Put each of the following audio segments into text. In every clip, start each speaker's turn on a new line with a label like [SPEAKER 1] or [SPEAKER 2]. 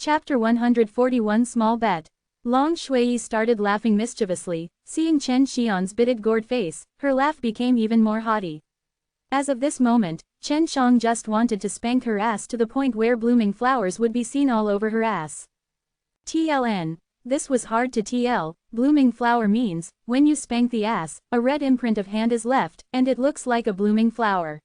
[SPEAKER 1] Chapter 141 Small Bet. Long Shui started laughing mischievously, seeing Chen Xian's bitted gourd face, her laugh became even more haughty. As of this moment, Chen Xiang just wanted to spank her ass to the point where blooming flowers would be seen all over her ass. TLN. This was hard to TL, blooming flower means, when you spank the ass, a red imprint of hand is left, and it looks like a blooming flower.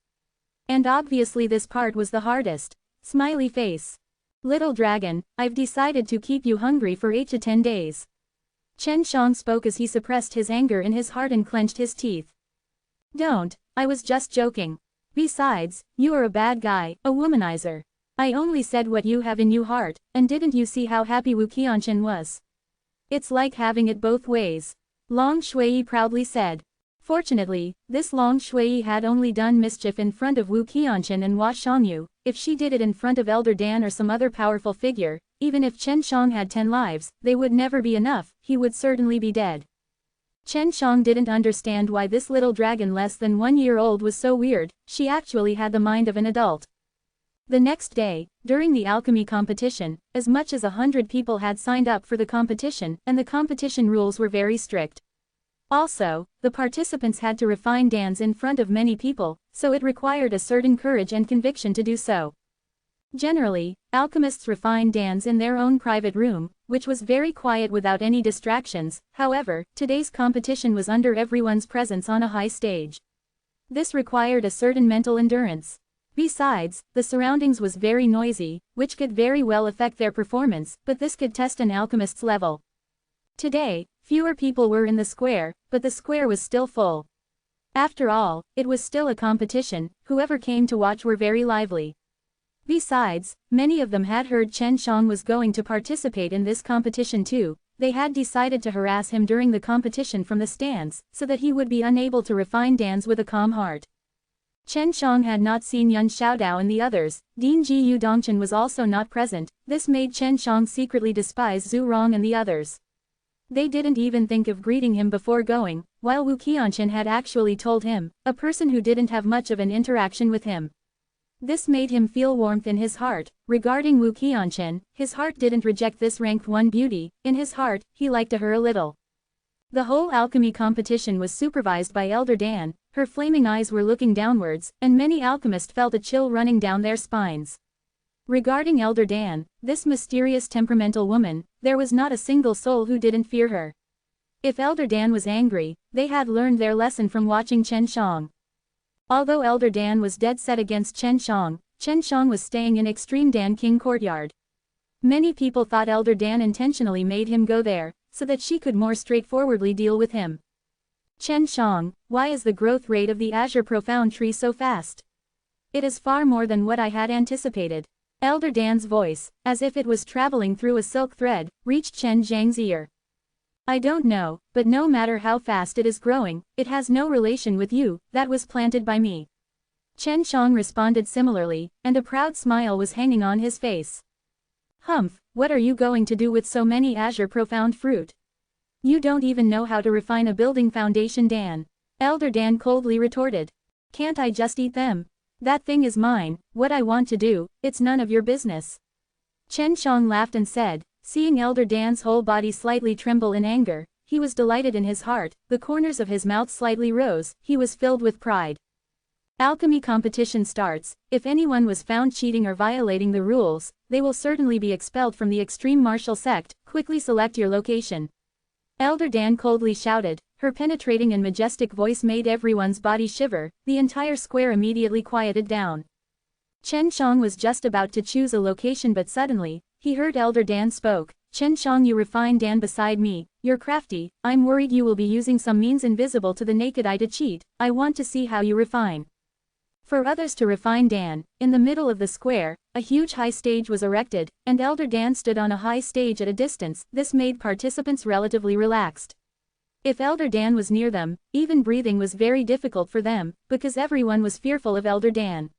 [SPEAKER 1] And obviously this part was the hardest. Smiley face. Little dragon, I've decided to keep you hungry for 8 to 10 days. Chen Xiang spoke as he suppressed his anger in his heart and clenched his teeth. Don't, I was just joking. Besides, you are a bad guy, a womanizer. I only said what you have in your heart, and didn't you see how happy Wu Qianchen was? It's like having it both ways. Long Shui proudly said. Fortunately, this Long Shui had only done mischief in front of Wu Qianchen and Hua Shangyu. If she did it in front of Elder Dan or some other powerful figure, even if Chen Xiang had 10 lives, they would never be enough, he would certainly be dead. Chen Xiang didn't understand why this little dragon less than 1 year old was so weird, she actually had the mind of an adult. The next day, during the alchemy competition, as much as 100 people had signed up for the competition, and the competition rules were very strict. Also, the participants had to refine dance in front of many people, so it required a certain courage and conviction to do so. Generally, alchemists refined dance in their own private room, which was very quiet without any distractions. However, today's competition was under everyone's presence on a high stage. This required a certain mental endurance. Besides, the surroundings was very noisy, which could very well affect their performance, but this could test an alchemist's level. Today, fewer people were in the square, but the square was still full. After all, it was still a competition, whoever came to watch were very lively. Besides, many of them had heard Chen Xiang was going to participate in this competition too. They had decided to harass him during the competition from the stands, so that he would be unable to refine dance with a calm heart. Chen Xiang had not seen Yun Xiaodao and the others. Ding Ji Yu Dongchen was also not present. This made Chen Xiang secretly despise Zhu Rong and the others. They didn't even think of greeting him before going, while Wu Qianchen had actually told him, a person who didn't have much of an interaction with him. This made him feel warmth in his heart. Regarding Wu Qianchen, his heart didn't reject this rank 1 beauty, in his heart, he liked her a little. The whole alchemy competition was supervised by Elder Dan, her flaming eyes were looking downwards, and many alchemists felt a chill running down their spines. Regarding Elder Dan, this mysterious temperamental woman, there was not a single soul who didn't fear her. If Elder Dan was angry, they had learned their lesson from watching Chen Xiang. Although Elder Dan was dead set against Chen Xiang was staying in Extreme Dan King Courtyard. Many people thought Elder Dan intentionally made him go there, so that she could more straightforwardly deal with him. Chen Xiang, why is the growth rate of the Azure Profound tree so fast? It is far more than what I had anticipated. Elder Dan's voice, as if it was traveling through a silk thread, reached Chen Zhang's ear. I don't know, but no matter how fast it is growing, it has no relation with you, that was planted by me. Chen Xiang responded similarly, and a proud smile was hanging on his face. Humph, what are you going to do with so many Azure Profound fruit? You don't even know how to refine a building foundation, Dan. Elder Dan coldly retorted. Can't I just eat them? That thing is mine, what I want to do, it's none of your business. Chen Xiang laughed and said, seeing Elder Dan's whole body slightly tremble in anger, he was delighted in his heart, the corners of his mouth slightly rose, he was filled with pride. Alchemy competition starts. If anyone was found cheating or violating the rules, they will certainly be expelled from the extreme martial sect. Quickly select your location. Elder Dan coldly shouted. Her penetrating and majestic voice made everyone's body shiver. The entire square immediately quieted down. Chen Xiang was just about to choose a location, but suddenly, he heard Elder Dan spoke. Chen Xiang, you refine Dan beside me. You're crafty. I'm worried you will be using some means invisible to the naked eye to cheat. I want to see how you refine. For others to refine Dan, in the middle of the square, a huge high stage was erected, and Elder Dan stood on a high stage at a distance. This made participants relatively relaxed. If Elder Dan was near them, even breathing was very difficult for them, because everyone was fearful of Elder Dan.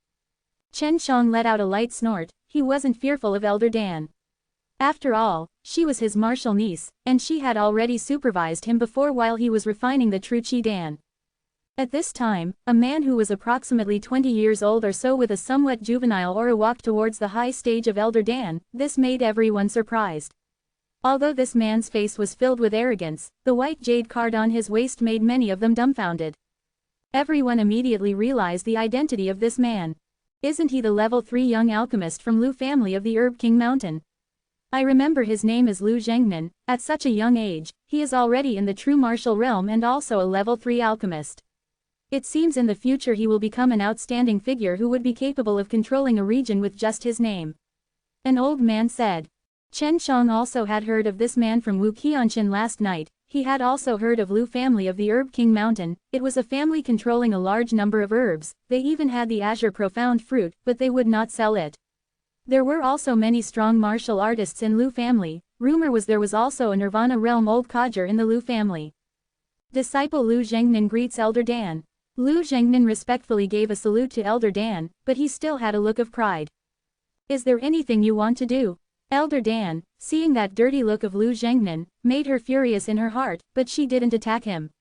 [SPEAKER 1] Chen Xiang let out a light snort. He wasn't fearful of Elder Dan. After all, she was his martial niece, and she had already supervised him before while he was refining the true Qi Dan. At this time, a man who was approximately 20 years old or so with a somewhat juvenile aura walked towards the high stage of Elder Dan. This made everyone surprised. Although this man's face was filled with arrogance, the white jade card on his waist made many of them dumbfounded. Everyone immediately realized the identity of this man. Isn't he the level 3 young alchemist from Lu family of the Herb King Mountain? I remember his name is Lu Zhengnan. At such a young age, he is already in the true martial realm and also a level 3 alchemist. It seems in the future he will become an outstanding figure who would be capable of controlling a region with just his name. An old man said. Chen Shang also had heard of this man from Wu Qianshan last night. He had also heard of Lu family of the Herb King Mountain. It was a family controlling a large number of herbs. They even had the azure profound fruit, but they would not sell it. There were also many strong martial artists in Lu family. Rumor was there was also a Nirvana realm old codger in the Lu family. Disciple Lu Zhengnan greets Elder Dan. Lu Zhengnan respectfully gave a salute to Elder Dan, but he still had a look of pride. Is there anything you want to do? Elder Dan, seeing that dirty look of Lu Zhengnan, made her furious in her heart, but she didn't attack him.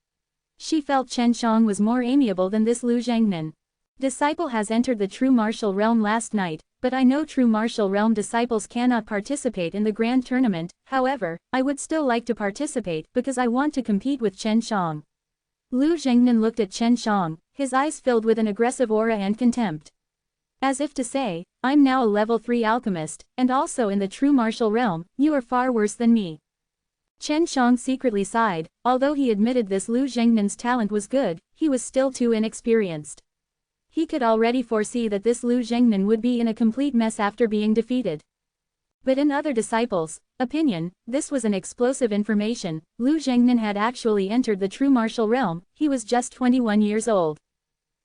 [SPEAKER 1] She felt Chen Shang was more amiable than this Lu Zhengnan. Disciple has entered the true martial realm last night, but I know true martial realm disciples cannot participate in the grand tournament. However, I would still like to participate because I want to compete with Chen Shang. Lu Zhengnan looked at Chen Shang, his eyes filled with an aggressive aura and contempt. As if to say, I'm now a level 3 alchemist, and also in the true martial realm, you are far worse than me. Chen Shang secretly sighed. Although he admitted this Lu Zhengnan's talent was good, he was still too inexperienced. He could already foresee that this Lu Zhengnan would be in a complete mess after being defeated. But in other disciples' opinion, this was an explosive information. Lu Zhengnan had actually entered the true martial realm. He was just 21 years old.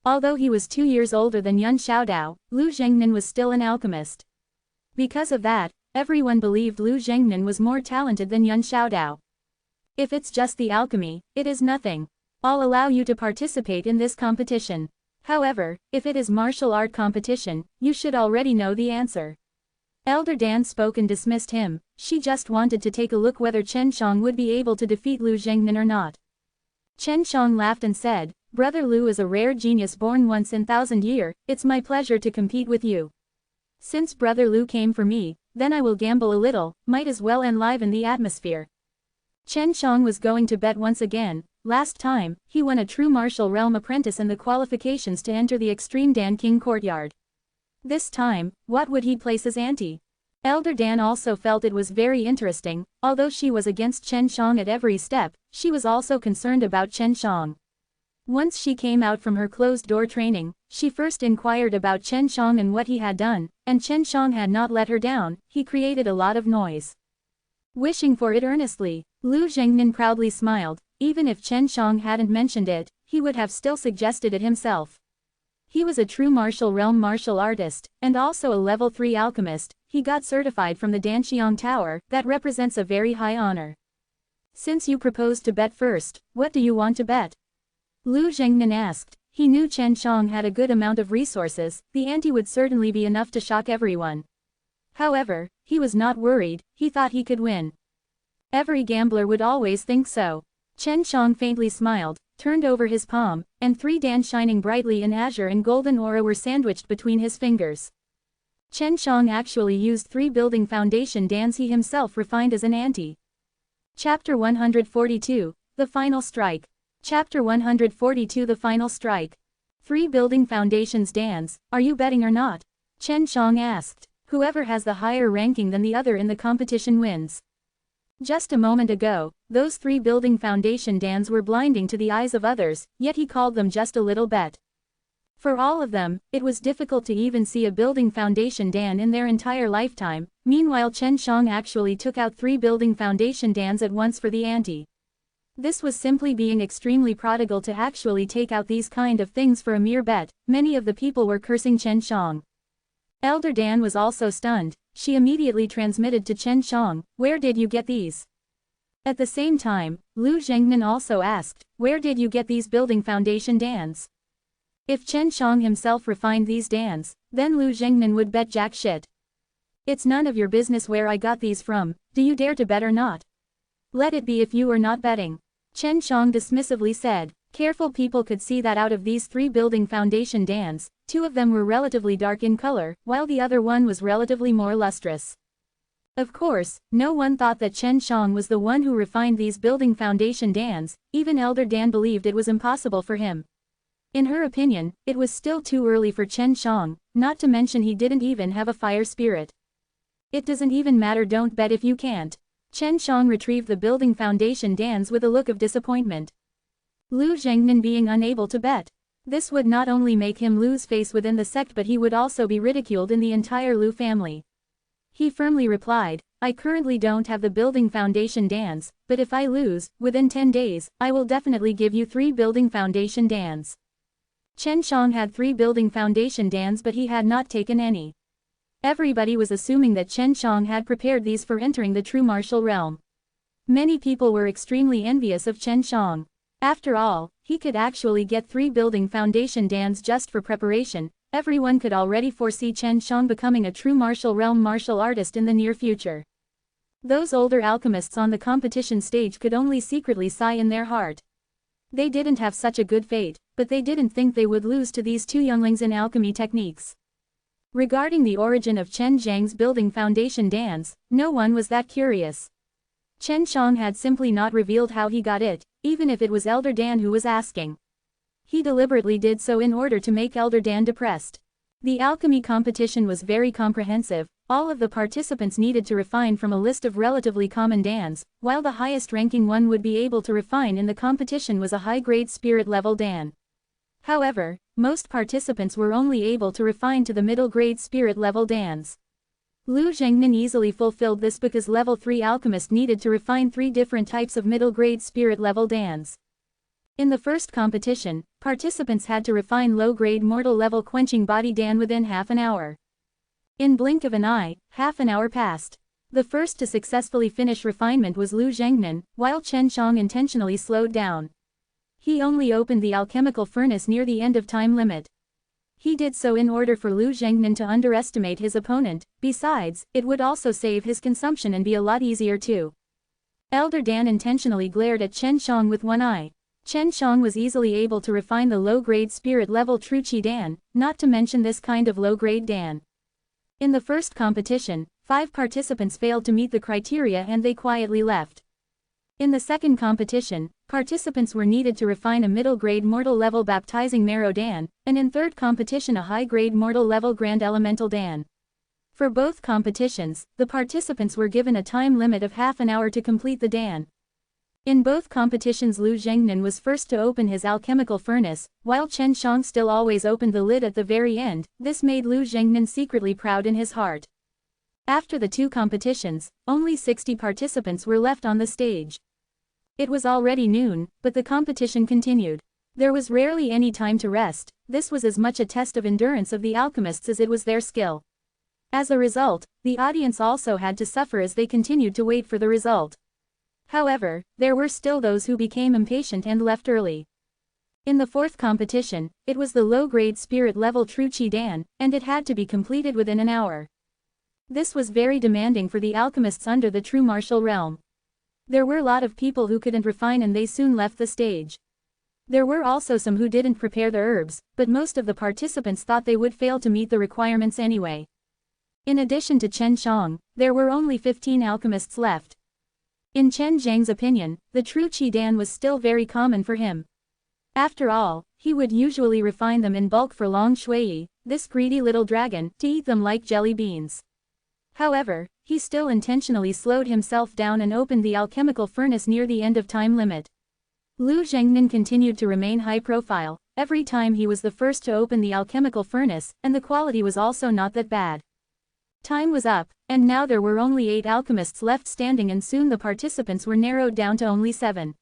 [SPEAKER 1] Although he was 2 years older than Yun Xiaodao, Lu Zhengnan was still an alchemist. Because of that, everyone believed Lu Zhengnan was more talented than Yun Xiaodao. If it's just the alchemy, it is nothing. I'll allow you to participate in this competition. However, if it is martial art competition, you should already know the answer. Elder Dan spoke and dismissed him. She just wanted to take a look whether Chen Shang would be able to defeat Lu Zhengnan or not. Chen Shang laughed and said, Brother Lu is a rare genius born once in 1,000 years. It's my pleasure to compete with you. Since Brother Lu came for me, then I will gamble a little, might as well enliven the atmosphere. Chen Shang was going to bet once again. Last time, he won a true martial realm apprentice in the qualifications to enter the Extreme Dan King courtyard. This time, what would he place as ante? Elder Dan also felt it was very interesting. Although she was against Chen Shang at every step, she was also concerned about Chen Shang. Once she came out from her closed-door training, she first inquired about Chen Shang and what he had done, and Chen Shang had not let her down. He created a lot of noise. Wishing for it earnestly, Lu Zhengnan proudly smiled. Even if Chen Shang hadn't mentioned it, he would have still suggested it himself. He was a true martial realm martial artist, and also a level 3 alchemist. He got certified from the Danxiang Tower. That represents a very high honor. Since you proposed to bet first, what do you want to bet? Lu Zhengnan asked. He knew Chen Shang had a good amount of resources. The ante would certainly be enough to shock everyone. However, he was not worried. He thought he could win. Every gambler would always think so. Chen Shang faintly smiled, turned over his palm, and 3 dans shining brightly in azure and golden aura were sandwiched between his fingers. Chen Shang actually used 3 building foundation dans he himself refined as an ante. Chapter 142, The Final Strike. Chapter 142 The Final Strike. 3 building foundations dans, are you betting or not? Chen Shang asked. Whoever has the higher ranking than the other in the competition wins. Just a moment ago, those 3 building foundation dans were blinding to the eyes of others, yet he called them just a little bet. For all of them, it was difficult to even see a building foundation dan in their entire lifetime. Meanwhile, Chen Shang actually took out 3 building foundation dans at once for the ante. This was simply being extremely prodigal to actually take out these kind of things for a mere bet. Many of the people were cursing Chen Shang. Elder Dan was also stunned. She immediately transmitted to Chen Shang, where did you get these? At the same time, Lu Zhengnan also asked, where did you get these building foundation dans? If Chen Shang himself refined these dans, then Lu Zhengnan would bet jack shit. It's none of your business where I got these from. Do you dare to bet or not? Let it be if you are not betting. Chen Shang dismissively said. Careful people could see that out of these 3 building foundation dans, 2 of them were relatively dark in color, while the other one was relatively more lustrous. Of course, no one thought that Chen Shang was the one who refined these building foundation dans. Even Elder Dan believed it was impossible for him. In her opinion, it was still too early for Chen Shang, not to mention he didn't even have a fire spirit. It doesn't even matter, don't bet if you can't. Chen Shang retrieved the building foundation dans with a look of disappointment. Lu Zhengnan being unable to bet. This would not only make him lose face within the sect, but he would also be ridiculed in the entire Lu family. He firmly replied, I currently don't have the building foundation dans, but if I lose, within 10 days, I will definitely give you 3 building foundation dans. Chen Shang had 3 building foundation dans, but he had not taken any. Everybody was assuming that Chen Shang had prepared these for entering the true martial realm. Many people were extremely envious of Chen Shang. After all, he could actually get 3 building foundation dans just for preparation. Everyone could already foresee Chen Shang becoming a true martial realm martial artist in the near future. Those older alchemists on the competition stage could only secretly sigh in their heart. They didn't have such a good fate, but they didn't think they would lose to these 2 younglings in alchemy techniques. Regarding the origin of Chen Zhang's building foundation dans, no one was that curious. Chen Shang had simply not revealed how he got it, even if it was Elder Dan who was asking. He deliberately did so in order to make Elder Dan depressed. The alchemy competition was very comprehensive. All of the participants needed to refine from a list of relatively common dans, while the highest ranking one would be able to refine in the competition was a high-grade spirit level dan. However, most participants were only able to refine to the middle-grade spirit level dans. Lu Zhengnan easily fulfilled this because level 3 alchemist needed to refine 3 different types of middle-grade spirit level dans. In the first competition, participants had to refine low-grade mortal level quenching body dan within half an hour. In blink of an eye, half an hour passed. The first to successfully finish refinement was Lu Zhengnan, while Chen Shang intentionally slowed down. He only opened the alchemical furnace near the end of time limit. He did so in order for Lu Zhengnan to underestimate his opponent. Besides, it would also save his consumption and be a lot easier too. Elder Dan intentionally glared at Chen Shang with one eye. Chen Shang was easily able to refine the low-grade spirit level True Qi Dan, not to mention this kind of low-grade Dan. In the first competition, 5 participants failed to meet the criteria and they quietly left. In the second competition, participants were needed to refine a middle-grade mortal level baptizing marrow dan, and in third competition a high-grade mortal level grand elemental dan. For both competitions, the participants were given a time limit of half an hour to complete the dan. In both competitions Lu Zhengnan was first to open his alchemical furnace, while Chen Shang still always opened the lid at the very end. This made Lu Zhengnan secretly proud in his heart. After the 2 competitions, only 60 participants were left on the stage. It was already noon, but the competition continued. There was rarely any time to rest. This was as much a test of endurance of the alchemists as it was their skill. As a result, the audience also had to suffer as they continued to wait for the result. However, there were still those who became impatient and left early. In the 4th competition, it was the low-grade spirit level True Qi Dan, and it had to be completed within an hour. This was very demanding for the alchemists under the true martial realm. There were a lot of people who couldn't refine and they soon left the stage. There were also some who didn't prepare the herbs, but most of the participants thought they would fail to meet the requirements anyway. In addition to Chen Shang, there were only 15 alchemists left. In Chen Zhang's opinion, the True Qi Dan was still very common for him. After all, he would usually refine them in bulk for Long Shui, this greedy little dragon, to eat them like jelly beans. However, he still intentionally slowed himself down and opened the alchemical furnace near the end of time limit. Lu Zhengnan continued to remain high profile. Every time he was the first to open the alchemical furnace, and the quality was also not that bad. Time was up, and now there were only 8 alchemists left standing and soon the participants were narrowed down to only 7.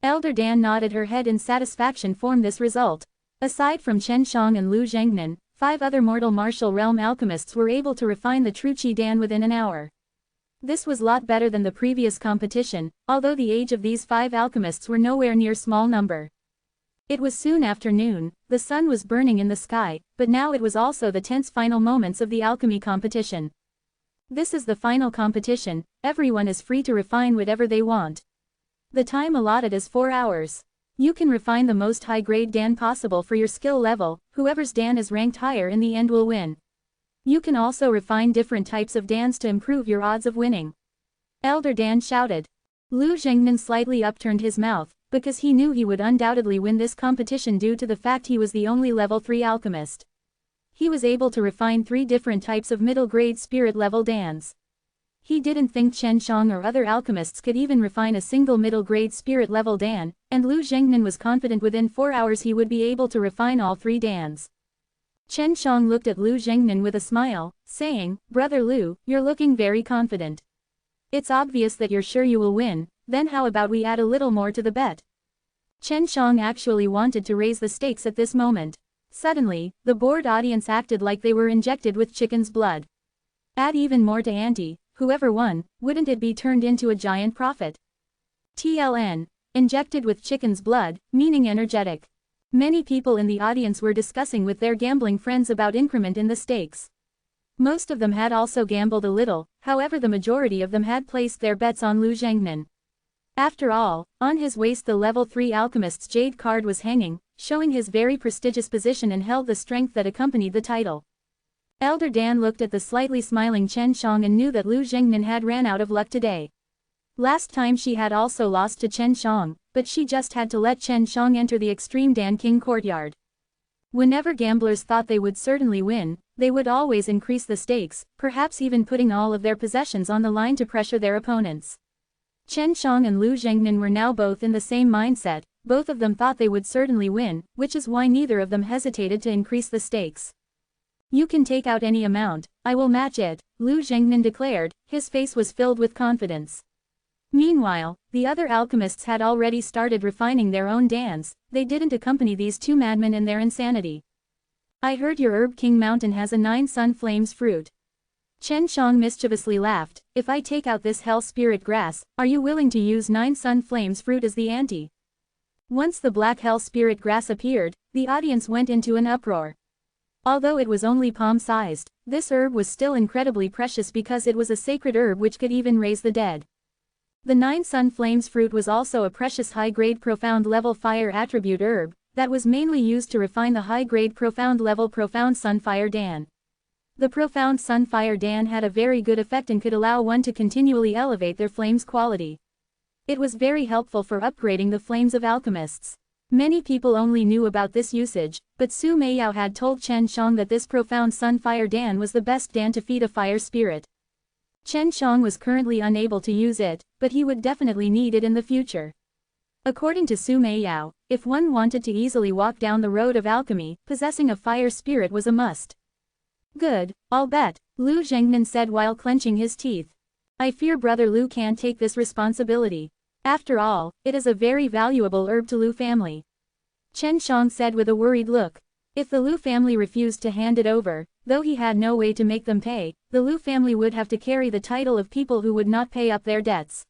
[SPEAKER 1] Elder Dan nodded her head in satisfaction from this result. Aside from Chen Shang and Lu Zhengnan, 5 other mortal martial realm alchemists were able to refine the True Qi Dan within an hour. This was a lot better than the previous competition, although the age of these 5 alchemists were nowhere near small number. It was soon after noon, the sun was burning in the sky, but now it was also the tense final moments of the alchemy competition. This is the final competition, everyone is free to refine whatever they want. The time allotted is 4 hours. You can refine the most high-grade Dan possible for your skill level, whoever's Dan is ranked higher in the end will win. You can also refine different types of Dans to improve your odds of winning. Elder Dan shouted. Lu Zhengnan slightly upturned his mouth, because he knew he would undoubtedly win this competition due to the fact he was the only level 3 alchemist. He was able to refine 3 different types of middle-grade spirit level Dans. He didn't think Chen Shang or other alchemists could even refine a single middle-grade spirit level Dan, and Lu Zhengnan was confident within 4 hours he would be able to refine all 3 Dans. Chen Shang looked at Lu Zhengnan with a smile, saying, Brother Lu, you're looking very confident. It's obvious that you're sure you will win, then how about we add a little more to the bet? Chen Shang actually wanted to raise the stakes at this moment. Suddenly, the bored audience acted like they were injected with chicken's blood. Add even more to ante, whoever won, wouldn't it be turned into a giant profit? TLN. Injected with chicken's blood, meaning energetic. Many people in the audience were discussing with their gambling friends about increment in the stakes. Most of them had also gambled a little, however the majority of them had placed their bets on Lu Zhengnan. After all, on his waist the level 3 alchemist's jade card was hanging, showing his very prestigious position and held the strength that accompanied the title. Elder Dan looked at the slightly smiling Chen Shang and knew that Lu Zhengnan had ran out of luck today. Last time she had also lost to Chen Shang, but she just had to let Chen Shang enter the Extreme Dan King courtyard. Whenever gamblers thought they would certainly win, they would always increase the stakes, perhaps even putting all of their possessions on the line to pressure their opponents. Chen Shang and Lu Zhengnan were now both in the same mindset, both of them thought they would certainly win, which is why neither of them hesitated to increase the stakes. You can take out any amount, I will match it, Lu Zhengnan declared, his face was filled with confidence. Meanwhile, the other alchemists had already started refining their own Dans, they didn't accompany these 2 madmen in their insanity. I heard your Herb King Mountain has a 9 Sun Flames fruit. Chen Shang mischievously laughed, if I take out this Hell Spirit Grass, are you willing to use 9 Sun Flames fruit as the ante? Once the Black Hell Spirit Grass appeared, the audience went into an uproar. Although it was only palm-sized, this herb was still incredibly precious because it was a sacred herb which could even raise the dead. The 9 Sun Flames fruit was also a precious high-grade profound level fire attribute herb, that was mainly used to refine the high-grade profound level profound Sunfire Dan. The profound Sunfire Dan had a very good effect and could allow one to continually elevate their flames quality. It was very helpful for upgrading the flames of alchemists. Many people only knew about this usage, but Su Meiyao had told Chen Shang that this profound Sunfire Dan was the best Dan to feed a fire spirit. Chen Shang was currently unable to use it, but he would definitely need it in the future. According to Su Meiyao, if one wanted to easily walk down the road of alchemy, possessing a fire spirit was a must. Good, I'll bet, Lu Zhengnan said while clenching his teeth. I fear Brother Lu can't take this responsibility. After all, it is a very valuable herb to Lu family. Chen Shang said with a worried look. If the Lu family refused to hand it over, though he had no way to make them pay, the Lu family would have to carry the title of people who would not pay up their debts.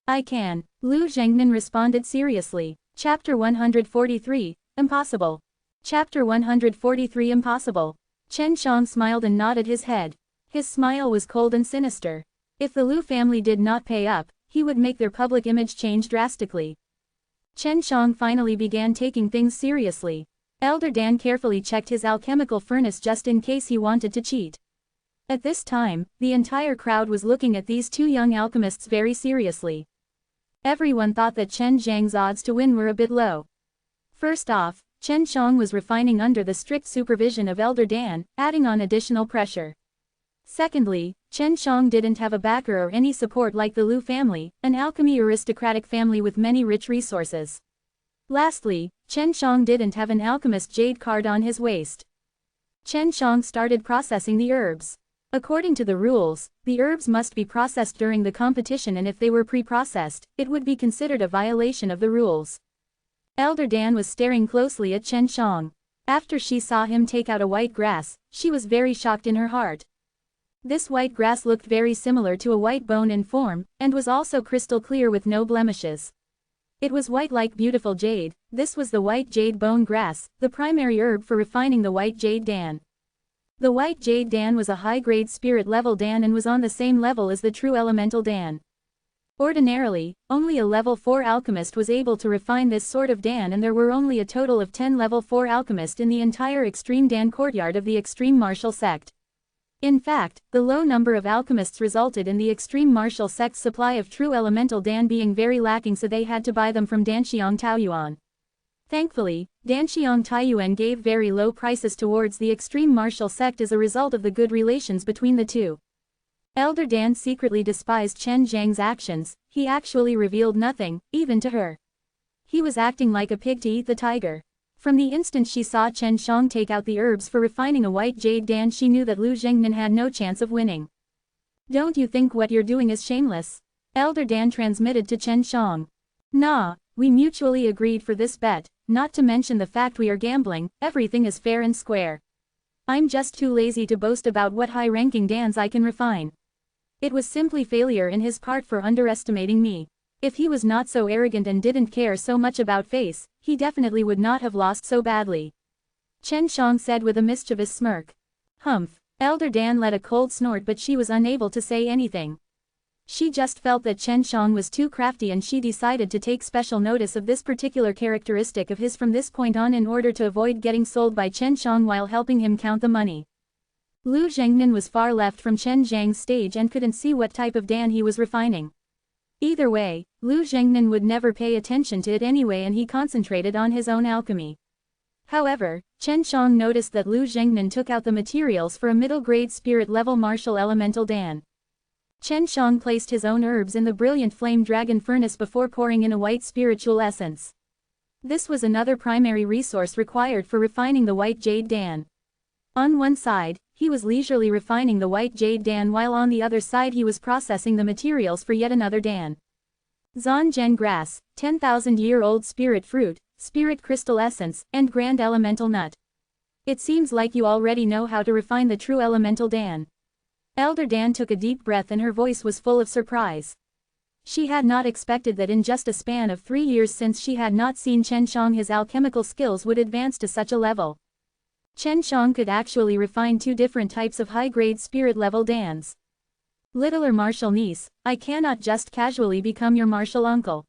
[SPEAKER 1] I can, Lu Zhengnan responded seriously. Chapter 143, Impossible. Chapter 143 Impossible. Chen Shang smiled and nodded his head. His smile was cold and sinister. If the Lu family did not pay up, he would make their public image change drastically. Chen Shang finally began taking things seriously. Elder Dan carefully checked his alchemical furnace just in case he wanted to cheat. At this time, the entire crowd was looking at these 2 young alchemists very seriously. Everyone thought that Chen Zhang's odds to win were a bit low. First off, Chen Shang was refining under the strict supervision of Elder Dan, adding on additional pressure. Secondly, Chen Shang didn't have a backer or any support like the Lu family, an alchemy aristocratic family with many rich resources. Lastly, Chen Shang didn't have an alchemist jade card on his waist. Chen Shang started processing the herbs. According to the rules, the herbs must be processed during the competition, and if they were pre-processed, it would be considered a violation of the rules. Elder Dan was staring closely at Chen Shang. After she saw him take out a white grass, she was very shocked in her heart. This white grass looked very similar to a white bone in form, and was also crystal clear with no blemishes. It was white like beautiful jade. This was the white jade bone grass, the primary herb for refining the white jade Dan. The white jade Dan was a high-grade spirit level Dan and was on the same level as the true elemental Dan. Ordinarily, only a level 4 alchemist was able to refine this sort of Dan, and there were only a total of 10 level 4 alchemists in the entire Extreme Dan courtyard of the Extreme Martial Sect. In fact, the low number of alchemists resulted in the Extreme Martial Sect's supply of true elemental Dan being very lacking, so they had to buy them from Danxiang Taoyuan. Thankfully, Danxiang Taoyuan gave very low prices towards the Extreme Martial Sect as a result of the good relations between the two. Elder Dan secretly despised Chen Zhang's actions. He actually revealed nothing, even to her. He was acting like a pig to eat the tiger. From the instant she saw Chen Shang take out the herbs for refining a white jade Dan, she knew that Lu Zhengnan had no chance of winning. "Don't you think what you're doing is shameless?" Elder Dan transmitted to Chen Shang. "Nah, we mutually agreed for this bet, not to mention the fact we are gambling. Everything is fair and square. I'm just too lazy to boast about what high-ranking Dans I can refine." It was simply failure in his part for underestimating me. If he was not so arrogant and didn't care so much about face, he definitely would not have lost so badly. Chen Shang said with a mischievous smirk. Humph. Elder Dan let a cold snort, but she was unable to say anything. She just felt that Chen Shang was too crafty, and she decided to take special notice of this particular characteristic of his from this point on in order to avoid getting sold by Chen Shang while helping him count the money. Lu Zhengnan was far left from Chen Zhang's stage and couldn't see what type of Dan he was refining. Either way, Lu Zhengnan would never pay attention to it anyway, and he concentrated on his own alchemy. However, Chen Shang noticed that Lu Zhengnan took out the materials for a middle-grade spirit-level martial elemental Dan. Chen Shang placed his own herbs in the brilliant flame dragon furnace before pouring in a white spiritual essence. This was another primary resource required for refining the white jade Dan. On one side, he was leisurely refining the white jade Dan, while on the other side he was processing the materials for yet another Dan. Zhanzhen grass, 10,000-year-old spirit fruit, spirit crystal essence, and grand elemental nut. It seems like you already know how to refine the true elemental Dan. Elder Dan took a deep breath and her voice was full of surprise. She had not expected that in just a span of 3 years since she had not seen Chen Shang, his alchemical skills would advance to such a level. Chen Shang could actually refine 2 different types of high-grade spirit-level Dans. Little or martial niece, I cannot just casually become your martial uncle.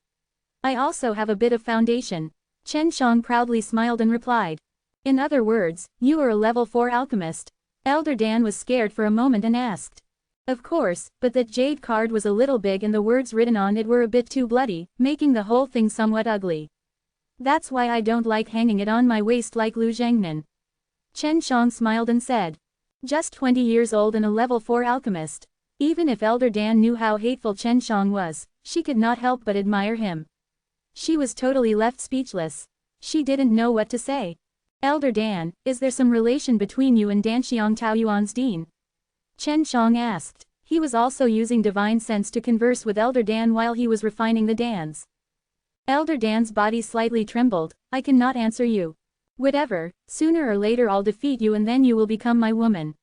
[SPEAKER 1] I also have a bit of foundation. Chen Shang proudly smiled and replied. In other words, you are a level 4 alchemist. Elder Dan was scared for a moment and asked. Of course, but that jade card was a little big and the words written on it were a bit too bloody, making the whole thing somewhat ugly. That's why I don't like hanging it on my waist like Lu Zhengnan. Chen Shang smiled and said. Just 20 years old and a level 4 alchemist. Even if Elder Dan knew how hateful Chen Shang was, she could not help but admire him. She was totally left speechless. She didn't know what to say. Elder Dan, is there some relation between you and Danxiang Taoyuan's dean? Chen Shang asked. He was also using divine sense to converse with Elder Dan while he was refining the Dans. Elder Dan's body slightly trembled. I cannot answer you. Whatever, sooner or later I'll defeat you and then you will become my woman.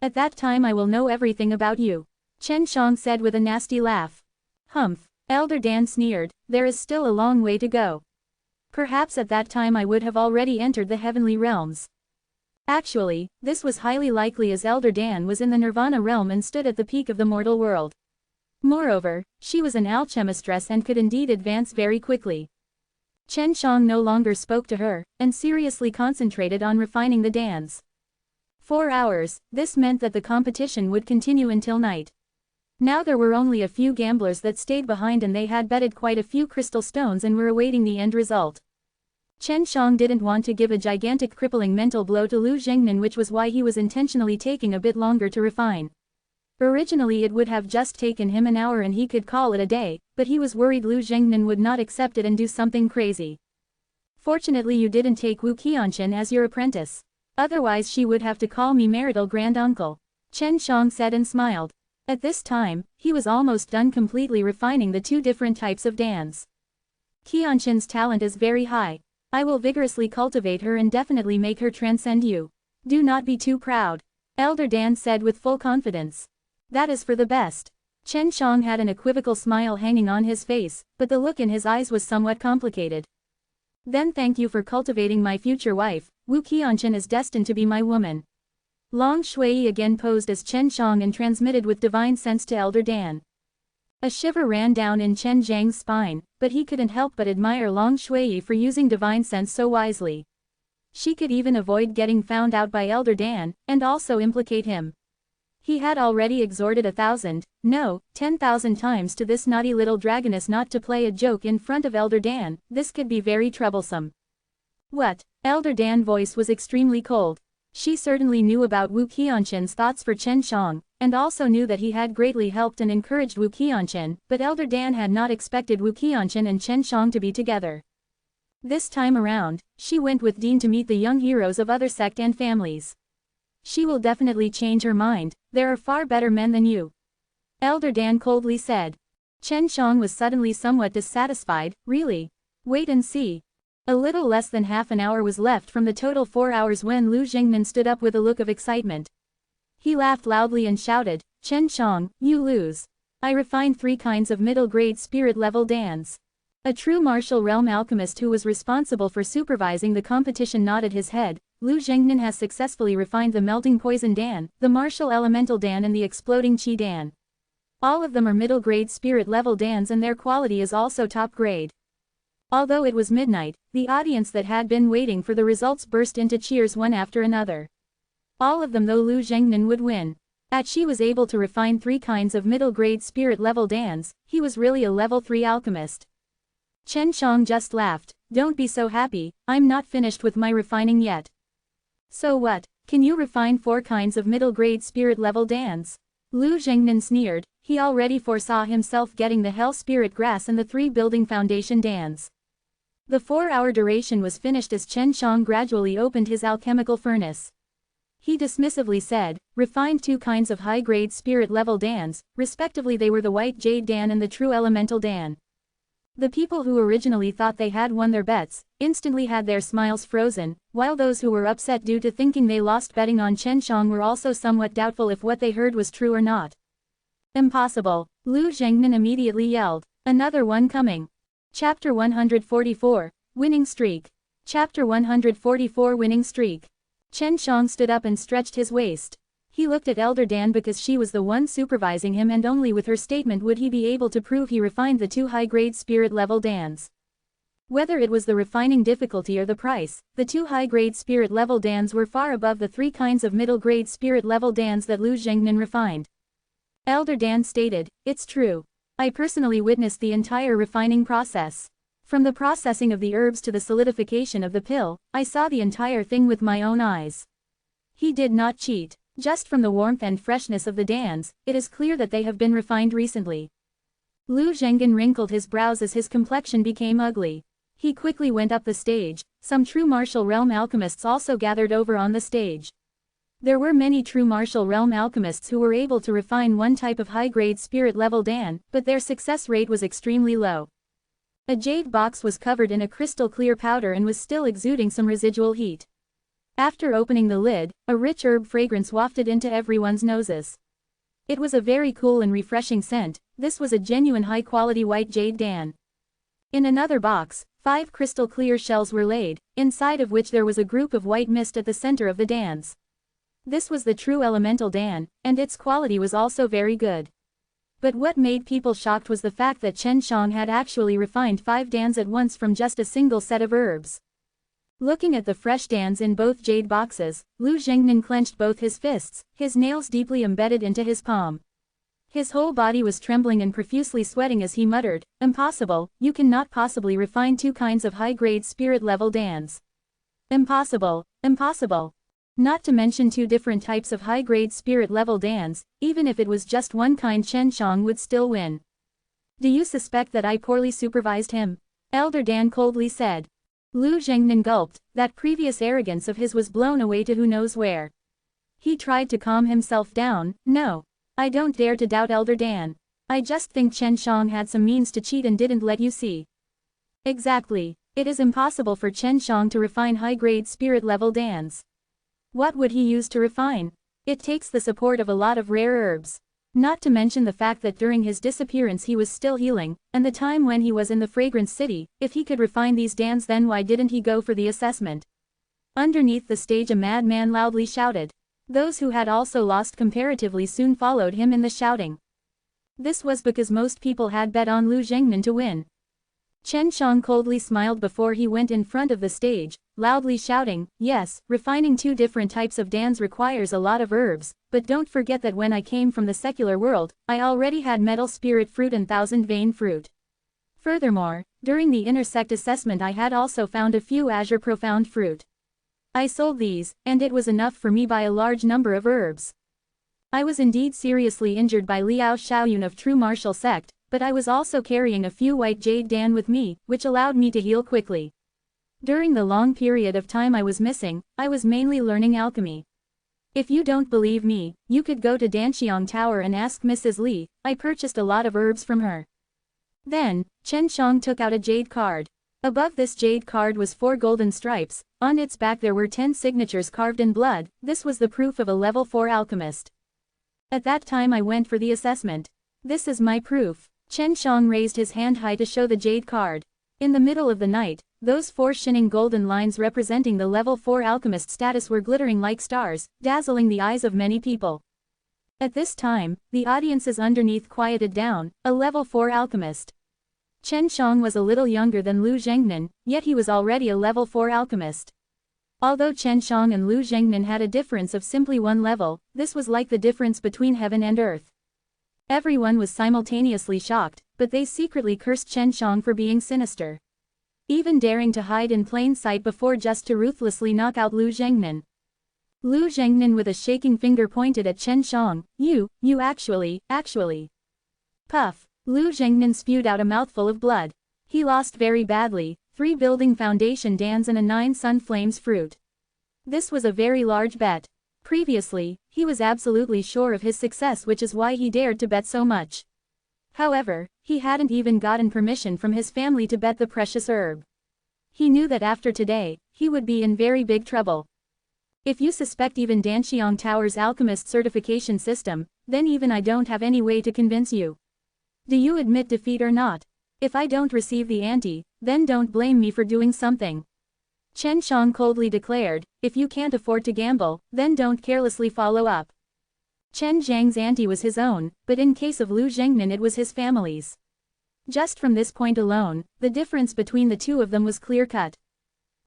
[SPEAKER 1] At that time I will know everything about you. Chen Shang said with a nasty laugh. Humph. Elder Dan sneered, there is still a long way to go. Perhaps at that time I would have already entered the heavenly realms. Actually, this was highly likely as Elder Dan was in the Nirvana realm and stood at the peak of the mortal world. Moreover, she was an alchemistress and could indeed advance very quickly. Chen Shang no longer spoke to her, and seriously concentrated on refining the Dans. 4 hours, this meant that the competition would continue until night. Now there were only a few gamblers that stayed behind and they had betted quite a few crystal stones and were awaiting the end result. Chen Shang didn't want to give a gigantic crippling mental blow to Lu Zhengnan, which was why he was intentionally taking a bit longer to refine. Originally it would have just taken him an hour and he could call it a day, but he was worried Lu Zhengnan would not accept it and do something crazy. Fortunately you didn't take Wu Qianchen as your apprentice. Otherwise she would have to call me marital grand uncle. Chen Shang said and smiled. At this time, he was almost done completely refining the 2 different types of Dans. Qianchen's talent is very high. I will vigorously cultivate her and definitely make her transcend you. Do not be too proud. Elder Dan said with full confidence. That is for the best. Chen Shang had an equivocal smile hanging on his face, but the look in his eyes was somewhat complicated. Then thank you for cultivating my future wife. Wu Qianchen is destined to be my woman. Long Shui again posed as Chen Shang and transmitted with divine sense to Elder Dan. A shiver ran down in Chen Zhang's spine, but he couldn't help but admire Long Shui for using divine sense so wisely. She could even avoid getting found out by Elder Dan, and also implicate him. He had already exhorted 1,000, no, 10,000 times to this naughty little dragoness not to play a joke in front of Elder Dan. This could be very troublesome. What? Elder Dan's voice was extremely cold. She certainly knew about Wu Qianshen's thoughts for Chen Shang, and also knew that he had greatly helped and encouraged Wu Qianshen, but Elder Dan had not expected Wu Qianshen and Chen Shang to be together. This time around, she went with Dean to meet the young heroes of other sect and families. She will definitely change her mind, there are far better men than you. Elder Dan coldly said. Chen Shang was suddenly somewhat dissatisfied. Really? Wait and see. A little less than half an hour was left from the total 4 hours when Lu Zhengnan stood up with a look of excitement. He laughed loudly and shouted, Chen Shang, you lose. I refined 3 kinds of middle-grade spirit-level dans. A true martial realm alchemist who was responsible for supervising the competition nodded his head. Lu Zhengnan has successfully refined the melting poison dan, the martial elemental dan and the exploding qi dan. All of them are middle-grade spirit-level dans and their quality is also top-grade. Although it was midnight, the audience that had been waiting for the results burst into cheers one after another. All of them though Lu Zhengnan would win. She was able to refine 3 kinds of middle-grade spirit-level dans, he was really a level 3 alchemist. Chen Shang just laughed, don't be so happy, I'm not finished with my refining yet. So what, can you refine 4 kinds of middle-grade spirit-level dans? Lu Zhengnan sneered, he already foresaw himself getting the Hell Spirit Grass and the 3 building foundation dans. The 4-hour duration was finished as Chen Shang gradually opened his alchemical furnace. He dismissively said, refined 2 kinds of high-grade spirit-level dans, respectively they were the White Jade Dan and the True Elemental Dan. The people who originally thought they had won their bets, instantly had their smiles frozen, while those who were upset due to thinking they lost betting on Chen Shang were also somewhat doubtful if what they heard was true or not. Impossible, Lu Zhengnan immediately yelled, another one coming. Chapter 144, Winning Streak. Chapter 144 Winning Streak. Chen Shang stood up and stretched his waist. He looked at Elder Dan because she was the one supervising him and only with her statement would he be able to prove he refined the 2 high-grade spirit-level dans. Whether it was the refining difficulty or the price, the 2 high-grade spirit-level dans were far above the 3 kinds of middle-grade spirit-level dans that Lu Zhengnan refined. Elder Dan stated, it's true. I personally witnessed the entire refining process. From the processing of the herbs to the solidification of the pill, I saw the entire thing with my own eyes. He did not cheat. Just from the warmth and freshness of the dans, it is clear that they have been refined recently. Lu Zhengnan wrinkled his brows as his complexion became ugly. He quickly went up the stage. Some true martial realm alchemists also gathered over on the stage. There were many true martial realm alchemists who were able to refine one type of high-grade spirit-level dan, but their success rate was extremely low. A jade box was covered in a crystal-clear powder and was still exuding some residual heat. After opening the lid, a rich herb fragrance wafted into everyone's noses. It was a very cool and refreshing scent. This was a genuine high-quality white jade dan. In another box, 5 crystal-clear shells were laid, inside of which there was a group of white mist at the center of the dans. This was the true elemental dan, and its quality was also very good. But what made people shocked was the fact that Chen Shang had actually refined 5 dans at once from just a single set of herbs. Looking at the fresh dans in both jade boxes, Lu Zhengnan clenched both his fists, his nails deeply embedded into his palm. His whole body was trembling and profusely sweating as he muttered, impossible, you cannot possibly refine 2 kinds of high-grade spirit-level dans. Impossible, impossible. Not to mention 2 different types of high-grade spirit-level dans, even if it was just one kind Chen Shang would still win. Do you suspect that I poorly supervised him? Elder Dan coldly said. Lu Zhengnan gulped, that previous arrogance of his was blown away to who knows where. He tried to calm himself down, no. I don't dare to doubt Elder Dan. I just think Chen Shang had some means to cheat and didn't let you see. Exactly. It is impossible for Chen Shang to refine high-grade spirit-level dans. What would he use to refine? It takes the support of a lot of rare herbs. Not to mention the fact that during his disappearance he was still healing, and the time when he was in the Fragrance City. If he could refine these dans, then why didn't he go for the assessment? Underneath the stage a madman loudly shouted. Those who had also lost comparatively soon followed him in the shouting. This was because most people had bet on Lu Zhengnan to win. Chen Shang coldly smiled before he went in front of the stage, loudly shouting, "Yes, refining 2 different types of dans requires a lot of herbs, but don't forget that when I came from the secular world, I already had metal spirit fruit and thousand vein fruit. Furthermore, during the intersect assessment I had also found a few azure profound fruit. I sold these, and it was enough for me by a large number of herbs. I was indeed seriously injured by Liao Xiaoyun of True Martial Sect, but I was also carrying a few white jade dan with me, which allowed me to heal quickly. During the long period of time I was missing, I was mainly learning alchemy. If you don't believe me, you could go to Danxiang Tower and ask Mrs. Li. I purchased a lot of herbs from her." Then, Chen Shang took out a jade card. Above this jade card was 4 golden stripes, on its back there were 10 signatures carved in blood. This was the proof of a level 4 alchemist. At that time I went for the assessment. This is my proof. Chen Shang raised his hand high to show the jade card. In the middle of the night, those 4 shining golden lines representing the level 4 alchemist status were glittering like stars, dazzling the eyes of many people. At this time, the audiences underneath quieted down. A level 4 alchemist. Chen Shang was a little younger than Lu Zhengnan, yet he was already a level 4 alchemist. Although Chen Shang and Lu Zhengnan had a difference of simply 1 level, this was like the difference between heaven and earth. Everyone was simultaneously shocked, but they secretly cursed Chen Shang for being sinister. Even daring to hide in plain sight before just to ruthlessly knock out Lu Zhengnan. Lu Zhengnan with a shaking finger pointed at Chen Shang, you actually. Puff. Lu Zhengnan spewed out a mouthful of blood. He lost very badly, 3 building foundation dans and a 9 sun flames fruit. This was a very large bet. Previously, he was absolutely sure of his success, which is why he dared to bet so much. However, he hadn't even gotten permission from his family to bet the precious herb. He knew that after today, he would be in very big trouble. If you suspect even Danxiang Tower's alchemist certification system, then even I don't have any way to convince you. Do you admit defeat or not? If I don't receive the ante, then don't blame me for doing something. Chen Shang coldly declared, if you can't afford to gamble, then don't carelessly follow up. Chen Zhang's ante was his own, but in case of Lu Zhengnan it was his family's. Just from this point alone, the difference between the two of them was clear-cut.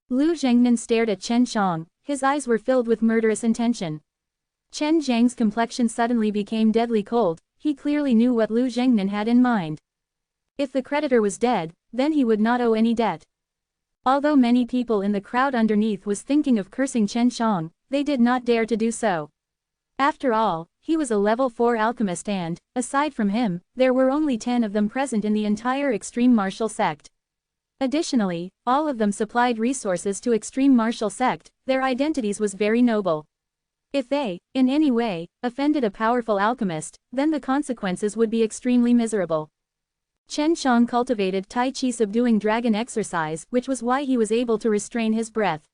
[SPEAKER 1] Lu Zhengnan stared at Chen Shang, his eyes were filled with murderous intention. Chen Zhang's complexion suddenly became deadly cold, he clearly knew what Lu Zhengnan had in mind. If the creditor was dead, then he would not owe any debt. Although many people in the crowd underneath was thinking of cursing Chen Shang, they did not dare to do so. After all, he was a level 4 alchemist and, aside from him, there were only 10 of them present in the entire extreme martial sect. Additionally, all of them supplied resources to extreme martial sect, their identities was very noble. If they, in any way, offended a powerful alchemist, then the consequences would be extremely miserable. Chen Shang cultivated Tai Chi subduing dragon exercise, which was why he was able to restrain his breath.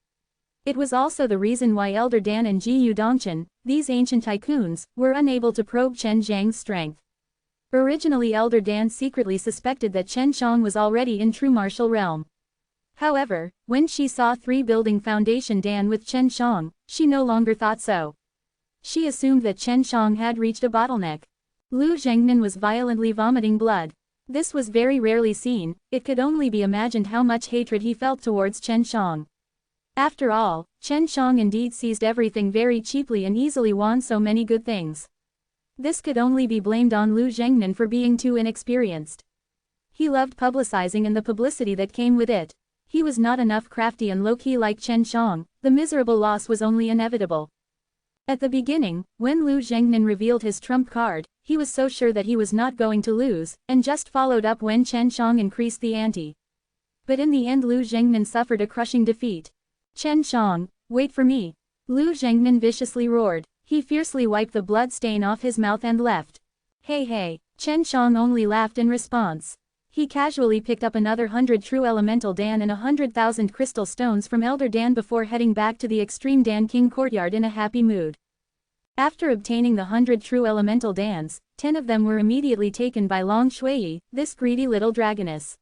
[SPEAKER 1] It was also the reason why Elder Dan and Ji Yu Dongchen, these ancient tycoons, were unable to probe Chen Zhang's strength. Originally Elder Dan secretly suspected that Chen Shang was already in true martial realm. However, when she saw 3 building foundation Dan with Chen Shang, she no longer thought so. She assumed that Chen Shang had reached a bottleneck. Lu Zhengnan was violently vomiting blood. This was very rarely seen, it could only be imagined how much hatred he felt towards Chen Shang. After all, Chen Shang indeed seized everything very cheaply and easily won so many good things. This could only be blamed on Lu Zhengnan for being too inexperienced. He loved publicizing and the publicity that came with it. He was not enough crafty and low-key like Chen Shang, the miserable loss was only inevitable. At the beginning, when Lu Zhengnan revealed his trump card, he was so sure that he was not going to lose, and just followed up when Chen Shang increased the ante. But in the end Lu Zhengnan suffered a crushing defeat. Chen Shang, wait for me. Lu Zhengnan viciously roared. He fiercely wiped the blood stain off his mouth and left. Hey. Chen Shang only laughed in response. He casually picked up another 100 true elemental Dan and 100,000 crystal stones from Elder Dan before heading back to the Extreme Dan King courtyard in a happy mood. After obtaining the 100 true elemental Dans, 10 of them were immediately taken by Long Shui, this greedy little dragoness.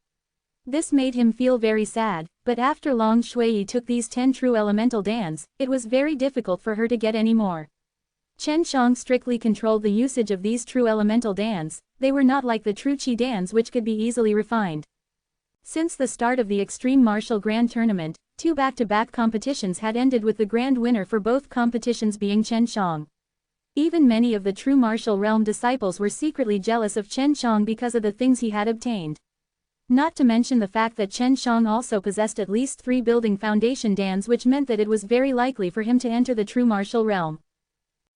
[SPEAKER 1] This made him feel very sad, but after Long Shui took these 10 true elemental Dans, it was very difficult for her to get any more. Chen Shang strictly controlled the usage of these true elemental dans. They were not like the true Qi dans which could be easily refined. Since the start of the Extreme Martial Grand Tournament, 2 back-to-back competitions had ended with the grand winner for both competitions being Chen Shang. Even many of the true martial realm disciples were secretly jealous of Chen Shang because of the things he had obtained. Not to mention the fact that Chen Shang also possessed at least 3 building foundation dans, which meant that it was very likely for him to enter the true martial realm.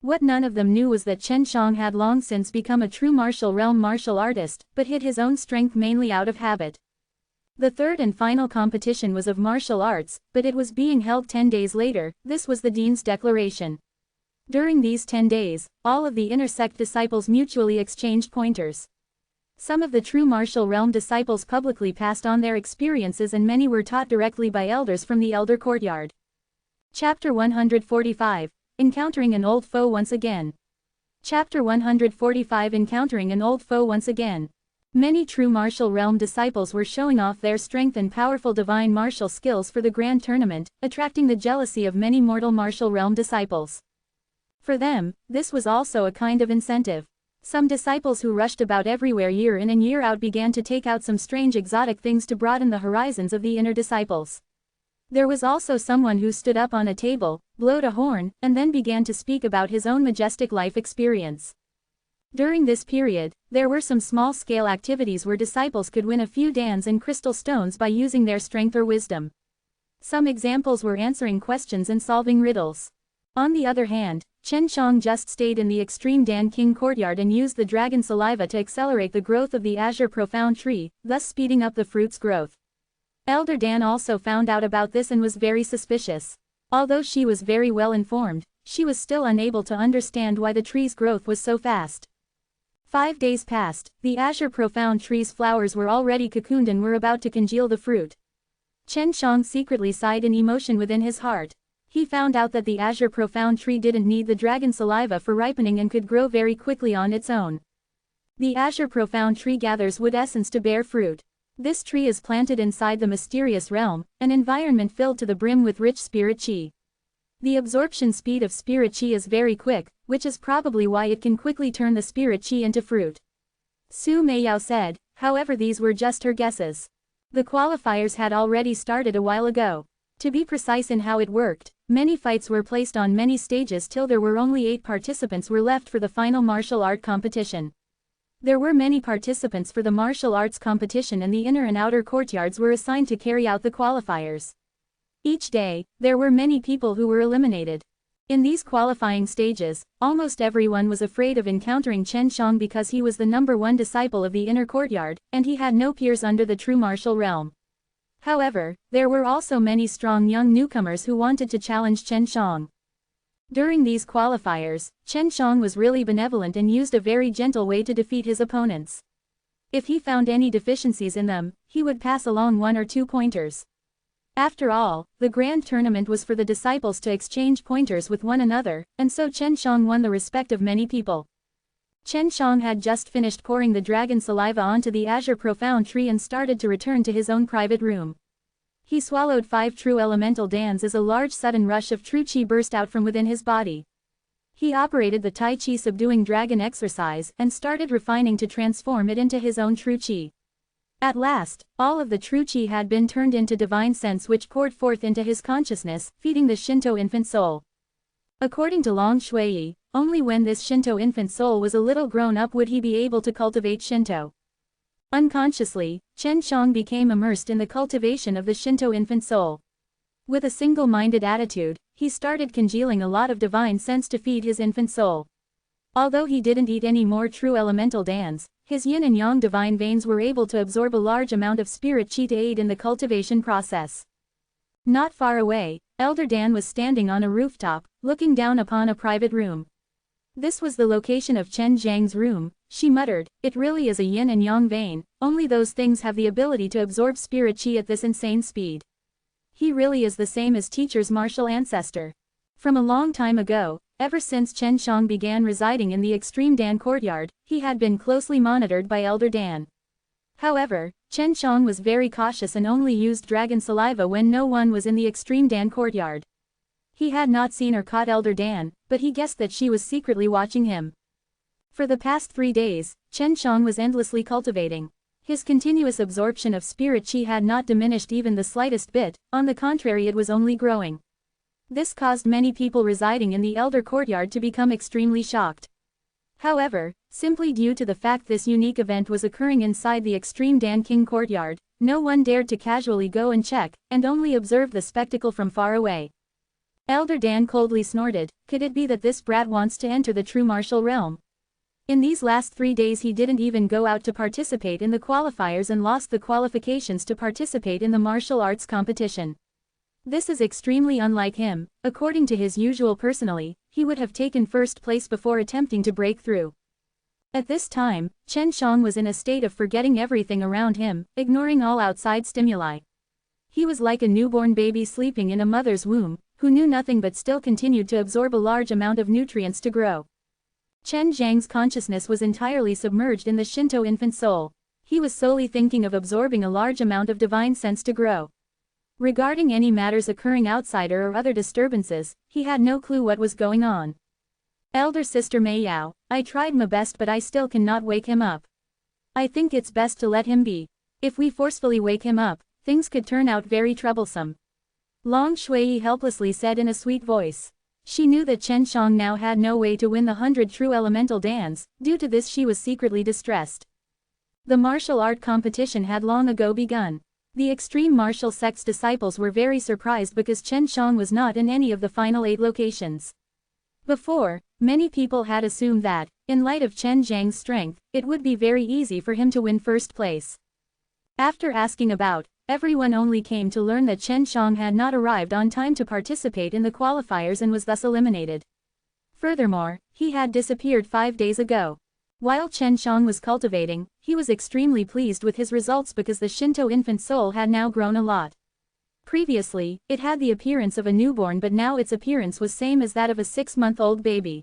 [SPEAKER 1] What none of them knew was that Chen Shang had long since become a true martial realm martial artist, but hid his own strength mainly out of habit. The third and final competition was of martial arts, but it was being held 10 days later. This was the Dean's declaration. During these 10 days, all of the inner sect disciples mutually exchanged pointers. Some of the true martial realm disciples publicly passed on their experiences and many were taught directly by elders from the elder courtyard. Chapter 145. Encountering an old foe once again. Chapter 145. Encountering an old foe once again. Many true martial realm disciples were showing off their strength and powerful divine martial skills for the grand tournament, attracting the jealousy of many mortal martial realm disciples. For them, this was also a kind of incentive. Some disciples who rushed about everywhere year in and year out began to take out some strange exotic things to broaden the horizons of the inner disciples. There was also someone who stood up on a table, blowed a horn, and then began to speak about his own majestic life experience. During this period, there were some small-scale activities where disciples could win a few dans and crystal stones by using their strength or wisdom. Some examples were answering questions and solving riddles. On the other hand, Chen Shang just stayed in the Extreme Dan King courtyard and used the dragon saliva to accelerate the growth of the azure profound tree, thus speeding up the fruit's growth. Elder Dan also found out about this and was very suspicious. Although she was very well informed, she was still unable to understand why the tree's growth was so fast. 5 days passed, the azure profound tree's flowers were already cocooned and were about to congeal the fruit. Chen Shang secretly sighed in emotion within his heart. He found out that the azure profound tree didn't need the dragon saliva for ripening and could grow very quickly on its own. The azure profound tree gathers wood essence to bear fruit. This tree is planted inside the mysterious realm, an environment filled to the brim with rich spirit qi. The absorption speed of spirit qi is very quick, which is probably why it can quickly turn the spirit qi into fruit. Su Meiyao said, however these were just her guesses. The qualifiers had already started a while ago. To be precise in how it worked, many fights were placed on many stages till there were only 8 participants were left for the final martial art competition. There were many participants for the martial arts competition and the inner and outer courtyards were assigned to carry out the qualifiers. Each day, there were many people who were eliminated. In these qualifying stages, almost everyone was afraid of encountering Chen Shang because he was the #1 disciple of the inner courtyard, and he had no peers under the true martial realm. However, there were also many strong young newcomers who wanted to challenge Chen Shang. During these qualifiers, Chen Shang was really benevolent and used a very gentle way to defeat his opponents. If he found any deficiencies in them, he would pass along 1 or 2 pointers. After all, the grand tournament was for the disciples to exchange pointers with one another, and so Chen Shang won the respect of many people. Chen Shang had just finished pouring the dragon saliva onto the azure profound tree and started to return to his own private room. He swallowed 5 true elemental dans as a large sudden rush of true qi burst out from within his body. He operated the Tai Chi subduing dragon exercise and started refining to transform it into his own true qi. At last, all of the true qi had been turned into divine sense which poured forth into his consciousness, feeding the Shinto infant soul. According to Long Shui, only when this Shinto infant soul was a little grown up would he be able to cultivate Shinto. Unconsciously, Chen Shang became immersed in the cultivation of the Shinto infant soul. With a single-minded attitude, he started congealing a lot of divine sense to feed his infant soul. Although he didn't eat any more true elemental dans, his yin and yang divine veins were able to absorb a large amount of spirit qi to aid in the cultivation process. Not far away, Elder Dan was standing on a rooftop, looking down upon a private room. This was the location of Chen Zhang's room. She muttered, it really is a yin and yang vein, only those things have the ability to absorb spirit qi at this insane speed. He really is the same as teacher's martial ancestor. From a long time ago, ever since Chen Shang began residing in the Extreme Dan courtyard, he had been closely monitored by Elder Dan. However, Chen Shang was very cautious and only used dragon saliva when no one was in the Extreme Dan courtyard. He had not seen or caught Elder Dan, but he guessed that she was secretly watching him. For the past 3 days, Chen Shang was endlessly cultivating. His continuous absorption of spirit chi had not diminished even the slightest bit, on the contrary it was only growing. This caused many people residing in the Elder Courtyard to become extremely shocked. However, simply due to the fact this unique event was occurring inside the Extreme Dan King Courtyard, no one dared to casually go and check, and only observe the spectacle from far away. Elder Dan coldly snorted, could it be that this brat wants to enter the true martial realm? In these last 3 days he didn't even go out to participate in the qualifiers and lost the qualifications to participate in the martial arts competition. This is extremely unlike him. According to his usual personally, he would have taken first place before attempting to break through. At this time, Chen Shang was in a state of forgetting everything around him, ignoring all outside stimuli. He was like a newborn baby sleeping in a mother's womb, who knew nothing but still continued to absorb a large amount of nutrients to grow. Chen Zhang's consciousness was entirely submerged in the Shinto infant soul. He was solely thinking of absorbing a large amount of divine sense to grow. Regarding any matters occurring outside or other disturbances, he had no clue what was going on. Elder Sister Mei Yao, I tried my best but I still cannot wake him up. I think it's best to let him be. If we forcefully wake him up, things could turn out very troublesome. Long Shui helplessly said in a sweet voice. She knew that Chen Shang now had no way to win the 100 true elemental dans, due to this she was secretly distressed. The martial art competition had long ago begun. The extreme martial sect's disciples were very surprised because Chen Shang was not in any of the final 8 locations. Before, many people had assumed that, in light of Chen Zhang's strength, it would be very easy for him to win first place. After asking about, everyone only came to learn that Chen Shang had not arrived on time to participate in the qualifiers and was thus eliminated. Furthermore, he had disappeared 5 days ago. While Chen Shang was cultivating, he was extremely pleased with his results because the Shinto infant soul had now grown a lot. Previously, it had the appearance of a newborn but now its appearance was same as that of a 6-month-old baby.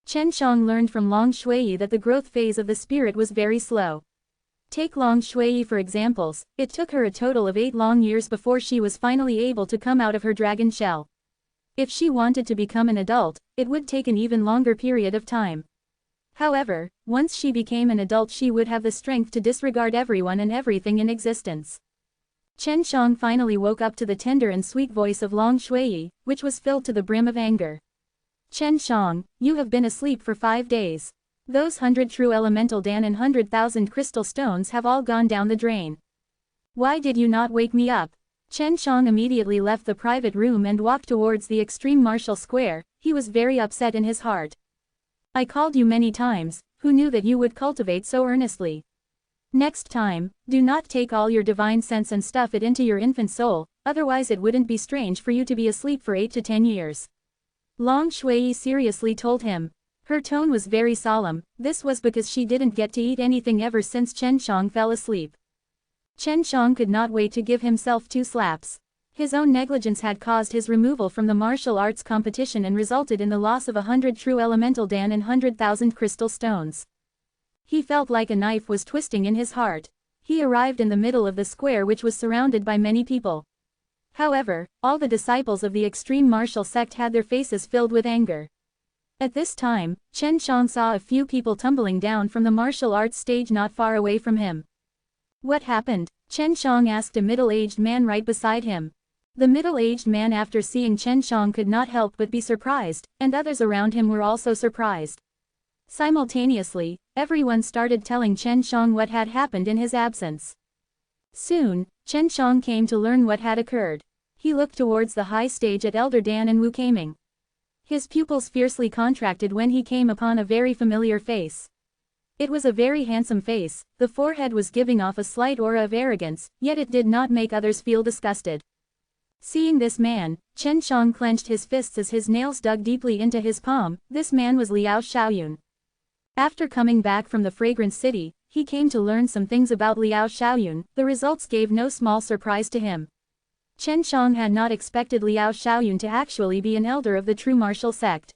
[SPEAKER 1] Chen Shang learned from Long Shui that the growth phase of the spirit was very slow. Take Long Shui for examples, it took her a total of 8 long years before she was finally able to come out of her dragon shell. If she wanted to become an adult, it would take an even longer period of time. However, once she became an adult she would have the strength to disregard everyone and everything in existence. Chen Shang finally woke up to the tender and sweet voice of Long Shui, which was filled to the brim of anger. Chen Shang, you have been asleep for 5 days. Those 100 true elemental dan and 100,000 crystal stones have all gone down the drain. Why did you not wake me up? Chen Shang immediately left the private room and walked towards the extreme martial square. He was very upset in his heart. I called you many times, who knew that you would cultivate so earnestly? Next time, do not take all your divine sense and stuff it into your infant soul, otherwise it wouldn't be strange for you to be asleep for 8 to 10 years. Long Shui seriously told him. Her tone was very solemn. This was because she didn't get to eat anything ever since Chen Shang fell asleep. Chen Shang could not wait to give himself 2 slaps. His own negligence had caused his removal from the martial arts competition and resulted in the loss of 100 true elemental dan and 100,000 crystal stones. He felt like a knife was twisting in his heart. He arrived in the middle of the square which was surrounded by many people. However, all the disciples of the extreme martial sect had their faces filled with anger. At this time, Chen Shang saw a few people tumbling down from the martial arts stage not far away from him. What happened? Chen Shang asked a middle-aged man right beside him. The middle-aged man after seeing Chen Shang could not help but be surprised, and others around him were also surprised. Simultaneously, everyone started telling Chen Shang what had happened in his absence. Soon, Chen Shang came to learn what had occurred. He looked towards the high stage at Elder Dan and Wu Kaming. His pupils fiercely contracted when he came upon a very familiar face. It was a very handsome face, the forehead was giving off a slight aura of arrogance, yet it did not make others feel disgusted. Seeing this man, Chen Shang clenched his fists as his nails dug deeply into his palm. This man was Liao Xiaoyun. After coming back from the Fragrance City, he came to learn some things about Liao Xiaoyun. The results gave no small surprise to him. Chen Shang had not expected Liao Xiaoyun to actually be an elder of the true martial sect.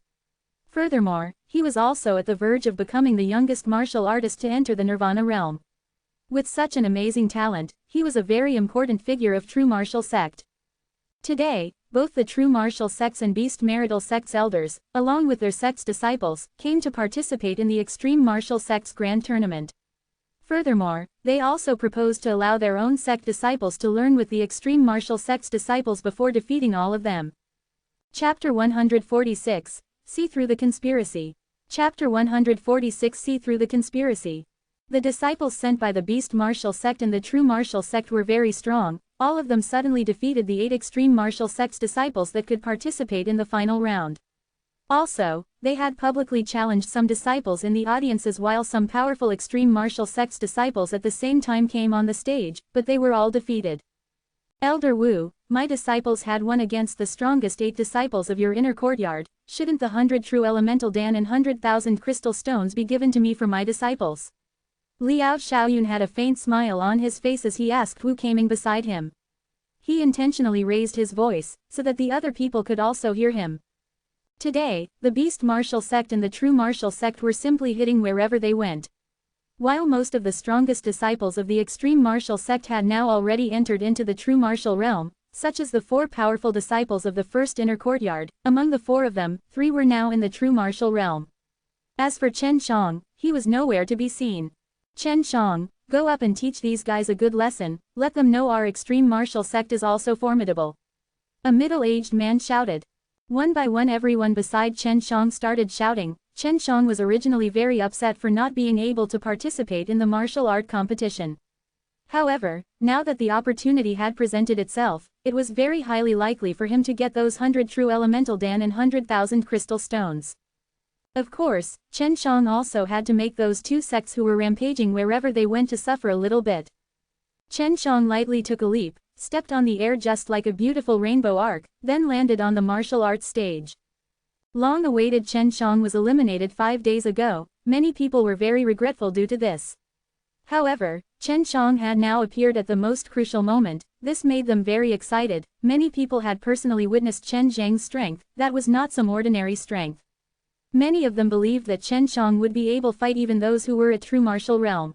[SPEAKER 1] Furthermore, he was also at the verge of becoming the youngest martial artist to enter the Nirvana realm. With such an amazing talent, he was a very important figure of true martial sect. Today, both the true martial sects and beast marital sects elders, along with their sect's disciples, came to participate in the extreme martial sect's grand tournament. Furthermore, they also proposed to allow their own sect disciples to learn with the extreme martial sect's disciples before defeating all of them. Chapter 146, See Through the Conspiracy. Chapter 146 See Through the Conspiracy. The disciples sent by the beast martial sect and the true martial sect were very strong. All of them suddenly defeated the 8 extreme martial sect's disciples that could participate in the final round. Also, they had publicly challenged some disciples in the audiences while some powerful extreme martial sect's disciples at the same time came on the stage, but they were all defeated. Elder Wu, my disciples had won against the strongest 8 disciples of your inner courtyard. Shouldn't the 100 true elemental Dan and 100,000 crystal stones be given to me for my disciples? Liao Xiaoyun had a faint smile on his face as he asked Wu Kaming beside him. He intentionally raised his voice, so that the other people could also hear him. Today, the beast martial sect and the true martial sect were simply hitting wherever they went. While most of the strongest disciples of the extreme martial sect had now already entered into the true martial realm, such as the 4 powerful disciples of the first inner courtyard, among the 4 of them, 3 were now in the true martial realm. As for Chen Shang, he was nowhere to be seen. Chen Shang, go up and teach these guys a good lesson, let them know our extreme martial sect is also formidable. A middle-aged man shouted. One by one everyone beside Chen Shang started shouting. Chen Shang was originally very upset for not being able to participate in the martial art competition. However, now that the opportunity had presented itself, it was very highly likely for him to get those 100 true elemental Dan and 100,000 crystal stones. Of course, Chen Shang also had to make those 2 sects who were rampaging wherever they went to suffer a little bit. Chen Shang lightly took a leap, stepped on the air just like a beautiful rainbow arc, then landed on the martial arts stage. Long-awaited Chen Shang was eliminated 5 days ago. Many people were very regretful due to this. However, Chen Shang had now appeared at the most crucial moment. This made them very excited. Many people had personally witnessed Chen Zhang's strength. That was not some ordinary strength. Many of them believed that Chen Shang would be able to fight even those who were at true martial realm.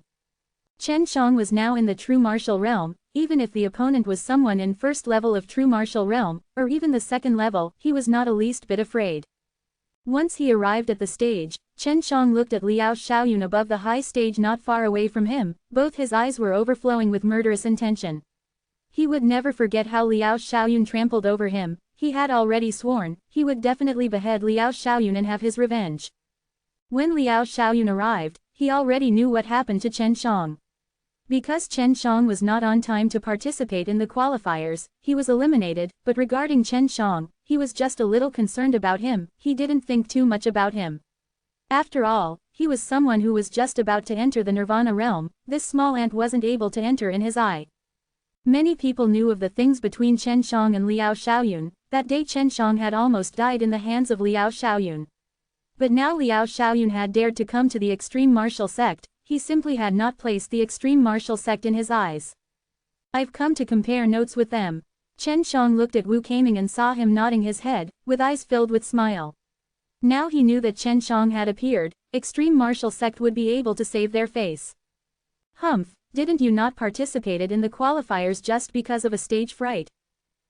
[SPEAKER 1] Chen Shang was now in the true martial realm. Even if the opponent was someone in first level of true martial realm, or even the second level, he was not a least bit afraid. Once he arrived at the stage, Chen Shang looked at Liao Xiaoyun above the high stage not far away from him. Both his eyes were overflowing with murderous intention. He would never forget how Liao Xiaoyun trampled over him. He had already sworn, he would definitely behead Liao Xiaoyun and have his revenge. When Liao Xiaoyun arrived, he already knew what happened to Chen Shang. Because Chen Shang was not on time to participate in the qualifiers, he was eliminated, but regarding Chen Shang, he was just a little concerned about him. He didn't think too much about him. After all, he was someone who was just about to enter the Nirvana realm. This small ant wasn't able to enter in his eye. Many people knew of the things between Chen Shang and Liao Xiaoyun. That day Chen Shang had almost died in the hands of Liao Xiaoyun. But now Liao Xiaoyun had dared to come to the extreme martial sect. He simply had not placed the extreme martial sect in his eyes. I've come to compare notes with them. Chen Shang looked at Wu Kaming and saw him nodding his head, with eyes filled with smile. Now he knew that Chen Shang had appeared. Extreme martial sect would be able to save their face. Humph, didn't you not participated in the qualifiers just because of a stage fright?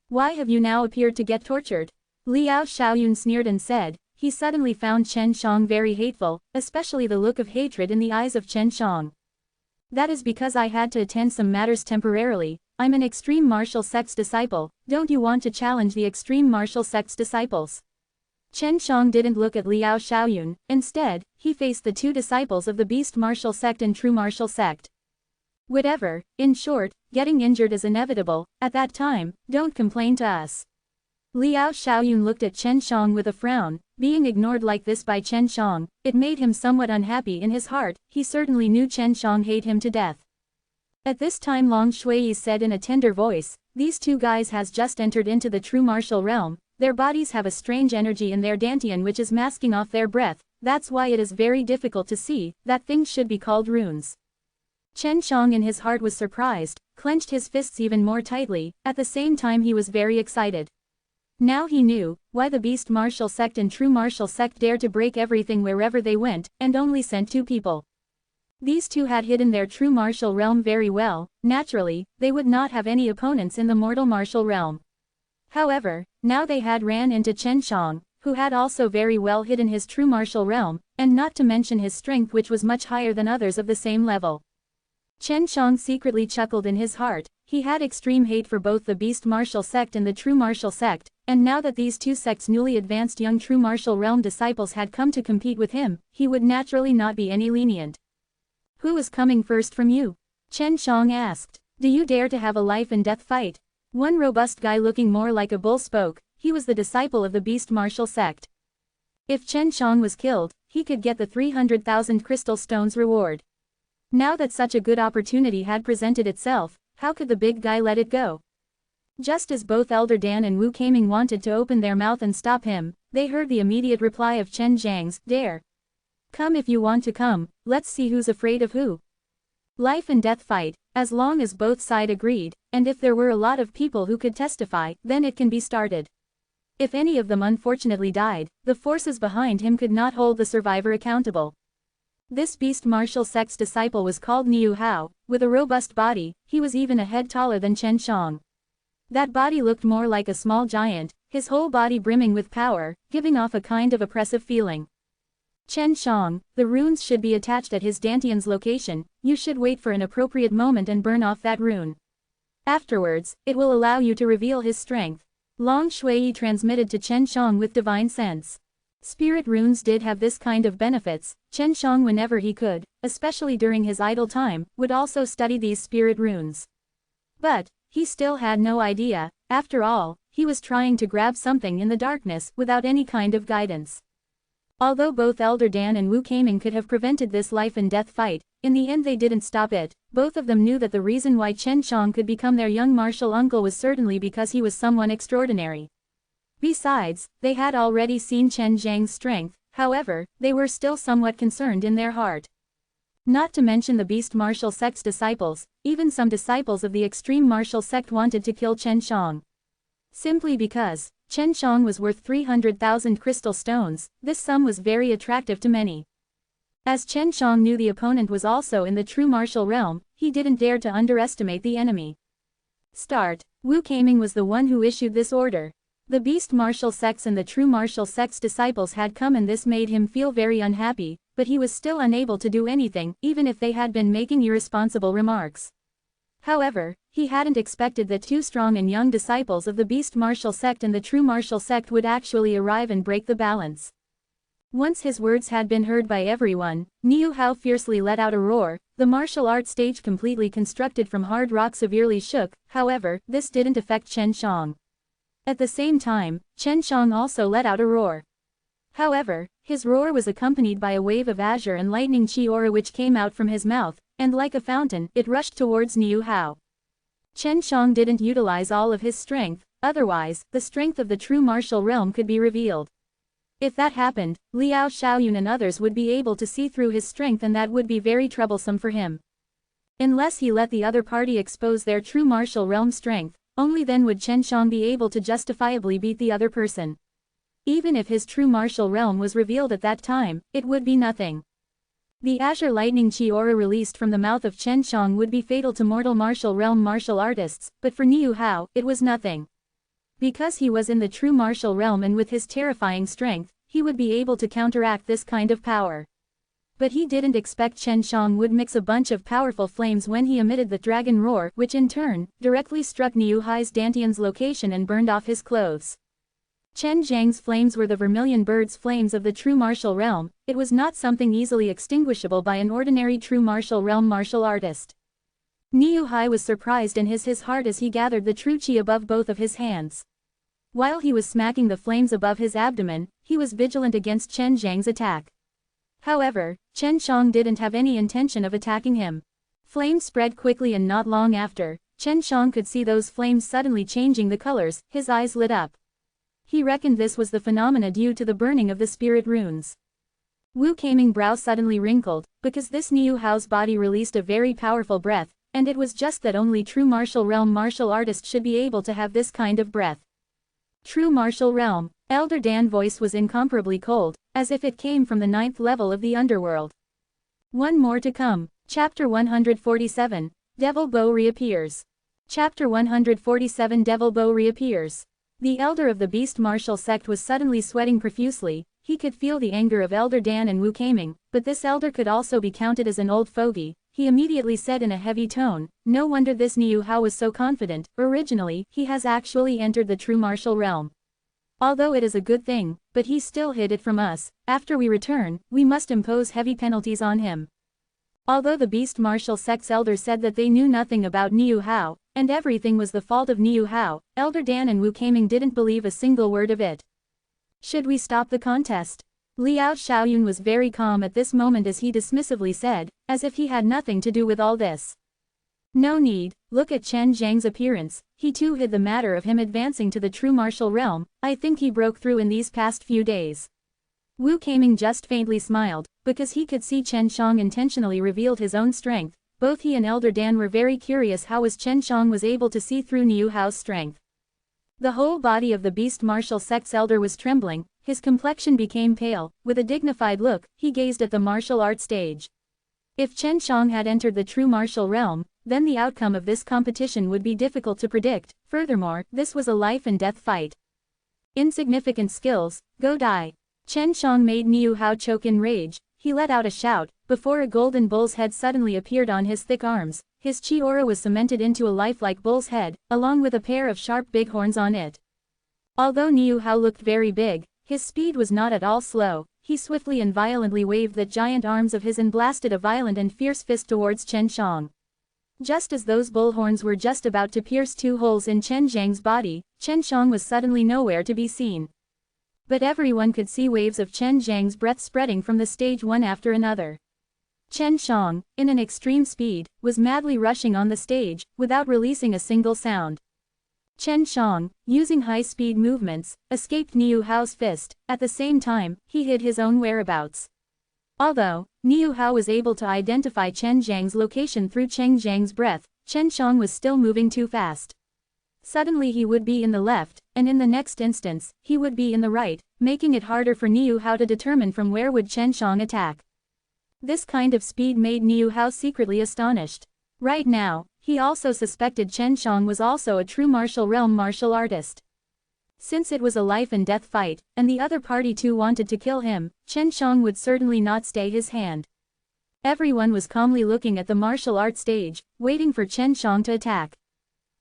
[SPEAKER 1] Why have you now appeared to get tortured? Liao Xiaoyun sneered and said. He suddenly found Chen Shang very hateful, especially the look of hatred in the eyes of Chen Shang. That is because I had to attend some matters temporarily. I'm an extreme martial sect's disciple. Don't you want to challenge the extreme martial sect's disciples? Chen Shang didn't look at Liao Xiaoyun. Instead, he faced the 2 disciples of the beast martial sect and true martial sect. Whatever, in short, getting injured is inevitable. At that time, don't complain to us. Liao Xiaoyun looked at Chen Shang with a frown. Being ignored like this by Chen Shang, it made him somewhat unhappy in his heart. He certainly knew Chen Shang hated him to death. At this time Long Shui said in a tender voice, these 2 guys has just entered into the true martial realm. Their bodies have a strange energy in their dantian which is masking off their breath. That's why it is very difficult to see. That things should be called runes. Chen Shang in his heart was surprised, clenched his fists even more tightly. At the same time he was very excited. Now he knew why the beast martial sect and true martial sect dared to break everything wherever they went, and only sent 2 people. These 2 had hidden their true martial realm very well. Naturally, they would not have any opponents in the mortal martial realm. However, now they had ran into Chen Shang, who had also very well hidden his true martial realm, and not to mention his strength, which was much higher than others of the same level. Chen Shang secretly chuckled in his heart. He had extreme hate for both the beast martial sect and the true martial sect, and now that these two sects' newly advanced young true martial realm disciples had come to compete with him, he would naturally not be any lenient. "Who is coming first from you?" Chen Shang asked. "Do you dare to have a life and death fight?" One robust guy looking more like a bull spoke. He was the disciple of the beast martial sect. If Chen Shang was killed, he could get the 300,000 crystal stones reward. Now that such a good opportunity had presented itself, how could the big guy let it go? Just as both Elder Dan and Wu Kaming wanted to open their mouth and stop him, they heard the immediate reply of Chen Zhang's, "Dare. Come if you want to come, let's see who's afraid of who." Life and death fight, as long as both sides agreed, and if there were a lot of people who could testify, then it can be started. If any of them unfortunately died, the forces behind him could not hold the survivor accountable. This beast martial sect's disciple was called Niu Hao. With a robust body, he was even a head taller than Chen Shang. That body looked more like a small giant, his whole body brimming with power, giving off a kind of oppressive feeling. "Chen Shang, the runes should be attached at his Dantian's location. You should wait for an appropriate moment and burn off that rune. Afterwards, it will allow you to reveal his strength." Long Shui transmitted to Chen Shang with divine sense. Spirit runes did have this kind of benefits. Chen Shang, whenever he could, especially during his idle time, would also study these spirit runes. But he still had no idea. After all, he was trying to grab something in the darkness without any kind of guidance. Although both Elder Dan and Wu Kaming could have prevented this life and death fight, in the end they didn't stop it. Both of them knew that the reason why Chen Shang could become their young martial uncle was certainly because he was someone extraordinary. Besides, they had already seen Chen Zhang's strength. However, they were still somewhat concerned in their heart. Not to mention the beast martial sect's disciples, even some disciples of the extreme martial sect wanted to kill Chen Shang. Simply because Chen Shang was worth 300,000 crystal stones, this sum was very attractive to many. As Chen Shang knew the opponent was also in the true martial realm, he didn't dare to underestimate the enemy. Start. Wu Kaming was the one who issued this order. The beast martial sects and the true martial sect's disciples had come, and this made him feel very unhappy, but he was still unable to do anything, even if they had been making irresponsible remarks. However, he hadn't expected that two strong and young disciples of the beast martial sect and the true martial sect would actually arrive and break the balance. Once his words had been heard by everyone, Niu Hao fiercely let out a roar. The martial art stage completely constructed from hard rock severely shook. However, this didn't affect Chen Shang. At the same time, Chen Shang also let out a roar. However, his roar was accompanied by a wave of azure and lightning chi aura which came out from his mouth, and like a fountain, it rushed towards Niu Hao. Chen Shang didn't utilize all of his strength, otherwise, the strength of the true martial realm could be revealed. If that happened, Liao Xiaoyun and others would be able to see through his strength, and that would be very troublesome for him. Unless he let the other party expose their true martial realm strength, only then would Chen Shang be able to justifiably beat the other person. Even if his true martial realm was revealed at that time, it would be nothing. The azure lightning chi aura released from the mouth of Chen Shang would be fatal to mortal martial realm martial artists, but for Niu Hao, it was nothing. Because he was in the true martial realm and with his terrifying strength, he would be able to counteract this kind of power. But he didn't expect Chen Shang would mix a bunch of powerful flames when he emitted the dragon roar, which in turn, directly struck Niu Hai's Dantian's location and burned off his clothes. Chen Zhang's flames were the vermilion bird's flames of the true martial realm. It was not something easily extinguishable by an ordinary true martial realm martial artist. Niu Hai was surprised in his heart as he gathered the true chi above both of his hands. While he was smacking the flames above his abdomen, he was vigilant against Chen Zhang's attack. However, Chen Shang didn't have any intention of attacking him. Flames spread quickly, and not long after, Chen Shang could see those flames suddenly changing the colors. His eyes lit up. He reckoned this was the phenomena due to the burning of the spirit runes. Wu Kaming's brow suddenly wrinkled, because this Niu Hao's body released a very powerful breath, and it was just that only true martial realm martial artists should be able to have this kind of breath. True martial realm. Elder Dan's voice was incomparably cold, as if it came from the 9th level of the underworld. One more to come. Chapter 147. Devil Bow reappears. Chapter 147. Devil Bow reappears. The elder of the beast martial sect was suddenly sweating profusely. He could feel the anger of Elder Dan and Wu Kaming, but this elder could also be counted as an old fogey. He immediately said in a heavy tone, "No wonder this Niu Hao was so confident. Originally, he has actually entered the true martial realm. Although it is a good thing, but he still hid it from us. After we return, we must impose heavy penalties on him." Although the beast martial sect's elder said that they knew nothing about Niu Hao, and everything was the fault of Niu Hao, Elder Dan and Wu Kaming didn't believe a single word of it. "Should we stop the contest?" Liao Xiaoyun was very calm at this moment as he dismissively said, as if he had nothing to do with all this. "No need, look at Chen Zhang's appearance, he too hid the matter of him advancing to the true martial realm. I think he broke through in these past few days." Wu Kaming just faintly smiled, because he could see Chen Shang intentionally revealed his own strength. Both he and Elder Dan were very curious how Chen Shang was able to see through Niu Hao's strength. The whole body of the beast martial sect's elder was trembling, his complexion became pale. With a dignified look, he gazed at the martial art stage. If Chen Shang had entered the true martial realm, then the outcome of this competition would be difficult to predict. Furthermore, this was a life and death fight. "Insignificant skills, go die." Chen Shang made Niu Hao choke in rage. He let out a shout, before a golden bull's head suddenly appeared on his thick arms. His chi aura was cemented into a lifelike bull's head, along with a pair of sharp bighorns on it. Although Niu Hao looked very big, his speed was not at all slow. He swiftly and violently waved the giant arms of his and blasted a violent and fierce fist towards Chen Shang. Just as those bullhorns were just about to pierce two holes in Chen Zhang's body, Chen Shang was suddenly nowhere to be seen. But everyone could see waves of Chen Zhang's breath spreading from the stage one after another. Chen Shang, in an extreme speed, was madly rushing on the stage, without releasing a single sound. Chen Shang, using high-speed movements, escaped Niu Hao's fist. At the same time, he hid his own whereabouts. Although Niu Hao was able to identify Chen Zhang's location through Chen Zhang's breath, Chen Shang was still moving too fast. Suddenly he would be in the left, and in the next instance, he would be in the right, making it harder for Niu Hao to determine from where would Chen Shang attack. This kind of speed made Niu Hao secretly astonished. Right now, he also suspected Chen Shang was also a true martial realm martial artist. Since it was a life and death fight, and the other party too wanted to kill him, Chen Shang would certainly not stay his hand. Everyone was calmly looking at the martial art stage, waiting for Chen Shang to attack.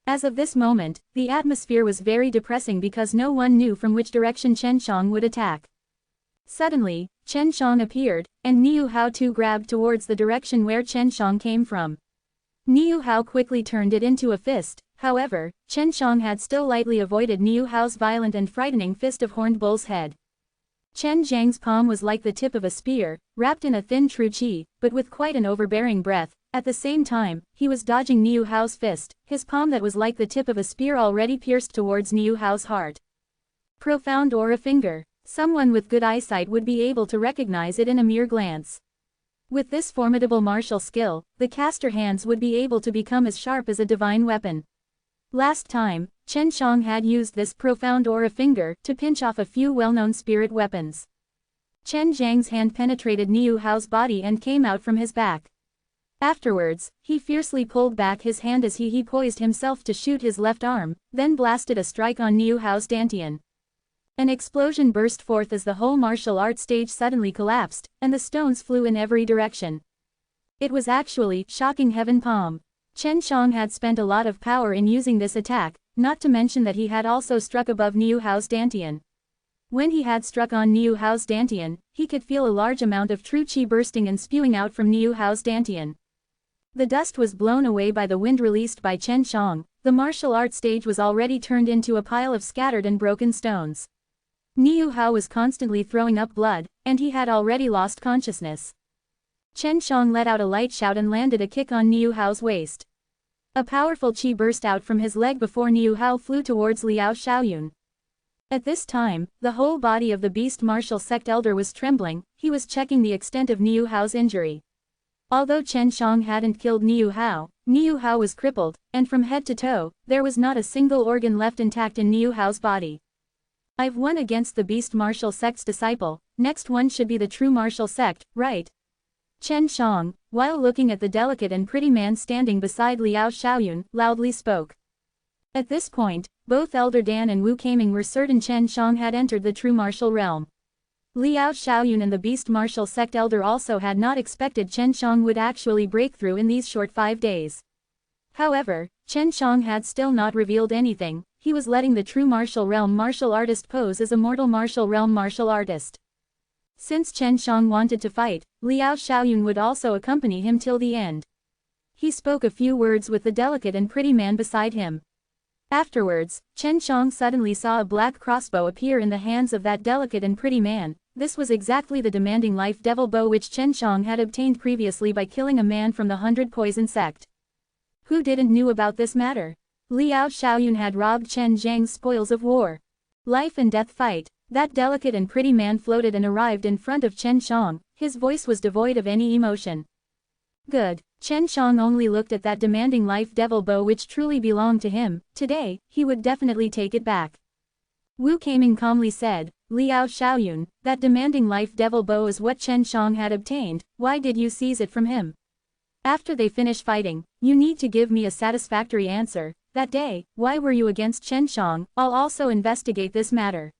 [SPEAKER 1] As of this moment, the atmosphere was very depressing because no one knew from which direction Chen Shang would attack. Suddenly, Chen Shang appeared, and Niu Hao too grabbed towards the direction where Chen Shang came from. Niu Hao quickly turned it into a fist. However, Chen Shang had still lightly avoided Niu Hao's violent and frightening fist of horned bull's head. Chen Zhang's palm was like the tip of a spear, wrapped in a thin true qi, but with quite an overbearing breath. At the same time, he was dodging Niu Hao's fist, his palm that was like the tip of a spear already pierced towards Niu Hao's heart. Profound aura finger. Someone with good eyesight would be able to recognize it in a mere glance. With this formidable martial skill, the caster hands would be able to become as sharp as a divine weapon. Last time, Chen Shang had used this profound aura finger to pinch off a few well-known spirit weapons. Chen Zhang's hand penetrated Niu Hao's body and came out from his back. Afterwards, he fiercely pulled back his hand as he poised himself to shoot his left arm, then blasted a strike on Niu Hao's dantian. An explosion burst forth as the whole martial art stage suddenly collapsed, and the stones flew in every direction. It was actually shocking heaven palm. Chen Shang had spent a lot of power in using this attack, not to mention that he had also struck above Niu Hao's dantian. When he had struck on Niu Hao's dantian, he could feel a large amount of true qi bursting and spewing out from Niu Hao's dantian. The dust was blown away by the wind released by Chen Shang. The martial art stage was already turned into a pile of scattered and broken stones. Niu Hao was constantly throwing up blood, and he had already lost consciousness. Chen Shang let out a light shout and landed a kick on Niu Hao's waist. A powerful qi burst out from his leg before Niu Hao flew towards Liao Xiaoyun. At this time, the whole body of the beast martial sect elder was trembling. He was checking the extent of Niu Hao's injury. Although Chen Shang hadn't killed Niu Hao was crippled, and from head to toe, there was not a single organ left intact in Niu Hao's body. I've won against the beast martial sect's disciple, next one should be the true martial sect, right? Chen Shang, while looking at the delicate and pretty man standing beside Liao Xiaoyun, loudly spoke. At this point, both Elder Dan and Wu Kaming were certain Chen Shang had entered the true martial realm. Liao Xiaoyun and the beast martial sect elder also had not expected Chen Shang would actually break through in these short 5 days. However, Chen Shang had still not revealed anything. He was letting the true martial realm martial artist pose as immortal martial realm martial artist. Since Chen Shang wanted to fight, Liao Xiaoyun would also accompany him till the end. He spoke a few words with the delicate and pretty man beside him. Afterwards, Chen Shang suddenly saw a black crossbow appear in the hands of that delicate and pretty man. This was exactly the demanding life devil bow which Chen Shang had obtained previously by killing a man from the 100 Poison sect. Who didn't knew about this matter? Liao Xiaoyun had robbed Chen Zhang's spoils of war. Life and death fight. That delicate and pretty man floated and arrived in front of Chen Shang. His voice was devoid of any emotion. Good. Chen Shang only looked at that demanding life devil bow which truly belonged to him. Today, he would definitely take it back. Wu Kaming calmly said, Liao Xiaoyun, that demanding life devil bow is what Chen Shang had obtained. Why did you seize it from him? After they finish fighting, you need to give me a satisfactory answer. That day, why were you against Chen Shang? I'll also investigate this matter.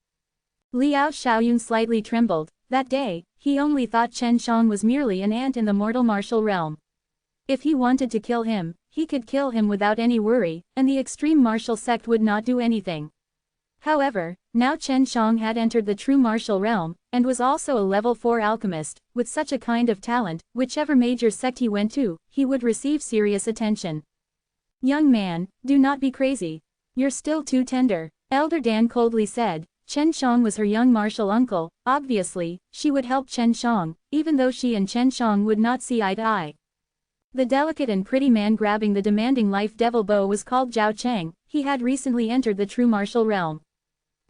[SPEAKER 1] Liao Xiaoyun slightly trembled. That day, he only thought Chen Shang was merely an ant in the mortal martial realm. If he wanted to kill him, he could kill him without any worry, and the extreme martial sect would not do anything. However, now Chen Shang had entered the true martial realm, and was also a level 4 alchemist. With such a kind of talent, whichever major sect he went to, he would receive serious attention. Young man, do not be crazy. You're still too tender, Elder Dan coldly said. Chen Shang was her young martial uncle. Obviously, she would help Chen Shang, even though she and Chen Shang would not see eye to eye. The delicate and pretty man grabbing the demanding life devil bow was called Zhao Cheng. He had recently entered the true martial realm.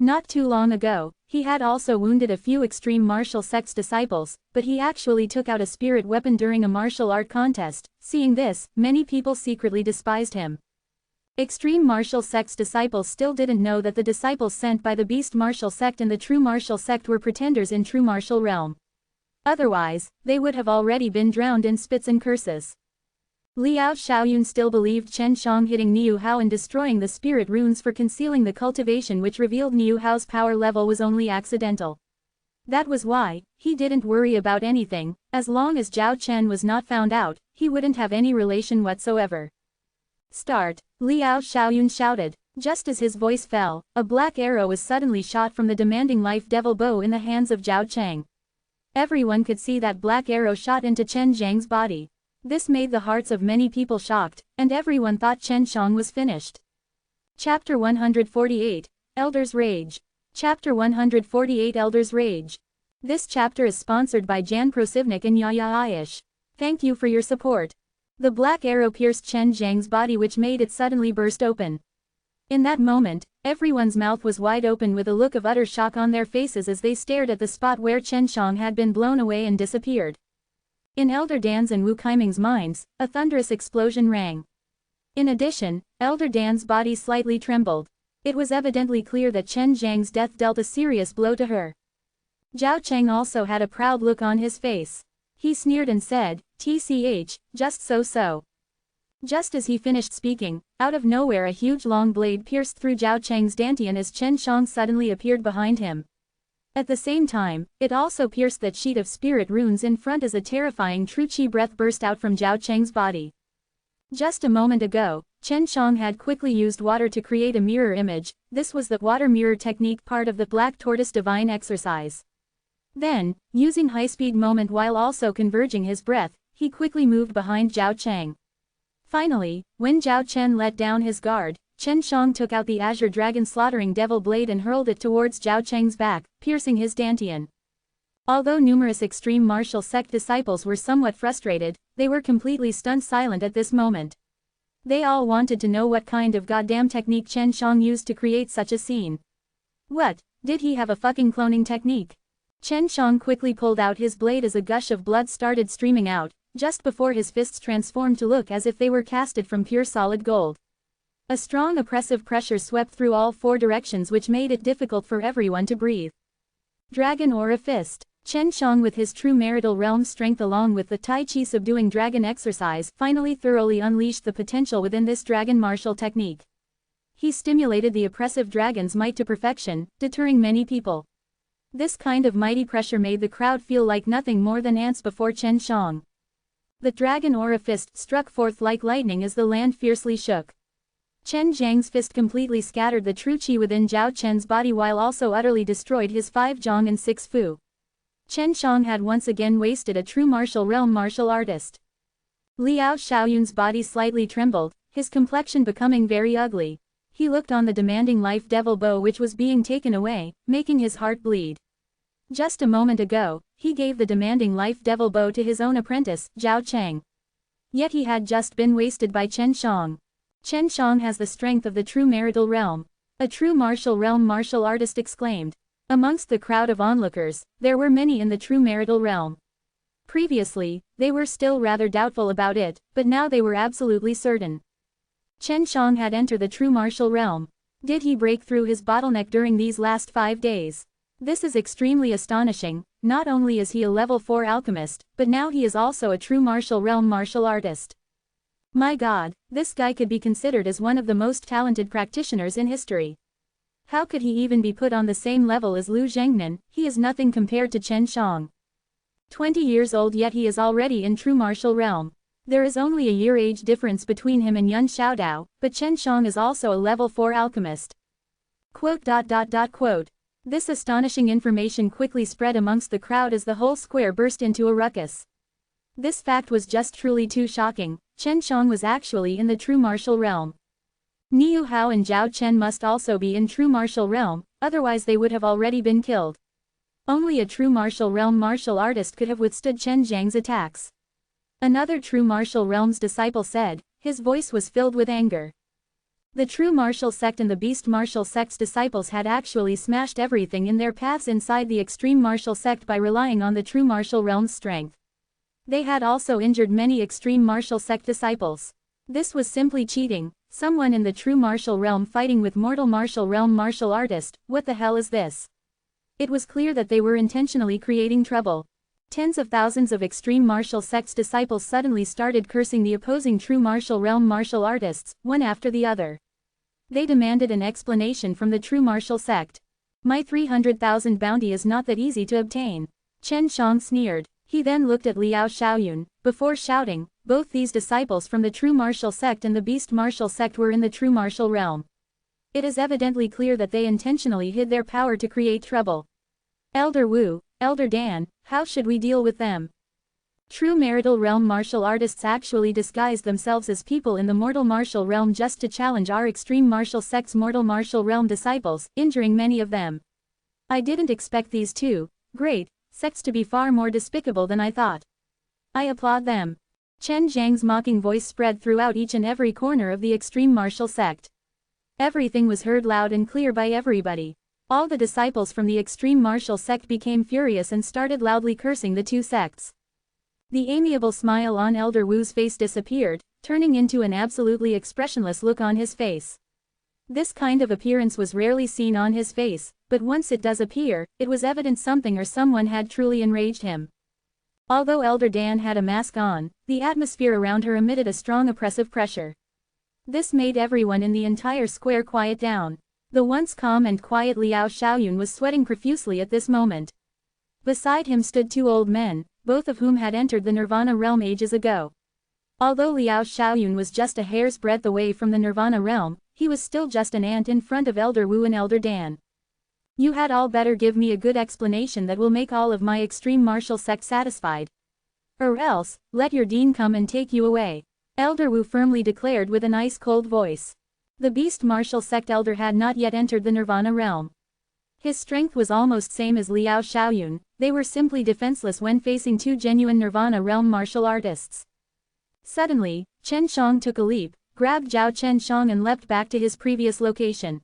[SPEAKER 1] Not too long ago, he had also wounded a few extreme martial sect's disciples, but he actually took out a spirit weapon during a martial art contest. Seeing this, many people secretly despised him. Extreme martial sect's disciples still didn't know that the disciples sent by the beast martial sect and the true martial sect were pretenders in true martial realm. Otherwise, they would have already been drowned in spits and curses. Liao Xiaoyun still believed Chen Shang hitting Niu Hao and destroying the spirit runes for concealing the cultivation which revealed Niu Hao's power level was only accidental. That was why, he didn't worry about anything. As long as Zhao Chen was not found out, he wouldn't have any relation whatsoever. Start, Liao Xiaoyun shouted. Just as his voice fell, a black arrow was suddenly shot from the demanding life devil bow in the hands of Zhao Cheng. Everyone could see that black arrow shot into Chen Zhang's body. This made the hearts of many people shocked, and everyone thought Chen Shang was finished. Chapter 148, Elder's Rage. Chapter 148 Elder's Rage. This chapter is sponsored by Jan Prosivnik and Yaya Aish. Thank you for your support. The black arrow pierced Chen Zhang's body which made it suddenly burst open. In that moment, everyone's mouth was wide open with a look of utter shock on their faces as they stared at the spot where Chen Shang had been blown away and disappeared. In Elder Dan's and Wu Kaiming's minds, a thunderous explosion rang. In addition, Elder Dan's body slightly trembled. It was evidently clear that Chen Zhang's death dealt a serious blow to her. Zhao Cheng also had a proud look on his face. He sneered and said, "TCH, just so." Just as he finished speaking, out of nowhere a huge long blade pierced through Zhao Cheng's dantian as Chen Shang suddenly appeared behind him. At the same time, it also pierced that sheet of spirit runes in front as a terrifying true chi breath burst out from Zhao Cheng's body. Just a moment ago, Chen Shang had quickly used water to create a mirror image. This was the water mirror technique, part of the Black Tortoise divine exercise. Then, using high-speed moment while also converging his breath, he quickly moved behind Zhao Cheng. Finally, when Zhao Chen let down his guard, Chen Shang took out the Azure Dragon Slaughtering Devil Blade and hurled it towards Zhao Cheng's back, piercing his dantian. Although numerous extreme martial sect disciples were somewhat frustrated, they were completely stunned silent at this moment. They all wanted to know what kind of goddamn technique Chen Shang used to create such a scene. What, did he have a fucking cloning technique? Chen Shang quickly pulled out his blade as a gush of blood started streaming out, just before his fists transformed to look as if they were casted from pure solid gold. A strong oppressive pressure swept through all 4 directions which made it difficult for everyone to breathe. Dragon Aura Fist. Chen Shang with his true marital realm strength along with the Tai Chi subduing dragon exercise finally thoroughly unleashed the potential within this dragon martial technique. He stimulated the oppressive dragon's might to perfection, deterring many people. This kind of mighty pressure made the crowd feel like nothing more than ants before Chen Shang. The dragon aura fist struck forth like lightning as the land fiercely shook. Chen Zhang's fist completely scattered the true qi within Zhao Chen's body while also utterly destroyed his 5 zhong and 6 fu. Chen Shang had once again wasted a true martial realm martial artist. Liao Xiaoyun's body slightly trembled, his complexion becoming very ugly. He looked on the demanding life devil bow which was being taken away, making his heart bleed. Just a moment ago, he gave the demanding life devil bow to his own apprentice, Zhao Cheng. Yet he had just been wasted by Chen Shang. Chen Shang has the strength of the true marital realm. A true martial realm martial artist exclaimed. Amongst the crowd of onlookers, there were many in the true marital realm. Previously, they were still rather doubtful about it, but now they were absolutely certain. Chen Shang had entered the true martial realm. Did he break through his bottleneck during these last 5 days? This is extremely astonishing. Not only is he a level 4 alchemist, but now he is also a true martial realm martial artist. My god, this guy could be considered as one of the most talented practitioners in history. How could he even be put on the same level as Liu Zhengnan? He is nothing compared to Chen Shang. 20 years old yet he is already in true martial realm. There is only a year age difference between him and Yun Xiaodao, but Chen Shang is also a level 4 alchemist. Quote. This astonishing information quickly spread amongst the crowd as the whole square burst into a ruckus. This fact was just truly too shocking. Chen Shang was actually in the true martial realm. Niu Hao and Zhao Chen must also be in true martial realm, otherwise they would have already been killed. Only a true martial realm martial artist could have withstood Chen Zhang's attacks. Another true martial realm's disciple said, his voice was filled with anger. The true martial sect and the beast martial sect's disciples had actually smashed everything in their paths inside the extreme martial sect by relying on the true martial realm's strength. They had also injured many extreme martial sect disciples. This was simply cheating, someone in the true martial realm fighting with mortal martial realm martial artist. What the hell is this? It was clear that they were intentionally creating trouble. Tens of thousands of extreme martial sect's disciples suddenly started cursing the opposing true martial realm martial artists, one after the other. They demanded an explanation from the true martial sect. My 300,000 bounty is not that easy to obtain. Chen Shang sneered. He then looked at Liao Xiaoyun, before shouting, both these disciples from the true martial sect and the beast martial sect were in the true martial realm. It is evidently clear that they intentionally hid their power to create trouble. Elder Wu, Elder Dan, how should we deal with them? True marital realm martial artists actually disguised themselves as people in the mortal martial realm just to challenge our extreme martial sect's mortal martial realm disciples, injuring many of them. I didn't expect these two great sects to be far more despicable than I thought. I applaud them. Chen Zhang's mocking voice spread throughout each and every corner of the extreme martial sect. Everything was heard loud and clear by everybody. All the disciples from the extreme martial sect became furious and started loudly cursing the two sects. The amiable smile on Elder Wu's face disappeared, turning into an absolutely expressionless look on his face. This kind of appearance was rarely seen on his face, but once it does appear, it was evident something or someone had truly enraged him. Although Elder Dan had a mask on, the atmosphere around her emitted a strong oppressive pressure. This made everyone in the entire square quiet down. The once calm and quiet Liao Xiaoyun was sweating profusely at this moment. Beside him stood 2 old men, both of whom had entered the Nirvana realm ages ago. Although Liao Xiaoyun was just a hair's breadth away from the Nirvana realm, he was still just an ant in front of Elder Wu and Elder Dan. You had all better give me a good explanation that will make all of my extreme martial sect satisfied. Or else, let your dean come and take you away. Elder Wu firmly declared with an ice-cold voice. The beast martial sect elder had not yet entered the Nirvana realm. His strength was almost same as Liao Xiaoyun, they were simply defenseless when facing 2 genuine Nirvana realm martial artists. Suddenly, Chen Shang took a leap, grabbed Zhao Chen Shang and leapt back to his previous location.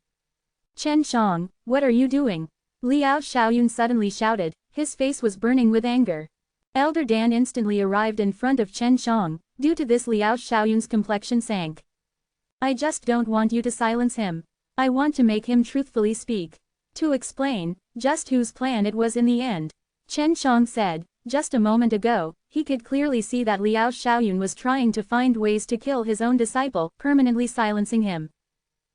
[SPEAKER 1] Chen Shang, what are you doing? Liao Xiaoyun suddenly shouted, his face was burning with anger. Elder Dan instantly arrived in front of Chen Shang, due to this Liao Xiaoyun's complexion sank. I just don't want you to silence him. I want to make him truthfully speak. To explain, just whose plan it was in the end. Chen Shang said, just a moment ago, he could clearly see that Liao Xiaoyun was trying to find ways to kill his own disciple, permanently silencing him.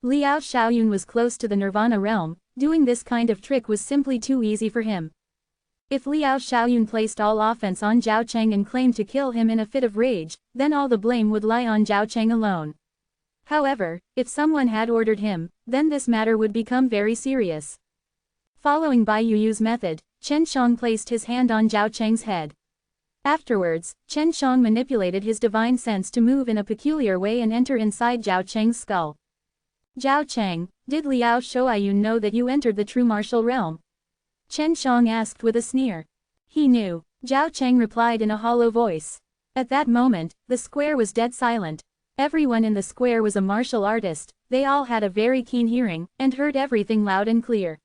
[SPEAKER 1] Liao Xiaoyun was close to the Nirvana realm, doing this kind of trick was simply too easy for him. If Liao Xiaoyun placed all offense on Zhao Cheng and claimed to kill him in a fit of rage, then all the blame would lie on Zhao Cheng alone. However, if someone had ordered him, then this matter would become very serious. Following Bai Yu's method, Chen Shang placed his hand on Zhao Cheng's head. Afterwards, Chen Shang manipulated his divine sense to move in a peculiar way and enter inside Zhao Cheng's skull. Zhao Cheng, did Liao Xiaoyun know that you entered the true martial realm? Chen Shang asked with a sneer. He knew. Zhao Cheng replied in a hollow voice. At that moment, the square was dead silent. Everyone in the square was a martial artist, they all had a very keen hearing, and heard everything loud and clear.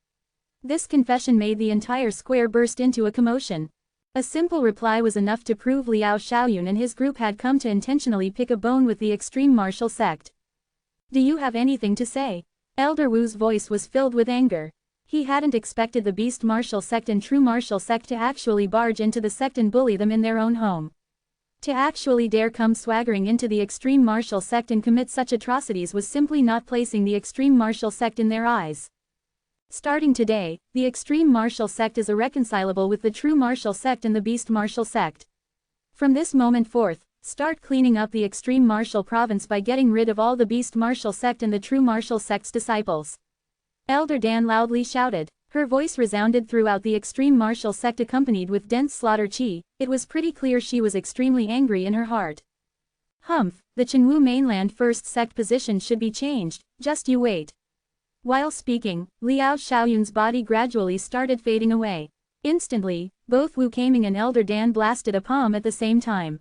[SPEAKER 1] This confession made the entire square burst into a commotion. A simple reply was enough to prove Liao Xiaoyun and his group had come to intentionally pick a bone with the extreme martial sect. Do you have anything to say? Elder Wu's voice was filled with anger. He hadn't expected the beast martial sect and true martial sect to actually barge into the sect and bully them in their own home. To actually dare come swaggering into the extreme martial sect and commit such atrocities was simply not placing the extreme martial sect in their eyes. Starting today, the extreme martial sect is irreconcilable with the true martial sect and the beast martial sect. From this moment forth, start cleaning up the extreme martial province by getting rid of all the beast martial sect and the true martial sect's disciples. Elder Dan loudly shouted. Her voice resounded throughout the extreme martial sect accompanied with dense slaughter chi. It was pretty clear she was extremely angry in her heart. Humph, the Chenwu mainland first sect position should be changed, just you wait. While speaking, Liao Xiaoyun's body gradually started fading away. Instantly, both Wu Kaming and Elder Dan blasted a palm at the same time.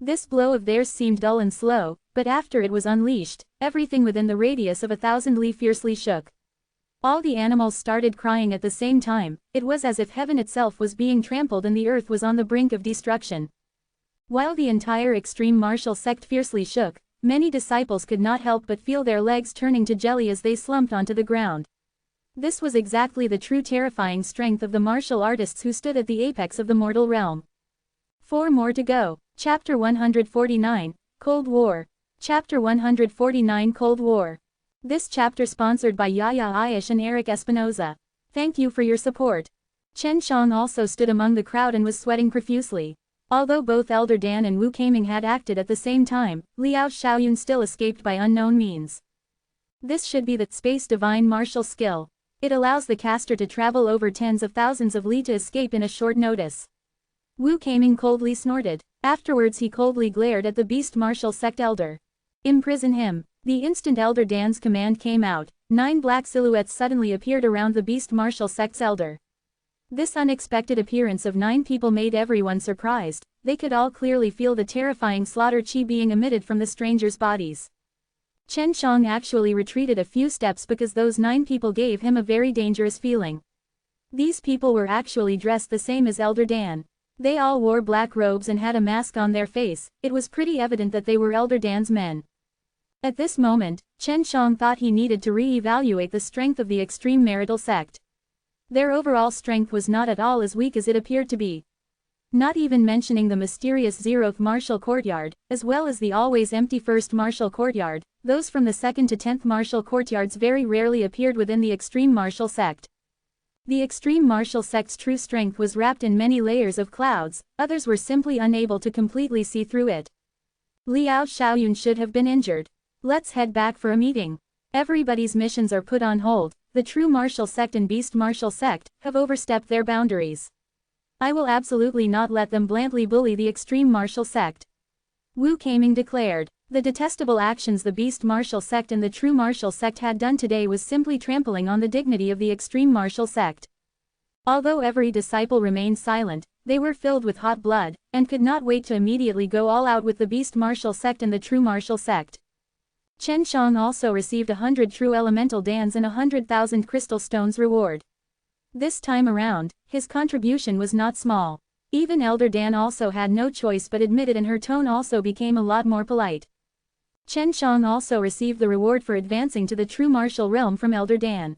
[SPEAKER 1] This blow of theirs seemed dull and slow, but after it was unleashed, everything within the radius of 1,000 li fiercely shook. All the animals started crying at the same time, it was as if heaven itself was being trampled and the earth was on the brink of destruction. While the entire extreme martial sect fiercely shook, many disciples could not help but feel their legs turning to jelly as they slumped onto the ground. This was exactly the true terrifying strength of the martial artists who stood at the apex of the mortal realm. 4 more to go. Chapter 149, Cold War. Chapter 149 Cold War. This chapter sponsored by Yaya Aish and Eric Espinoza. Thank you for your support. Chen Shang also stood among the crowd and was sweating profusely. Although both Elder Dan and Wu Kaming had acted at the same time, Liao Xiaoyun still escaped by unknown means. This should be the space divine martial skill. It allows the caster to travel over tens of thousands of li to escape in a short notice. Wu Kaming coldly snorted. Afterwards he coldly glared at the beast martial sect elder. Imprison him. The instant Elder Dan's command came out, 9 black silhouettes suddenly appeared around the beast martial sect's elder. This unexpected appearance of 9 people made everyone surprised, they could all clearly feel the terrifying slaughter chi being emitted from the strangers' bodies. Chen Shang actually retreated a few steps because those 9 people gave him a very dangerous feeling. These people were actually dressed the same as Elder Dan. They all wore black robes and had a mask on their face, it was pretty evident that they were Elder Dan's men. At this moment, Chen Shang thought he needed to re-evaluate the strength of the extreme marital sect. Their overall strength was not at all as weak as it appeared to be. Not even mentioning the mysterious 0th martial courtyard, as well as the always empty 1st martial courtyard, those from the 2nd to 10th martial courtyards very rarely appeared within the extreme martial sect. The extreme martial sect's true strength was wrapped in many layers of clouds, others were simply unable to completely see through it. Liao Xiaoyun should have been injured. Let's head back for a meeting. Everybody's missions are put on hold, the true martial sect and beast martial sect have overstepped their boundaries. I will absolutely not let them blandly bully the extreme martial sect. Wu Kaming declared. The detestable actions the beast martial sect and the true martial sect had done today was simply trampling on the dignity of the extreme martial sect. Although every disciple remained silent, they were filled with hot blood, and could not wait to immediately go all out with the beast martial sect and the true martial sect. Chen Shang also received 100 true elemental dans and 100,000 crystal stones reward. This time around, his contribution was not small. Even Elder Dan also had no choice but admitted, and her tone also became a lot more polite. Chen Shang also received the reward for advancing to the true martial realm from Elder Dan.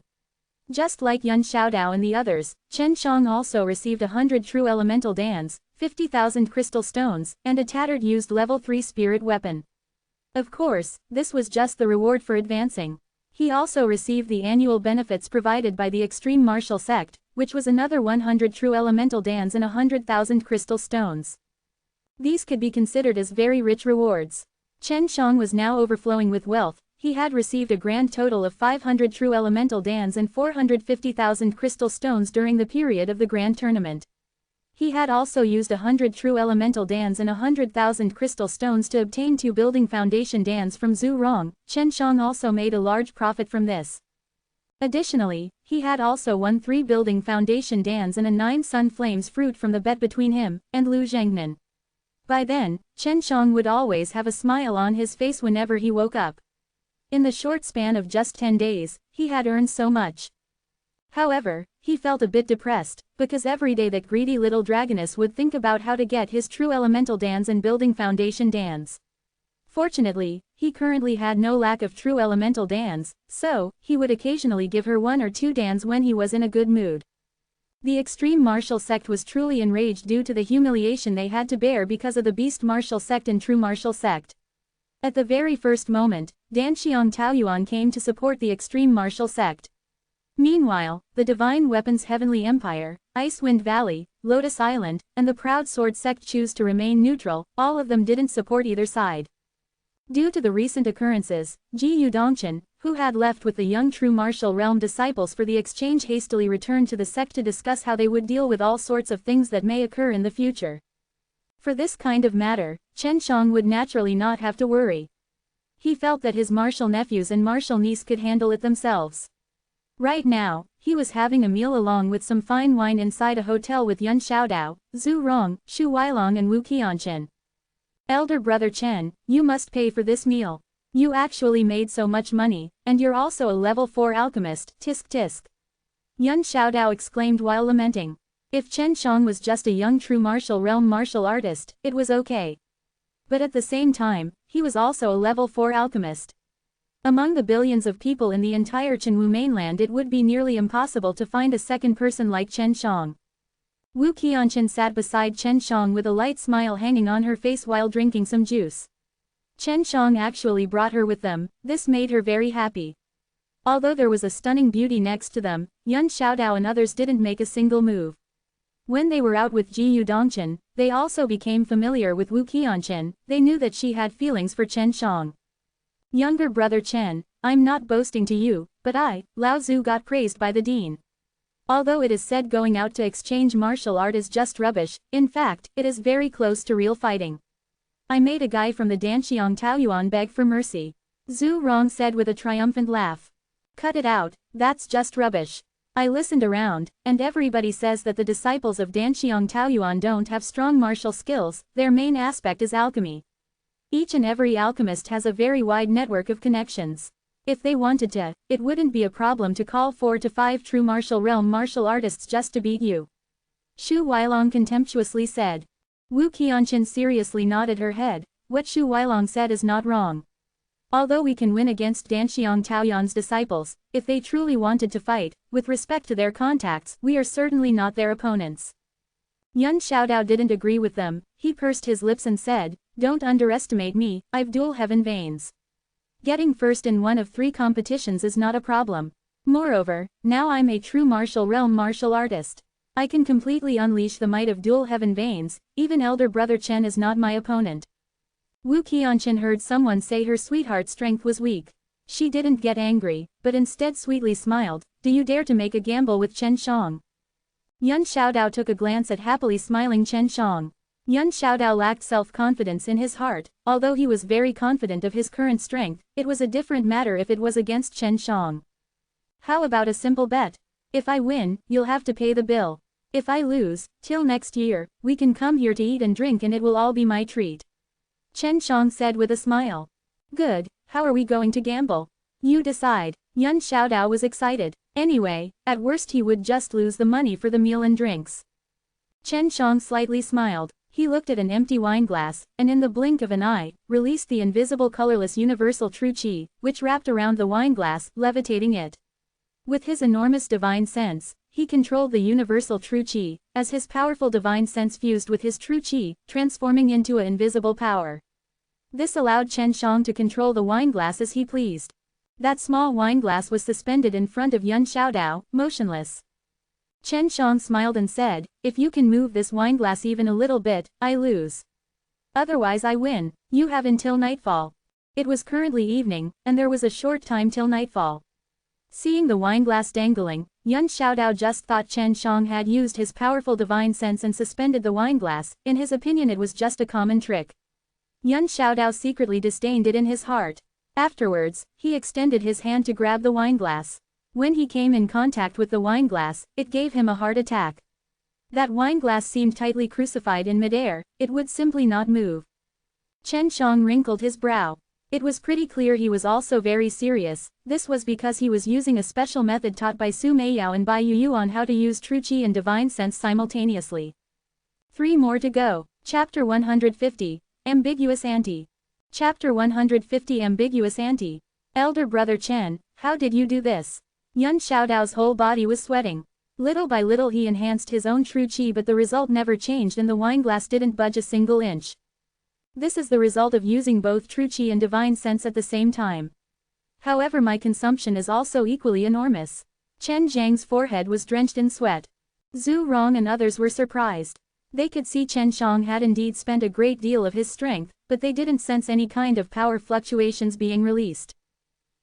[SPEAKER 1] Just like Yun Xiaodao and the others, Chen Shang also received 100 true elemental dans, 50,000 crystal stones, and a tattered used level 3 spirit weapon. Of course, this was just the reward for advancing. He also received the annual benefits provided by the extreme martial sect, which was another 100 true elemental dans and 100,000 crystal stones. These could be considered as very rich rewards. Chen Shang was now overflowing with wealth. He had received a grand total of 500 true elemental dans and 450,000 crystal stones during the period of the grand tournament. He had also used 100 true elemental dans and 100,000 crystal stones to obtain 2 building foundation dans from Zhu Rong. Chen Shang also made a large profit from this. Additionally, he had also won 3 building foundation dans and a 9 sun flames fruit from the bet between him and Liu Zhengnan. By then, Chen Shang would always have a smile on his face whenever he woke up. In the short span of just 10 days, he had earned so much. However, he felt a bit depressed, because every day that greedy little dragoness would think about how to get his true elemental dans and building foundation dans. Fortunately, he currently had no lack of true elemental dans, so, he would occasionally give her 1 or 2 dans when he was in a good mood. The extreme martial sect was truly enraged due to the humiliation they had to bear because of the beast martial sect and true martial sect. At the very first moment, Danxiang Taoyuan came to support the extreme martial sect. Meanwhile, the Divine Weapons Heavenly Empire, Icewind Valley, Lotus Island, and the Proud Sword sect choose to remain neutral. All of them didn't support either side. Due to the recent occurrences, Ji Yudongchen, who had left with the young true martial realm disciples for the exchange, hastily returned to the sect to discuss how they would deal with all sorts of things that may occur in the future. For this kind of matter, Chen Shang would naturally not have to worry. He felt that his martial nephews and martial niece could handle it themselves. Right now, he was having a meal along with some fine wine inside a hotel with Yun Xiaodao, Zhu Rong, Xu Weilong and Wu Qianchen. Elder brother Chen, you must pay for this meal. You actually made so much money, and you're also a level 4 alchemist, tisk tisk. Yun Xiaodao exclaimed while lamenting. If Chen Shang was just a young true martial realm martial artist, it was okay. But at the same time, he was also a level 4 alchemist. Among the billions of people in the entire Chenwu mainland, it would be nearly impossible to find a second person like Chen Shang. Wu Qianchen sat beside Chen Shang with a light smile hanging on her face while drinking some juice. Chen Shang actually brought her with them. This made her very happy. Although there was a stunning beauty next to them, Yun Xiaodao and others didn't make a single move. When they were out with Ji Yudongchen, they also became familiar with Wu Qianchen. They knew that she had feelings for Chen Shang. Younger brother Chen, I'm not boasting to you, but I, Lao Zhu, got praised by the dean. Although it is said going out to exchange martial art is just rubbish, in fact, it is very close to real fighting. I made a guy from the Danxiang Taoyuan beg for mercy. Zhu Rong said with a triumphant laugh. Cut it out, that's just rubbish. I listened around, and everybody says that the disciples of Danxiang Taoyuan don't have strong martial skills. Their main aspect is alchemy. Each and every alchemist has a very wide network of connections. If they wanted to, it wouldn't be a problem to call 4 to 5 true martial realm martial artists just to beat you. Xu Weilong contemptuously said. Wu Qianchen seriously nodded her head. What Xu Weilong said is not wrong. Although we can win against Danxiang Taoyuan's disciples, if they truly wanted to fight, with respect to their contacts, we are certainly not their opponents. Yun Xiaodao didn't agree with them. He pursed his lips and said, don't underestimate me, I've dual heaven veins. Getting first in one of 3 competitions is not a problem. Moreover, now I'm a true martial realm martial artist. I can completely unleash the might of dual heaven veins. Even elder brother Chen is not my opponent. Wu Qianchen heard someone say her sweetheart's strength was weak. She didn't get angry, but instead sweetly smiled. Do you dare to make a gamble with Chen Shang? Yun Xiaodao took a glance at happily smiling Chen Shang. Yun Xiaodao lacked self-confidence in his heart. Although he was very confident of his current strength, it was a different matter if it was against Chen Shang. How about a simple bet? If I win, you'll have to pay the bill. If I lose, till next year, we can come here to eat and drink and it will all be my treat. Chen Shang said with a smile. Good, how are we going to gamble? You decide. Yun Xiaodao was excited. Anyway, at worst he would just lose the money for the meal and drinks. Chen Shang slightly smiled. He looked at an empty wineglass, and in the blink of an eye, released the invisible colorless universal true qi, which wrapped around the wineglass, levitating it. With his enormous divine sense, he controlled the universal true qi, as his powerful divine sense fused with his true qi, transforming into an invisible power. This allowed Chen Shang to control the wineglass as he pleased. That small wineglass was suspended in front of Yun Xiaodao, motionless. Chen Shang smiled and said, "If you can move this wineglass even a little bit, I lose. Otherwise I win. You have until nightfall." It was currently evening, and there was a short time till nightfall. Seeing the wineglass dangling, Yun Xiaodao just thought Chen Shang had used his powerful divine sense and suspended the wineglass. In his opinion it was just a common trick. Yun Xiaodao secretly disdained it in his heart. Afterwards, he extended his hand to grab the wineglass. When he came in contact with the wineglass, it gave him a heart attack. That wineglass seemed tightly crucified in midair, it would simply not move. Chen Shang wrinkled his brow. It was pretty clear he was also very serious. This was because he was using a special method taught by Su Meiyao and by Yu Yu on how to use true qi and divine sense simultaneously. 3 more to go. Chapter 150. Ambiguous Ante. Chapter 150 Ambiguous Ante. Elder brother Chen, how did you do this? Yun Xiaodao's whole body was sweating. Little by little he enhanced his own true qi, but the result never changed and the wineglass didn't budge a single inch. This is the result of using both true qi and divine sense at the same time. However, my consumption is also equally enormous. Chen Zhang's forehead was drenched in sweat. Zhu Rong and others were surprised. They could see Chen Shang had indeed spent a great deal of his strength, but they didn't sense any kind of power fluctuations being released.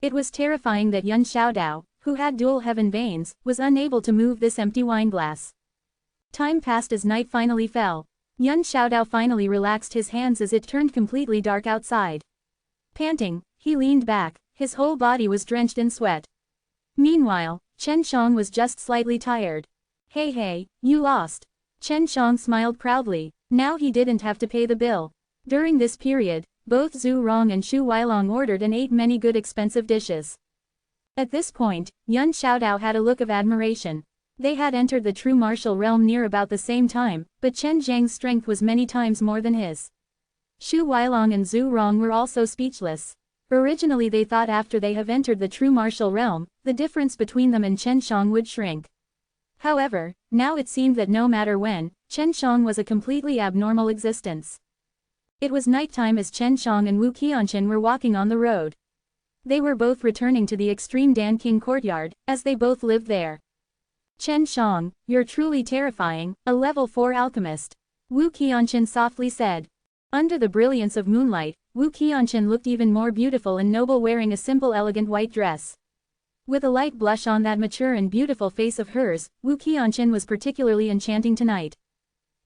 [SPEAKER 1] It was terrifying that Yun Xiaodao, who had dual heaven veins, was unable to move this empty wineglass. Time passed as night finally fell. Yun Xiaodao finally relaxed his hands as it turned completely dark outside. Panting, he leaned back, his whole body was drenched in sweat. Meanwhile, Chen Shang was just slightly tired. Hey, you lost. Chen Shang smiled proudly. Now he didn't have to pay the bill. During this period, both Zhu Rong and Shu Weilong ordered and ate many good expensive dishes. At this point, Yun Xiaodao had a look of admiration. They had entered the true martial realm near about the same time, but Chen Zhang's strength was many times more than his. Shu Weilong and Zhu Rong were also speechless. Originally they thought after they have entered the true martial realm, the difference between them and Chen Shang would shrink. However, now it seemed that no matter when, Chen Shang was a completely abnormal existence. It was nighttime as Chen Shang and Wu Qianqin were walking on the road. They were both returning to the extreme Dan King courtyard, as they both lived there. Chen Shang, you're truly terrifying, a level 4 alchemist. Wu Qianqin softly said. Under the brilliance of moonlight, Wu Qianqin looked even more beautiful and noble wearing a simple elegant white dress. With a light blush on that mature and beautiful face of hers, Wu Qianqin was particularly enchanting tonight.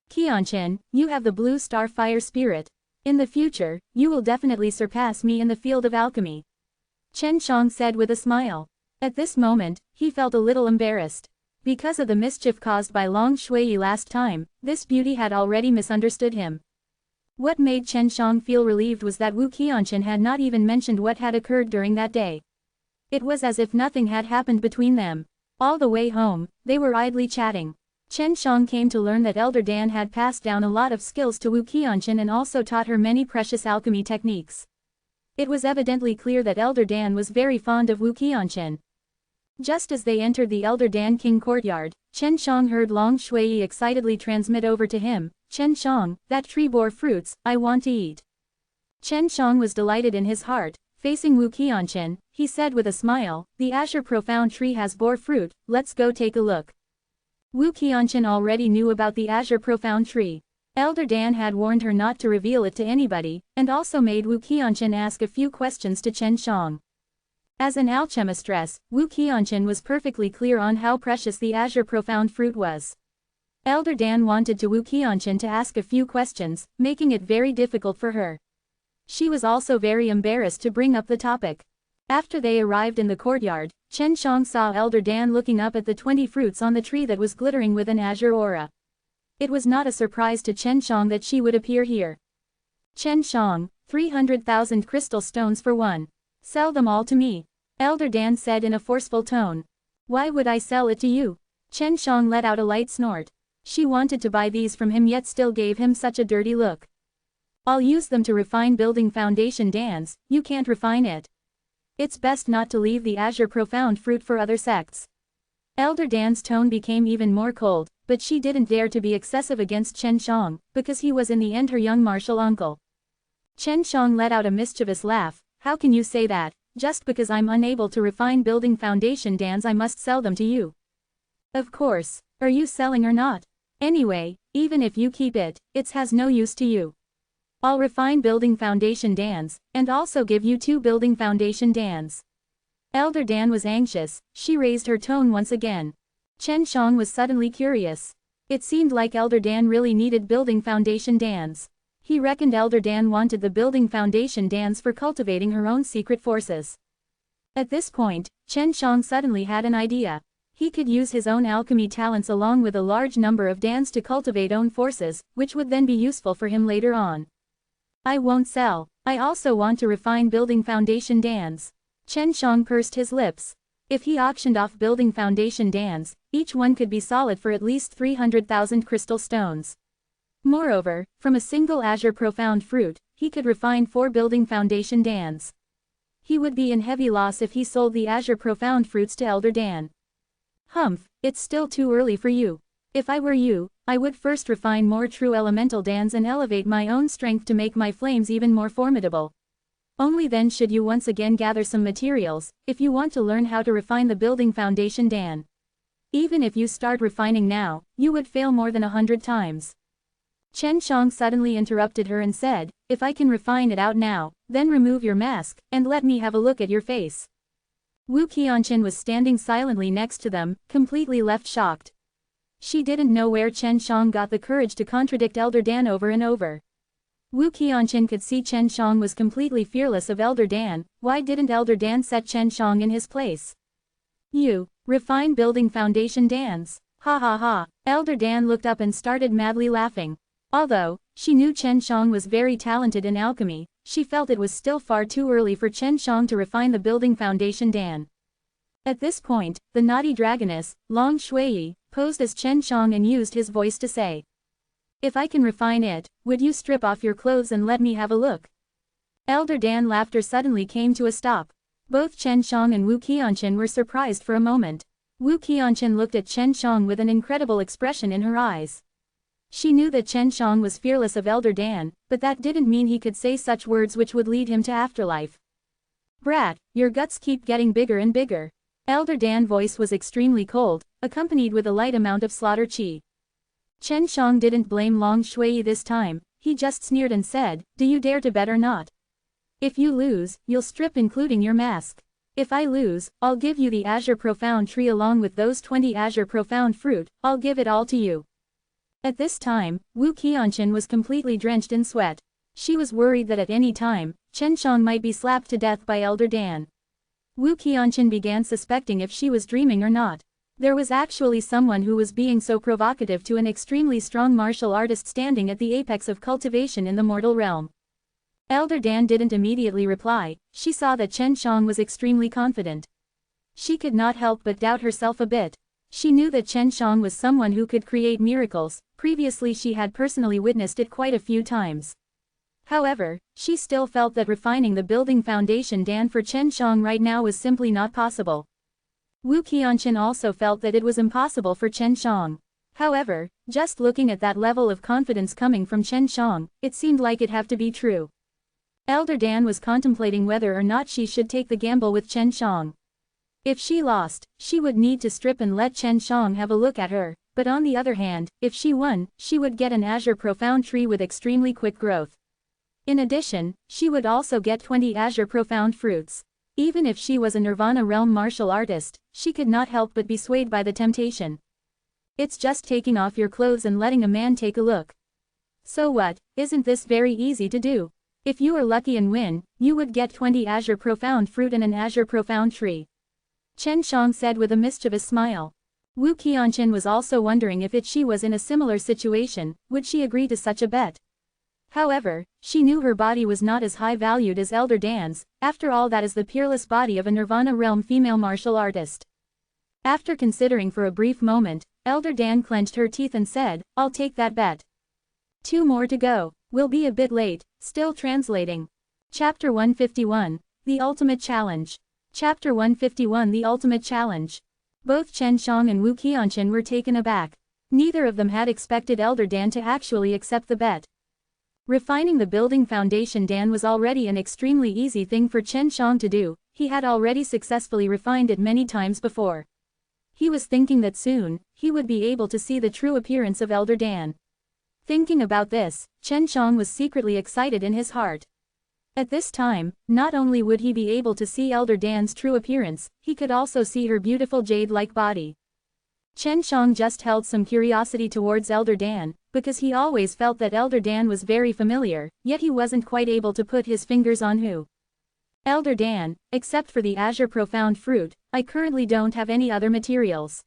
[SPEAKER 1] Qianqin, you have the blue star fire spirit. In the future, you will definitely surpass me in the field of alchemy. Chen Shang said with a smile. At this moment, he felt a little embarrassed. Because of the mischief caused by Long Shui last time, this beauty had already misunderstood him. What made Chen Shang feel relieved was that Wu Qianqin had not even mentioned what had occurred during that day. It was as if nothing had happened between them. All the way home, they were idly chatting. Chen Shang came to learn that Elder Dan had passed down a lot of skills to Wu Qianqin and also taught her many precious alchemy techniques. It was evidently clear that Elder Dan was very fond of Wu Qianqin. Just as they entered the Elder Dan King courtyard, Chen Shang heard Long Shui excitedly transmit over to him, Chen Shang, that tree bore fruits, I want to eat. Chen Shang was delighted in his heart. Facing Wu Qianqin, he said with a smile, the azure profound tree has bore fruit, let's go take a look. Wu Qianqin already knew about the azure profound tree. Elder Dan had warned her not to reveal it to anybody, and also made Wu Qianqin ask a few questions to Chen Shang. As an alchemistress, Wu Qianqin was perfectly clear on how precious the azure profound fruit was. Elder Dan wanted Wu Qianqin to ask a few questions, making it very difficult for her. She was also very embarrassed to bring up the topic. After they arrived in the courtyard, Chen Shang saw Elder Dan looking up at the 20 fruits on the tree that was glittering with an azure aura. It was not a surprise to Chen Shang that she would appear here. Chen Shang, 300,000 crystal stones for one. Sell them all to me. Elder Dan said in a forceful tone. Why would I sell it to you? Chen Shang let out a light snort. She wanted to buy these from him yet still gave him such a dirty look. I'll use them to refine building foundation Dans, you can't refine it. It's best not to leave the azure profound fruit for other sects. Elder Dan's tone became even more cold, but she didn't dare to be excessive against Chen Shang, because he was in the end her young martial uncle. Chen Shang let out a mischievous laugh. How can you say that? just because I'm unable to refine building foundation dance I must sell them to you. Of course. Are you selling or not? Anyway, even if you keep it, it has no use to you. I'll refine building foundation dance, and also give you 2 building foundation dance. Elder Dan was anxious, she raised her tone once again. Chen Shang was suddenly curious. It seemed like Elder Dan really needed building foundation dance. He reckoned Elder Dan wanted the building foundation dance for cultivating her own secret forces. At this point, Chen Shang suddenly had an idea. He could use his own alchemy talents along with a large number of dans to cultivate own forces, which would then be useful for him later on. I won't sell. I also want to refine building foundation dans. Chen Shang pursed his lips. If he auctioned off building foundation dans, each one could be solid for at least 300,000 crystal stones. Moreover, from a single azure profound fruit, he could refine 4 building foundation dans. He would be in heavy loss if he sold the azure profound fruits to Elder Dan. Humph, it's still too early for you. If I were you, I would first refine more true elemental dans and elevate my own strength to make my flames even more formidable. Only then should you once again gather some materials, if you want to learn how to refine the building foundation dan. Even if you start refining now, you would fail more than 100 times. Chen Shang suddenly interrupted her and said, if I can refine it out now, then remove your mask, and let me have a look at your face. Wu Qianqin was standing silently next to them, completely left shocked. She didn't know where Chen Shang got the courage to contradict Elder Dan over and over. Wu Qianqin could see Chen Shang was completely fearless of Elder Dan. Why didn't Elder Dan set Chen Shang in his place? You, refine building foundation dans. Ha ha ha. Elder Dan looked up and started madly laughing. Although she knew Chen Shang was very talented in alchemy, she felt it was still far too early for Chen Shang to refine the building foundation dan. At this point, the naughty dragoness, Long Shui, posed as Chen Shang and used his voice to say, if I can refine it, would you strip off your clothes and let me have a look? Elder Dan laughter suddenly came to a stop. Both Chen Shang and Wu Qianqin were surprised for a moment. Wu Qianqin looked at Chen Shang with an incredible expression in her eyes. She knew that Chen Shang was fearless of Elder Dan, but that didn't mean he could say such words which would lead him to afterlife. Brat, your guts keep getting bigger and bigger. Elder Dan's voice was extremely cold, accompanied with a light amount of slaughter chi. Chen Shang didn't blame Long Shui this time, he just sneered and said, do you dare to bet or not? If you lose, you'll strip including your mask. If I lose, I'll give you the Azure Profound Tree along with those 20 Azure Profound Fruit, I'll give it all to you. At this time, Wu Qianqin was completely drenched in sweat. She was worried that at any time, Chen Shang might be slapped to death by Elder Dan. Wu Qianqin began suspecting if she was dreaming or not. There was actually someone who was being so provocative to an extremely strong martial artist standing at the apex of cultivation in the mortal realm. Elder Dan didn't immediately reply, she saw that Chen Shang was extremely confident. She could not help but doubt herself a bit. She knew that Chen Shang was someone who could create miracles, previously she had personally witnessed it quite a few times. However, she still felt that refining the building foundation dan for Chen Shang right now was simply not possible. Wu Qianqin also felt that it was impossible for Chen Shang. However, just looking at that level of confidence coming from Chen Shang, it seemed like it had to be true. Elder Dan was contemplating whether or not she should take the gamble with Chen Shang. If she lost, she would need to strip and let Chen Shang have a look at her, but on the other hand, if she won, she would get an Azure Profound Tree with extremely quick growth. In addition, she would also get 20 Azure Profound Fruits. Even if she was a Nirvana Realm martial artist, she could not help but be swayed by the temptation. It's just taking off your clothes and letting a man take a look. So what, isn't this very easy to do? If you are lucky and win, you would get 20 Azure Profound Fruit and an Azure Profound Tree. Chen Shang said with a mischievous smile. Wu Qianqin was also wondering if she was in a similar situation, would she agree to such a bet? However, she knew her body was not as high valued as Elder Dan's, after all that is the peerless body of a Nirvana Realm female martial artist. After considering for a brief moment, Elder Dan clenched her teeth and said, I'll take that bet. 2 more to go. We'll be a bit late, still translating. Chapter 151, The Ultimate Challenge. Chapter 151 The Ultimate Challenge. Both Chen Shang and Wu Qianqin were taken aback. Neither of them had expected Elder Dan to actually accept the bet. Refining the building foundation Dan was already an extremely easy thing for Chen Shang to do, he had already successfully refined it many times before. He was thinking that soon, he would be able to see the true appearance of Elder Dan. Thinking about this, Chen Shang was secretly excited in his heart. At this time, not only would he be able to see Elder Dan's true appearance, he could also see her beautiful jade-like body. Chen Shang just held some curiosity towards Elder Dan, because he always felt that Elder Dan was very familiar, yet he wasn't quite able to put his fingers on who. Elder Dan, except for the azure profound fruit, I currently don't have any other materials.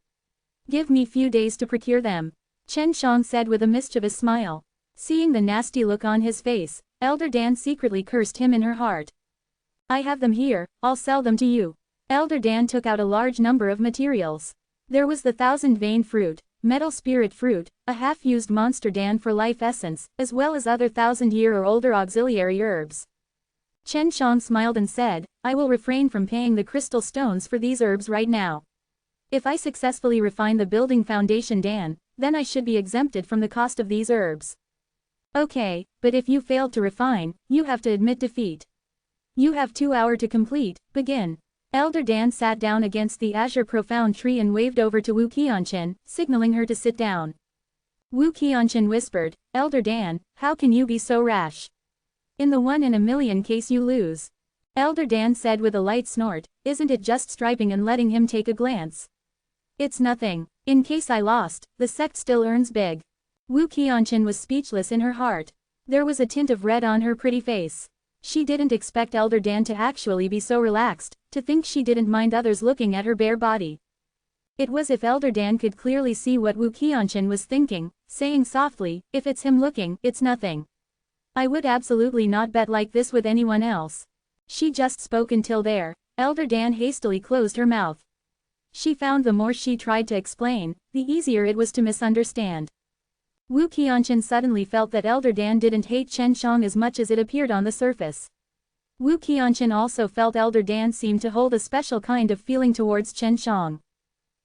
[SPEAKER 1] Give me few days to procure them, Chen Shang said with a mischievous smile. Seeing the nasty look on his face, Elder Dan secretly cursed him in her heart. I have them here, I'll sell them to you. Elder Dan took out a large number of materials. There was the 1000 vein fruit, metal spirit fruit, a half-used monster Dan for life essence, as well as other 1000-year or older auxiliary herbs. Chen Shang smiled and said, I will refrain from paying the crystal stones for these herbs right now. If I successfully refine the building foundation Dan, then I should be exempted from the cost of these herbs. Okay, but if you failed to refine, you have to admit defeat. You have 2 hours to complete, begin. Elder Dan sat down against the azure profound tree and waved over to Wu Qianchen, signaling her to sit down. Wu Qianchen whispered, Elder Dan, how can you be so rash? In the 1 in a million case you lose. Elder Dan said with a light snort, isn't it just striping and letting him take a glance? It's nothing. In case I lost, the sect still earns big. Wu Qianchen was speechless in her heart. There was a tint of red on her pretty face. She didn't expect Elder Dan to actually be so relaxed, to think she didn't mind others looking at her bare body. It was if Elder Dan could clearly see what Wu Qianchen was thinking, saying softly, if it's him looking, it's nothing. I would absolutely not bet like this with anyone else. She just spoke until there. Elder Dan hastily closed her mouth. She found the more she tried to explain, the easier it was to misunderstand. Wu Qianchen suddenly felt that Elder Dan didn't hate Chen Shang as much as it appeared on the surface. Wu Qianchen also felt Elder Dan seemed to hold a special kind of feeling towards Chen Shang.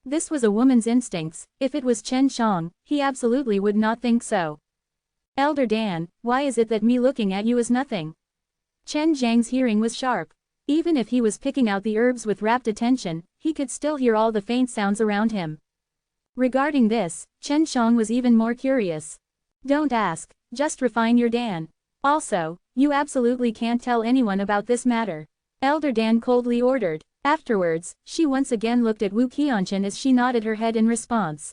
[SPEAKER 1] This was a woman's instincts, if it was Chen Shang, he absolutely would not think so. Elder Dan, why is it that me looking at you is nothing? Chen Zhang's hearing was sharp. Even if he was picking out the herbs with rapt attention, he could still hear all the faint sounds around him. Regarding this, Chen Shang was even more curious. Don't ask, just refine your Dan. Also, you absolutely can't tell anyone about this matter. Elder Dan coldly ordered. Afterwards, she once again looked at Wu Qianchen as she nodded her head in response.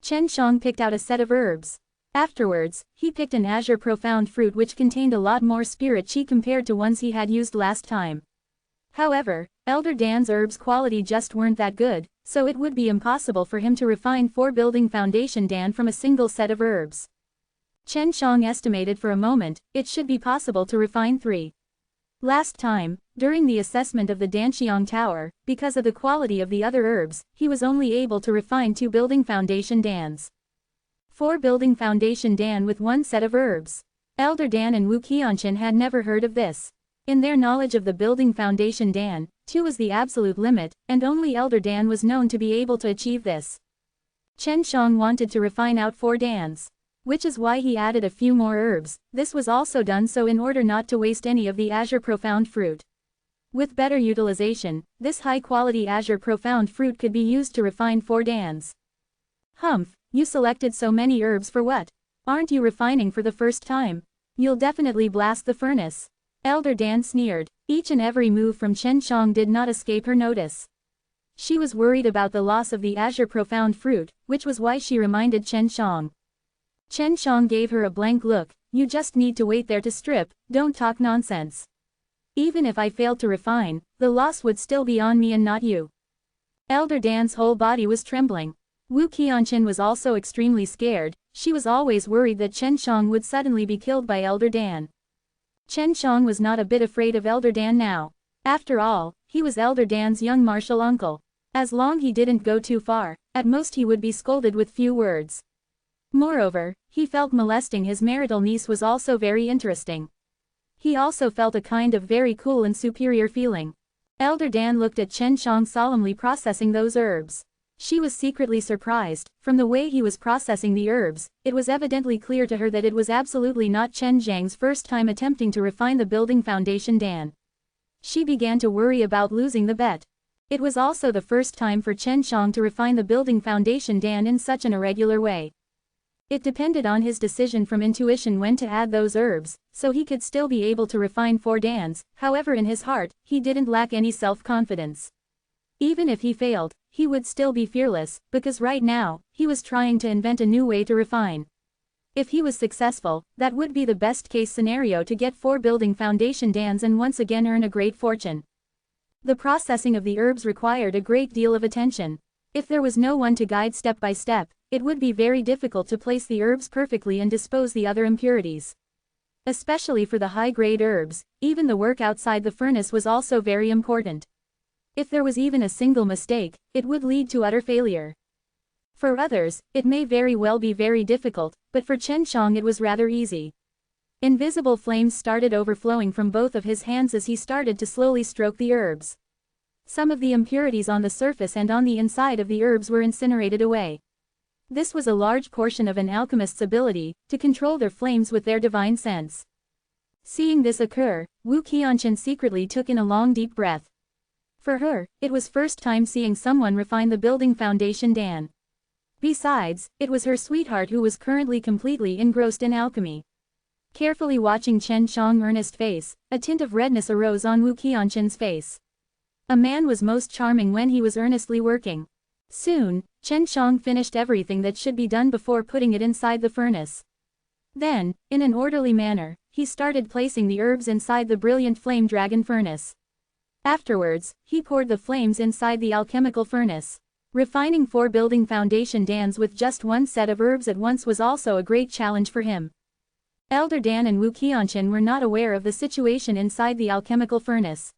[SPEAKER 1] Chen Shang picked out a set of herbs. Afterwards, he picked an azure profound fruit which contained a lot more spirit chi compared to ones he had used last time. However, Elder Dan's herbs quality just weren't that good, so it would be impossible for him to refine 4 building foundation Dan from a single set of herbs. Chen Shang estimated for a moment, it should be possible to refine 3. Last time, during the assessment of the Danxiang Tower, because of the quality of the other herbs, he was only able to refine 2 building foundation Dans. 4 building foundation Dan with 1 set of herbs. Elder Dan and Wu Qianchen had never heard of this. In their knowledge of the building foundation Dan, 2 was the absolute limit, and only Elder Dan was known to be able to achieve this. Chen Shang wanted to refine out 4 Dans. Which is why he added a few more herbs. This was also done so in order not to waste any of the azure profound fruit. With better utilization, this high-quality azure profound fruit could be used to refine 4 Dans. Humph, you selected so many herbs for what? Aren't you refining for the first time? You'll definitely blast the furnace. Elder Dan sneered. Each and every move from Chen Shang did not escape her notice. She was worried about the loss of the azure profound fruit, which was why she reminded Chen Shang. Chen Shang gave her a blank look. You just need to wait there to strip, don't talk nonsense. Even if I failed to refine, the loss would still be on me and not you. Elder Dan's whole body was trembling. Wu Qianchen was also extremely scared. She was always worried that Chen Shang would suddenly be killed by Elder Dan. Chen Shang was not a bit afraid of Elder Dan now. After all, he was Elder Dan's young martial uncle. As long he didn't go too far, at most he would be scolded with few words. Moreover, he felt molesting his marital niece was also very interesting. He also felt a kind of very cool and superior feeling. Elder Dan looked at Chen Shang solemnly processing those herbs. She was secretly surprised. From the way he was processing the herbs, it was evidently clear to her that it was absolutely not Chen Zhang's first time attempting to refine the building foundation Dan. She began to worry about losing the bet. It was also the first time for Chen Shang to refine the building foundation Dan in such an irregular way. It depended on his decision from intuition when to add those herbs, so he could still be able to refine 4 dans. However, in his heart, he didn't lack any self-confidence. Even if he failed, he would still be fearless, because right now, he was trying to invent a new way to refine. If he was successful, that would be the best-case scenario to get 4 building foundation dans and once again earn a great fortune. The processing of the herbs required a great deal of attention. If there was no one to guide step by step, it would be very difficult to place the herbs perfectly and dispose the other impurities. Especially for the high-grade herbs, even the work outside the furnace was also very important. If there was even a single mistake, it would lead to utter failure. For others, it may very well be very difficult, but for Chen Shang it was rather easy. Invisible flames started overflowing from both of his hands as he started to slowly stroke the herbs. Some of the impurities on the surface and on the inside of the herbs were incinerated away. This was a large portion of an alchemist's ability to control their flames with their divine sense. Seeing this occur, Wu Qianchen secretly took in a long deep breath. For her, it was first time seeing someone refine the building foundation Dan. Besides, it was her sweetheart who was currently completely engrossed in alchemy. Carefully watching Chen Shang's earnest face, a tint of redness arose on Wu Qianchen's face. A man was most charming when he was earnestly working. Soon, Chen Shang finished everything that should be done before putting it inside the furnace. Then, in an orderly manner, he started placing the herbs inside the brilliant flame dragon furnace. Afterwards, he poured the flames inside the alchemical furnace. Refining 4 building foundation dans with just one set of herbs at once was also a great challenge for him. Elder Dan and Wu Qianchen were not aware of the situation inside the alchemical furnace.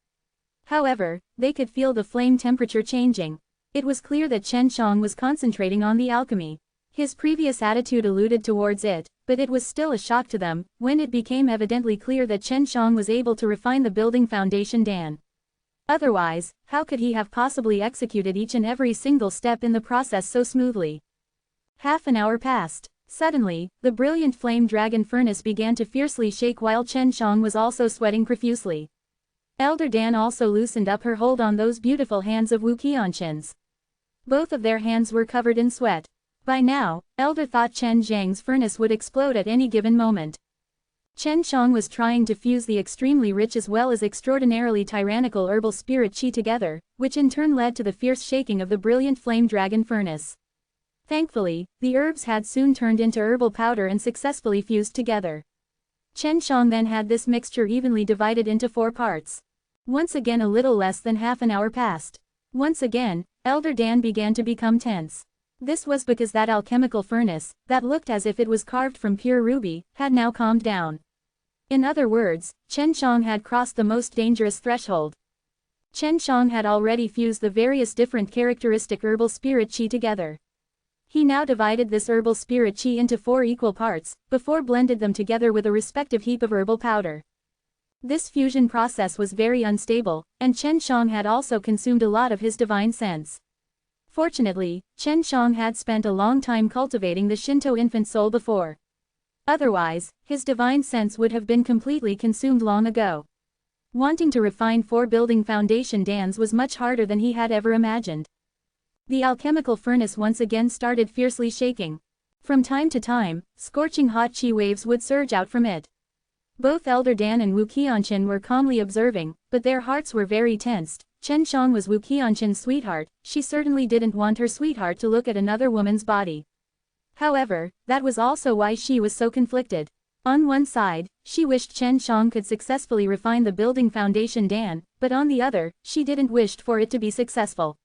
[SPEAKER 1] However, they could feel the flame temperature changing. It was clear that Chen Shang was concentrating on the alchemy. His previous attitude alluded towards it, but it was still a shock to them when it became evidently clear that Chen Shang was able to refine the building foundation Dan. Otherwise, how could he have possibly executed each and every single step in the process so smoothly? Half an hour passed. Suddenly, the brilliant flame dragon furnace began to fiercely shake while Chen Shang was also sweating profusely. Elder Dan also loosened up her hold on those beautiful hands of Wu Qianchen's. Both of their hands were covered in sweat. By now, Elder thought Chen Zhang's furnace would explode at any given moment. Chen Shang was trying to fuse the extremely rich as well as extraordinarily tyrannical herbal spirit qi together, which in turn led to the fierce shaking of the brilliant flame dragon furnace. Thankfully, the herbs had soon turned into herbal powder and successfully fused together. Chen Shang then had this mixture evenly divided into 4 parts. Once again a little less than half an hour passed. Once again, Elder Dan began to become tense. This was because that alchemical furnace, that looked as if it was carved from pure ruby, had now calmed down. In other words, Chen Shang had crossed the most dangerous threshold. Chen Shang had already fused the various different characteristic herbal spirit qi together. He now divided this herbal spirit qi into 4 equal parts, before blended them together with a respective heap of herbal powder. This fusion process was very unstable, and Chen Shang had also consumed a lot of his divine sense. Fortunately, Chen Shang had spent a long time cultivating the Shinto infant soul before. Otherwise, his divine sense would have been completely consumed long ago. Wanting to refine 4 building foundation dans was much harder than he had ever imagined. The alchemical furnace once again started fiercely shaking. From time to time, scorching hot qi waves would surge out from it. Both Elder Dan and Wu Qianchen were calmly observing, but their hearts were very tensed. Chen Shang was Wu Qianchen's sweetheart, she certainly didn't want her sweetheart to look at another woman's body. However, that was also why she was so conflicted. On one side, she wished Chen Shang could successfully refine the building foundation Dan, but on the other, she didn't wish for it to be successful.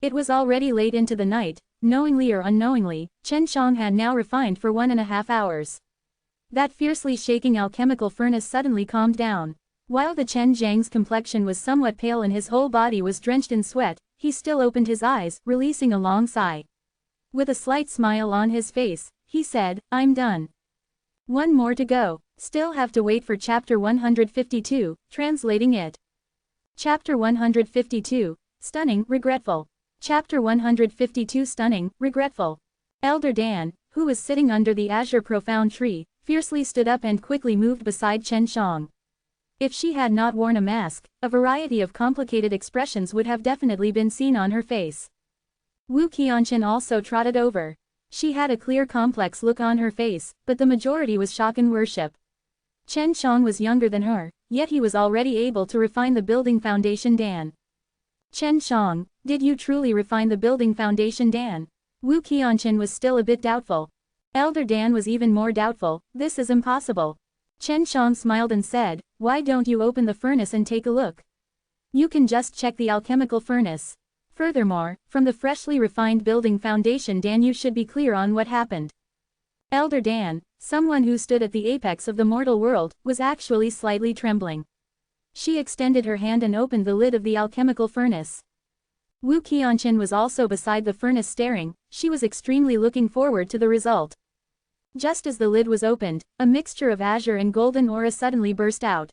[SPEAKER 1] It was already late into the night. Knowingly or unknowingly, Chen Shang had now refined for 1.5 hours. That fiercely shaking alchemical furnace suddenly calmed down. While the Chen Zhang's complexion was somewhat pale and his whole body was drenched in sweat, he still opened his eyes, releasing a long sigh. With a slight smile on his face, he said, "I'm done. One more to go. Still have to wait for chapter 152, translating it." Chapter 152, Stunning, Regretful. Chapter 152 Stunning, Regretful. Elder Dan, who was sitting under the azure profound tree, fiercely stood up and quickly moved beside Chen Shang. If she had not worn a mask, a variety of complicated expressions would have definitely been seen on her face. Wu Qianqian also trotted over. She had a clear complex look on her face, but the majority was shock and worship. Chen Shang was younger than her, yet he was already able to refine the building foundation Dan. Chen Shang, did you truly refine the building foundation Dan? Wu Qianqian was still a bit doubtful. Elder Dan was even more doubtful. This is impossible. Chen Shang smiled and said, why don't you open the furnace and take a look? You can just check the alchemical furnace. Furthermore, from the freshly refined building foundation Dan you should be clear on what happened. Elder Dan, someone who stood at the apex of the mortal world, was actually slightly trembling. She extended her hand and opened the lid of the alchemical furnace. Wu Qianqian was also beside the furnace staring. She was extremely looking forward to the result. Just as the lid was opened, a mixture of azure and golden aura suddenly burst out.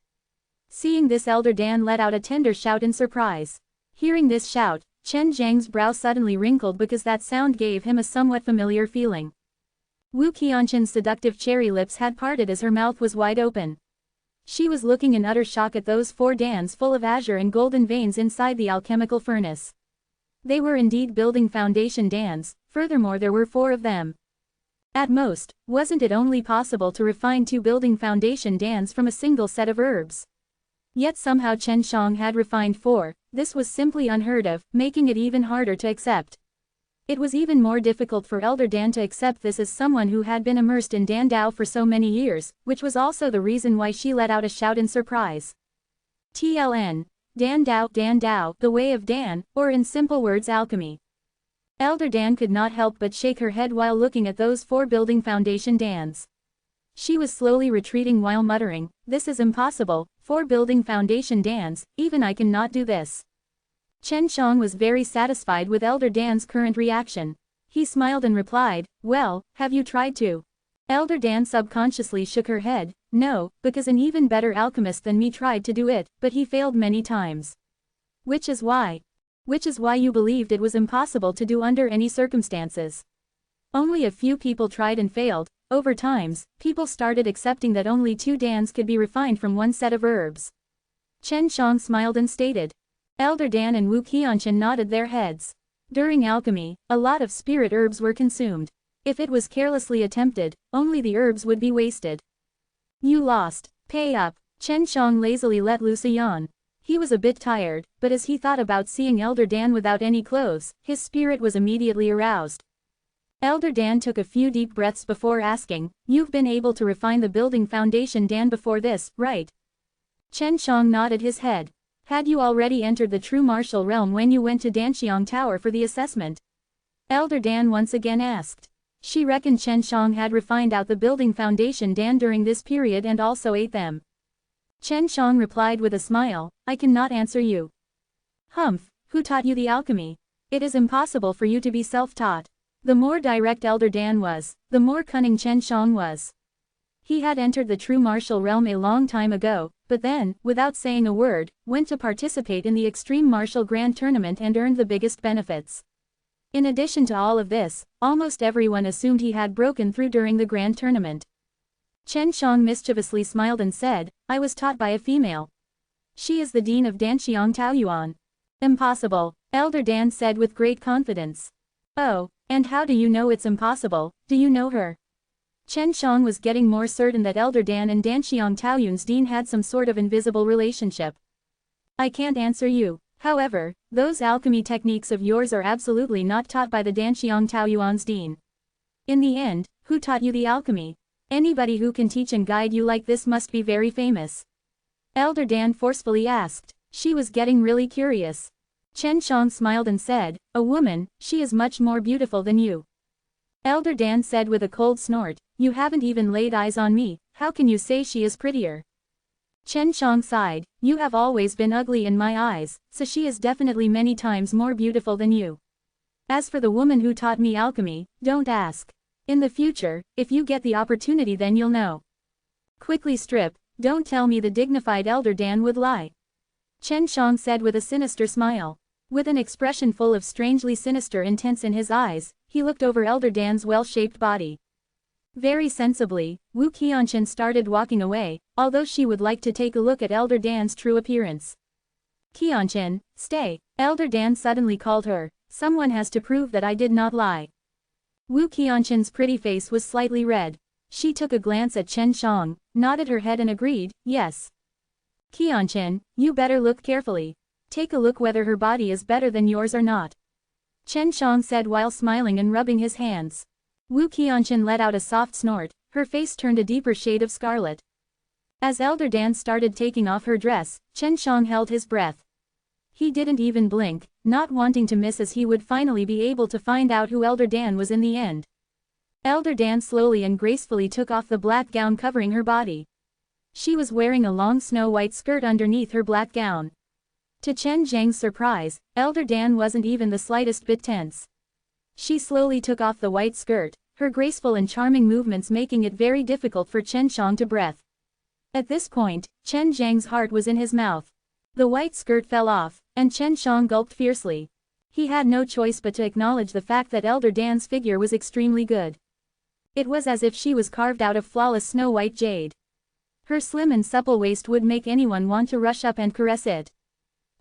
[SPEAKER 1] Seeing this, Elder Dan let out a tender shout in surprise. Hearing this shout, Chen Zhang's brow suddenly wrinkled because that sound gave him a somewhat familiar feeling. Wu Qianqian's seductive cherry lips had parted as her mouth was wide open. She was looking in utter shock at those 4 dans full of azure and golden veins inside the alchemical furnace. They were indeed building foundation dans, furthermore there were 4 of them. At most, wasn't it only possible to refine 2 building foundation dans from a single set of herbs? Yet somehow Chen Shang had refined 4, this was simply unheard of, making it even harder to accept. It was even more difficult for Elder Dan to accept this as someone who had been immersed in Dan Dao for so many years, which was also the reason why she let out a shout in surprise. TLN. Dan Dao, the way of Dan, or in simple words alchemy. Elder Dan could not help but shake her head while looking at those 4 building foundation dans. She was slowly retreating while muttering, this is impossible, 4 building foundation dans, even I cannot do this. Chen Shang was very satisfied with Elder Dan's current reaction. He smiled and replied, well, have you tried to? Elder Dan subconsciously shook her head, no, because an even better alchemist than me tried to do it, but he failed many times. Which is why you believed it was impossible to do under any circumstances. Only a few people tried and failed. Over times, people started accepting that only 2 dans could be refined from 1 set of herbs. Chen Shang smiled and stated. Elder Dan and Wu Qianqian nodded their heads. During alchemy, a lot of spirit herbs were consumed. If it was carelessly attempted, only the herbs would be wasted. You lost. Pay up. Chen Shang lazily let loose a yawn. He was a bit tired, but as he thought about seeing Elder Dan without any clothes, his spirit was immediately aroused. Elder Dan took a few deep breaths before asking, you've been able to refine the building foundation Dan before this, right? Chen Shang nodded his head. Had you already entered the true martial realm when you went to Danxiang Tower for the assessment? Elder Dan once again asked. She reckoned Chen Shang had refined out the building foundation Dan during this period and also ate them. Chen Shang replied with a smile, I cannot answer you. Humph, who taught you the alchemy? It is impossible for you to be self-taught. The more direct Elder Dan was, the more cunning Chen Shang was. He had entered the true martial realm a long time ago, but then, without saying a word, went to participate in the Extreme Martial Grand Tournament and earned the biggest benefits. In addition to all of this, almost everyone assumed he had broken through during the Grand Tournament. Chen Shang mischievously smiled and said, I was taught by a female. She is the dean of Danxiang Taoyuan. Impossible, Elder Dan said with great confidence. Oh, and how do you know it's impossible? Do you know her? Chen Shang was getting more certain that Elder Dan and Danxiang Taoyuan's dean had some sort of invisible relationship. I can't answer you. However, those alchemy techniques of yours are absolutely not taught by the Danxiang Taoyuan's dean. In the end, who taught you the alchemy? Anybody who can teach and guide you like this must be very famous. Elder Dan forcefully asked. She was getting really curious. Chen Shang smiled and said, a woman, she is much more beautiful than you. Elder Dan said with a cold snort, you haven't even laid eyes on me, how can you say she is prettier? Chen Shang sighed, you have always been ugly in my eyes, so she is definitely many times more beautiful than you. As for the woman who taught me alchemy, don't ask. In the future, if you get the opportunity then you'll know. Quickly strip, don't tell me the dignified Elder Dan would lie. Chen Shang said with a sinister smile. With an expression full of strangely sinister intent in his eyes, he looked over Elder Dan's well-shaped body. Very sensibly, Wu Qianchen started walking away, although she would like to take a look at Elder Dan's true appearance. Qianchen, stay, Elder Dan suddenly called her, someone has to prove that I did not lie. Wu Qianchen's pretty face was slightly red. She took a glance at Chen Shang, nodded her head and agreed, yes. Qianchen, you better look carefully. Take a look whether her body is better than yours or not. Chen Shang said while smiling and rubbing his hands. Wu Qianchen let out a soft snort, her face turned a deeper shade of scarlet. As Elder Dan started taking off her dress, Chen Shang held his breath. He didn't even blink, not wanting to miss as he would finally be able to find out who Elder Dan was in the end. Elder Dan slowly and gracefully took off the black gown covering her body. She was wearing a long snow-white skirt underneath her black gown. To Chen Zhang's surprise, Elder Dan wasn't even the slightest bit tense. She slowly took off the white skirt, her graceful and charming movements making it very difficult for Chen Shang to breathe. At this point, Chen Zhang's heart was in his mouth. The white skirt fell off, and Chen Shang gulped fiercely. He had no choice but to acknowledge the fact that Elder Dan's figure was extremely good. It was as if she was carved out of flawless snow-white jade. Her slim and supple waist would make anyone want to rush up and caress it.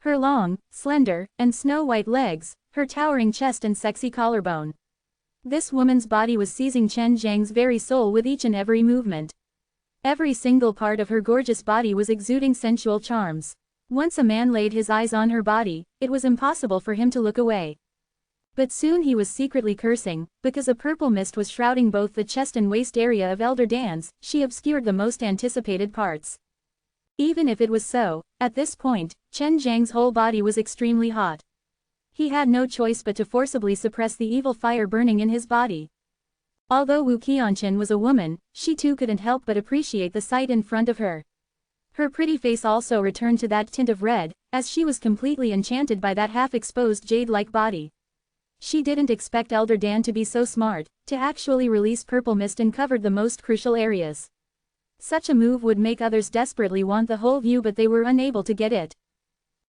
[SPEAKER 1] Her long, slender, and snow-white legs, her towering chest and sexy collarbone. This woman's body was seizing Chen Zhang's very soul with each and every movement. Every single part of her gorgeous body was exuding sensual charms. Once a man laid his eyes on her body, it was impossible for him to look away. But soon he was secretly cursing, because a purple mist was shrouding both the chest and waist area of Elder Dan's, she obscured the most anticipated parts. Even if it was so, at this point, Chen Zhang's whole body was extremely hot. He had no choice but to forcibly suppress the evil fire burning in his body. Although Wu Qianchen was a woman, she too couldn't help but appreciate the sight in front of her. Her pretty face also returned to that tint of red, as she was completely enchanted by that half-exposed jade-like body. She didn't expect Elder Dan to be so smart, to actually release purple mist and covered the most crucial areas. Such a move would make others desperately want the whole view, but they were unable to get it.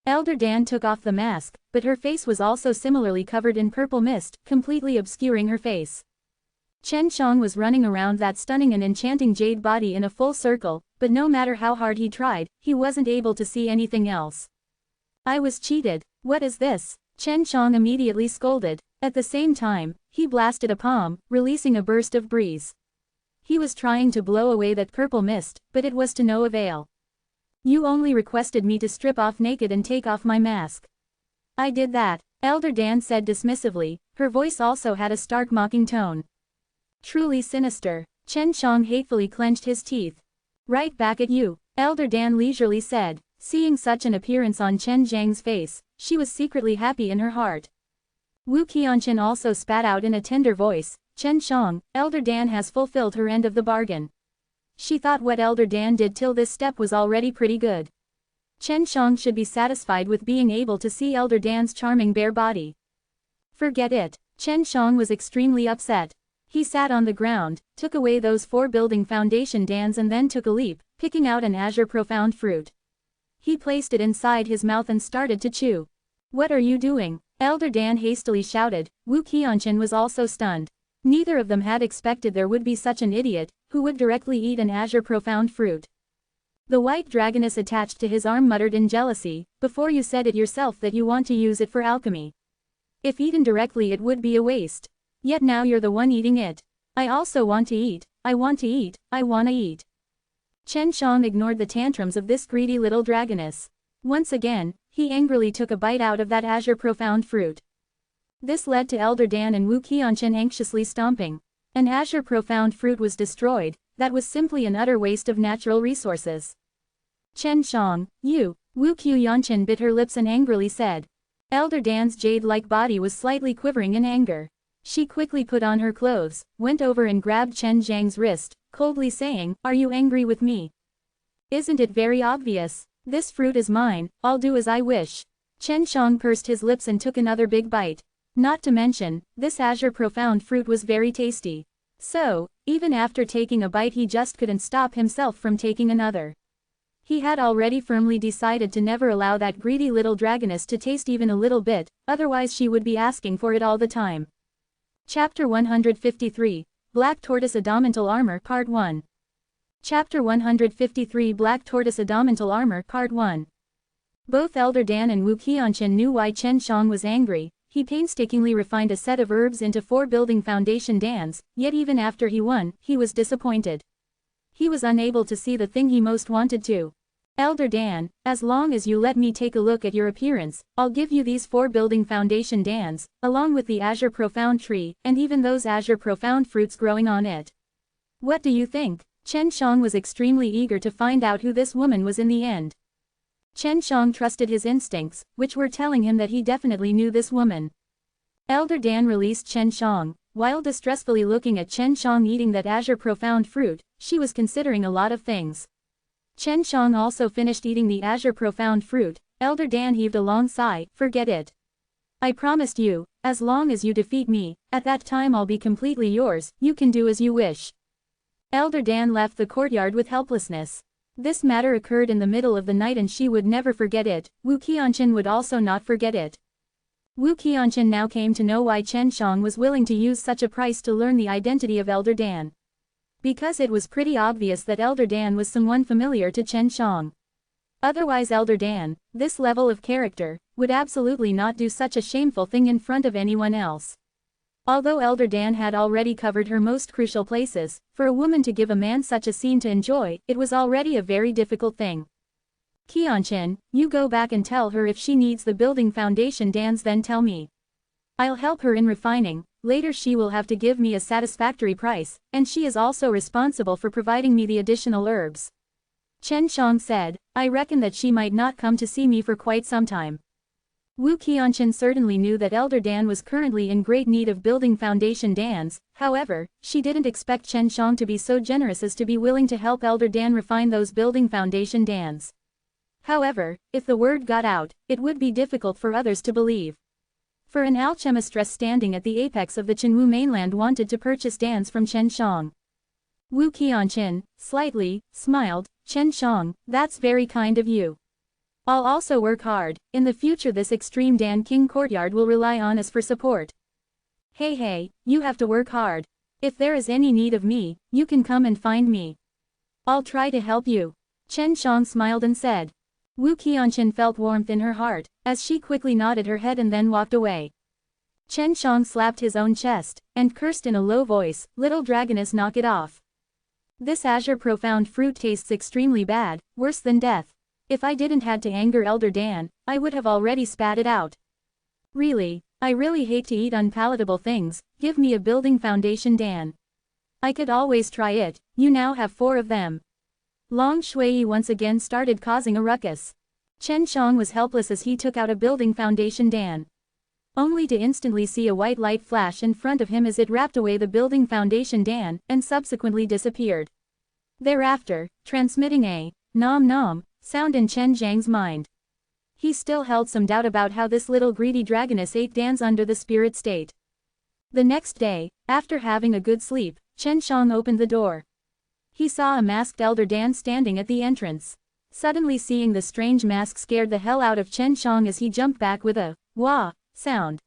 [SPEAKER 1] Elder Dan took off the mask, but her face was also similarly covered in purple mist, completely obscuring her face. Chen Shang was running around that stunning and enchanting jade body in a full circle, but no matter how hard he tried, he wasn't able to see anything else. I was cheated. What is this? Chen Shang immediately scolded. At the same time, he blasted a palm, releasing a burst of breeze. He was trying to blow away that purple mist, but it was to no avail. You only requested me to strip off naked and take off my mask. I did that, Elder Dan said dismissively, her voice also had a stark mocking tone. Truly sinister. Chen Shang hatefully clenched his teeth. Right back at you, Elder Dan leisurely said. Seeing such an appearance on Chen Zhang's face, she was secretly happy in her heart. Wu Qianchen also spat out in a tender voice, Chen Shang, Elder Dan has fulfilled her end of the bargain. She thought what Elder Dan did till this step was already pretty good. Chen Shang should be satisfied with being able to see Elder Dan's charming bare body. Forget it. Chen Shang was extremely upset. He sat on the ground, took away those 4 building foundation dans and then took a leap, picking out an azure profound fruit. He placed it inside his mouth and started to chew. What are you doing? Elder Dan hastily shouted. Wu Qianchen was also stunned. Neither of them had expected there would be such an idiot, who would directly eat an azure profound fruit. The white dragoness attached to his arm muttered in jealousy, before you said it yourself that you want to use it for alchemy. If eaten directly it would be a waste. Yet now you're the one eating it. I also want to eat, I want to eat, I wanna eat. Chen Shang ignored the tantrums of this greedy little dragoness. Once again, he angrily took a bite out of that azure profound fruit. This led to Elder Dan and Wu Qianchen anxiously stomping. An azure profound fruit was destroyed, that was simply an utter waste of natural resources. Chen Shang, you, Wu Qianchen bit her lips and angrily said. Elder Dan's jade-like body was slightly quivering in anger. She quickly put on her clothes, went over and grabbed Chen Zhang's wrist, coldly saying, Are you angry with me? Isn't it very obvious? This fruit is mine, I'll do as I wish. Chen Shang pursed his lips and took another big bite. Not to mention, this azure profound fruit was very tasty. So, even after taking a bite he just couldn't stop himself from taking another. He had already firmly decided to never allow that greedy little dragoness to taste even a little bit, otherwise she would be asking for it all the time. Chapter 153, Black Tortoise Adamantile Armor Part 1. Chapter 153 Black Tortoise Adamantile Armor Part 1. Both Elder Dan and Wu Qianchen knew why Chen Shang was angry. He painstakingly refined a set of herbs into 4 building foundation dans, yet even after he won, he was disappointed. He was unable to see the thing he most wanted to. Elder Dan, as long as you let me take a look at your appearance, I'll give you these 4 building foundation dans, along with the Azure Profound tree, and even those Azure Profound fruits growing on it. What do you think? Chen Shang was extremely eager to find out who this woman was in the end. Chen Shang trusted his instincts, which were telling him that he definitely knew this woman. Elder Dan released Chen Shang. While distressfully looking at Chen Shang eating that Azure Profound fruit, she was considering a lot of things. Chen Shang also finished eating the Azure Profound fruit. Elder Dan heaved a long sigh. Forget it. I promised you, as long as you defeat me, at that time I'll be completely yours, you can do as you wish. Elder Dan left the courtyard with helplessness. This matter occurred in the middle of the night and she would never forget it. Wu Qianchen would also not forget it. Wu Qianchen now came to know why Chen Shang was willing to use such a price to learn the identity of Elder Dan. Because it was pretty obvious that Elder Dan was someone familiar to Chen Shang. Otherwise Elder Dan, this level of character, would absolutely not do such a shameful thing in front of anyone else. Although Elder Dan had already covered her most crucial places, for a woman to give a man such a scene to enjoy, it was already a very difficult thing. Qianchen, you go back and tell her if she needs the building foundation dans, then tell me. I'll help her in refining. Later she will have to give me a satisfactory price, and she is also responsible for providing me the additional herbs. Chen Shang said, I reckon that she might not come to see me for quite some time. Wu Qianchen certainly knew that Elder Dan was currently in great need of building foundation dans, however, she didn't expect Chen Shang to be so generous as to be willing to help Elder Dan refine those building foundation dans. However, if the word got out, it would be difficult for others to believe. For an alchemistress standing at the apex of the Chenwu mainland wanted to purchase dans from Chen Shang. Wu Qianchen, slightly, smiled, Chen Shang, that's very kind of you. I'll also work hard. In the future this extreme Dan King courtyard will rely on us for support. Hey, you have to work hard. If there is any need of me, you can come and find me. I'll try to help you. Chen Shang smiled and said. Wu Qianchen felt warmth in her heart, as she quickly nodded her head and then walked away. Chen Shang slapped his own chest, and cursed in a low voice, little dragoness, knock it off. This Azure Profound fruit tastes extremely bad, worse than death. If I didn't had to anger Elder Dan, I would have already spat it out. Really, I really hate to eat unpalatable things, give me a building foundation Dan. I could always try it, you now have 4 of them. Long Shui once again started causing a ruckus. Chen Shang was helpless as he took out a building foundation Dan. Only to instantly see a white light flash in front of him as it wrapped away the building foundation Dan, and subsequently disappeared. Thereafter, transmitting a nom nom sound in Chen Zhang's mind. He still held some doubt about how this little greedy dragoness ate dans under the spirit state. The next day, after having a good sleep, Chen Shang opened the door. He saw a masked Elder Dan standing at the entrance. Suddenly seeing the strange mask scared the hell out of Chen Shang as he jumped back with a wah sound.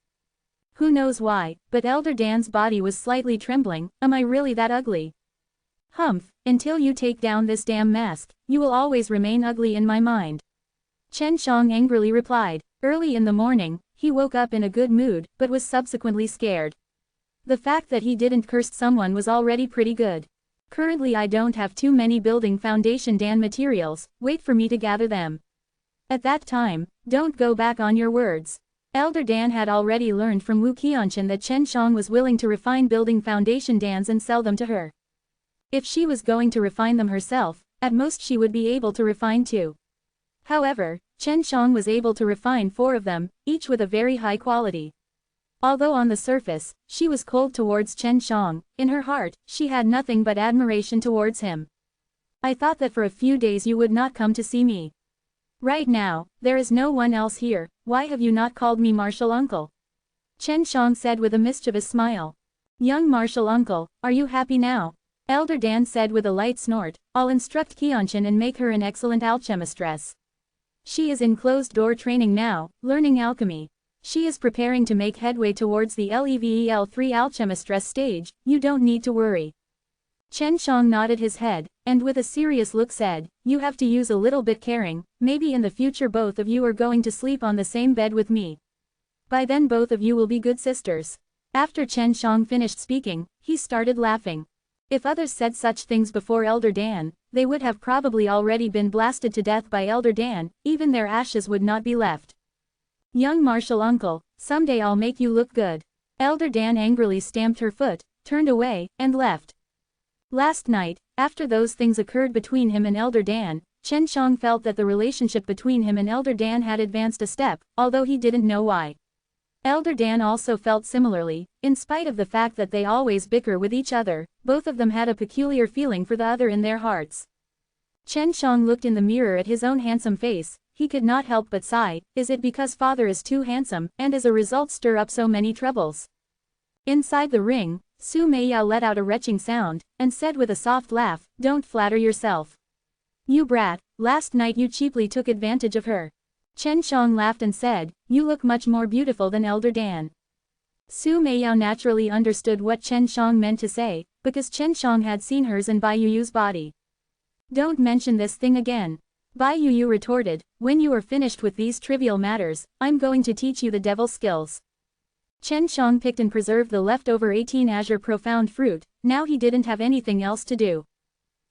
[SPEAKER 1] Who knows why, but Elder Dan's body was slightly trembling. Am I really that ugly? Humph, until you take down this damn mask, you will always remain ugly in my mind. Chen Shang angrily replied. Early in the morning, he woke up in a good mood, but was subsequently scared. The fact that he didn't curse someone was already pretty good. Currently I don't have too many building foundation Dan materials, wait for me to gather them. At that time, don't go back on your words. Elder Dan had already learned from Wu Qianchen that Chen Shang was willing to refine building foundation dans and sell them to her. If she was going to refine them herself, at most she would be able to refine 2. However, Chen Shang was able to refine 4 of them, each with a very high quality. Although on the surface, she was cold towards Chen Shang, in her heart, she had nothing but admiration towards him. I thought that for a few days you would not come to see me. Right now, there is no one else here, why have you not called me Martial Uncle? Chen Shang said with a mischievous smile. Young Martial Uncle, are you happy now? Elder Dan said with a light snort, I'll instruct Qianshan and make her an excellent alchemistress. She is in closed-door training now, learning alchemy. She is preparing to make headway towards the level 3 alchemistress stage, you don't need to worry. Chen Shang nodded his head, and with a serious look said, you have to use a little bit caring, maybe in the future both of you are going to sleep on the same bed with me. By then both of you will be good sisters. After Chen Shang finished speaking, he started laughing. If others said such things before Elder Dan, they would have probably already been blasted to death by Elder Dan, even their ashes would not be left. Young martial uncle, someday I'll make you look good. Elder Dan angrily stamped her foot, turned away, and left. Last night, after those things occurred between him and Elder Dan, Chen Shang felt that the relationship between him and Elder Dan had advanced a step, although he didn't know why. Elder Dan also felt similarly, in spite of the fact that they always bicker with each other, both of them had a peculiar feeling for the other in their hearts. Chen Shang looked in the mirror at his own handsome face, he could not help but sigh, is it because father is too handsome, and as a result stir up so many troubles? Inside the ring, Su Meiyao let out a retching sound, and said with a soft laugh, don't flatter yourself. You brat, last night you cheaply took advantage of her. Chen Shang laughed and said, you look much more beautiful than Elder Dan. Su Meiyao naturally understood what Chen Shang meant to say, because Chen Shang had seen hers and Bai Yu's body. Don't mention this thing again. Bai Yu retorted, when you are finished with these trivial matters, I'm going to teach you the devil skills. Chen Shang picked and preserved the leftover 18 azure profound fruit, now he didn't have anything else to do.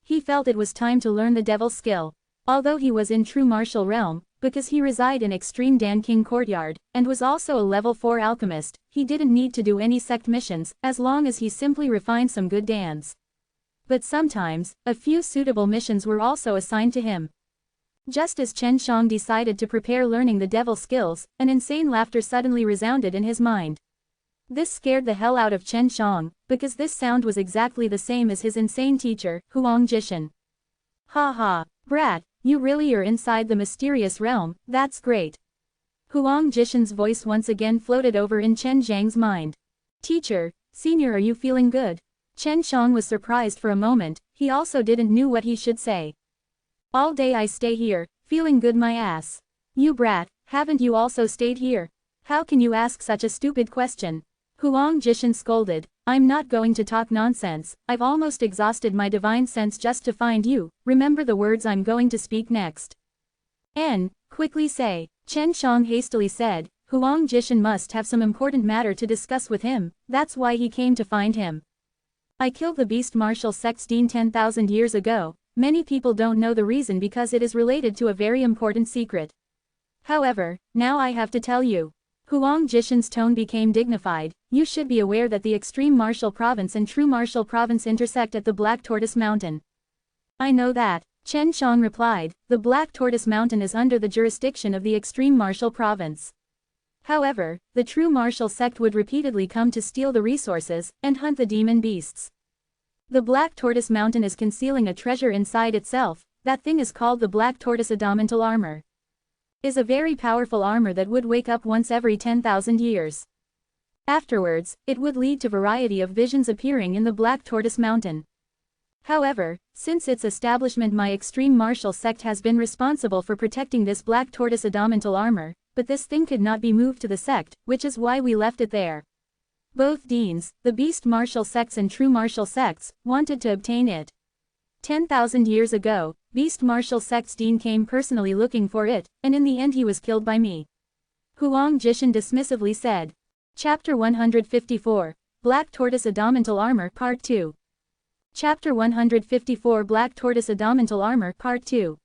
[SPEAKER 1] He felt it was time to learn the devil skill. Although he was in true martial realm, because he reside in extreme Dan King courtyard, and was also a level 4 alchemist, he didn't need to do any sect missions, as long as he simply refined some good dans. But sometimes, a few suitable missions were also assigned to him. Just as Chen Shang decided to prepare learning the devil skills, an insane laughter suddenly resounded in his mind. This scared the hell out of Chen Shang, because this sound was exactly the same as his insane teacher, Huang Jishan. Ha ha, brat, you really are inside the mysterious realm, that's great. Huang Jishan's voice once again floated over in Chen Zhang's mind. Teacher, senior, are you feeling good? Chen Shang was surprised for a moment, he also didn't know what he should say. All day I stay here, feeling good my ass. You brat, haven't you also stayed here? How can you ask such a stupid question? Huang Jishan scolded, I'm not going to talk nonsense, I've almost exhausted my divine sense just to find you, remember the words I'm going to speak next. Quickly say, Chen Shang hastily said, Huang Jishan must have some important matter to discuss with him, that's why he came to find him. I killed the beast martial sect's dean 10,000 years ago. Many people don't know the reason because it is related to a very important secret. However, now I have to tell you. Huang Jishan's tone became dignified, you should be aware that the extreme martial province and true martial province intersect at the Black Tortoise Mountain. I know that, Chen Shang replied, the Black Tortoise Mountain is under the jurisdiction of the extreme martial province. However, the true martial sect would repeatedly come to steal the resources, and hunt the demon beasts. The Black Tortoise Mountain is concealing a treasure inside itself, that thing is called the Black Tortoise Adamental Armor. Is a very powerful armor that would wake up once every 10,000 years. Afterwards, it would lead to variety of visions appearing in the Black Tortoise Mountain. However, since its establishment my extreme martial sect has been responsible for protecting this Black Tortoise Adamental Armor, but this thing could not be moved to the sect, which is why we left it there. Both deans, the beast martial sects and true martial sects, wanted to obtain it. 10,000 years ago, beast martial sect's dean came personally looking for it, and in the end he was killed by me. Huang Jishan dismissively said. Chapter 154, Black Tortoise Adamental Armor Part 2. Chapter 154 Black Tortoise Adamental Armor Part 2.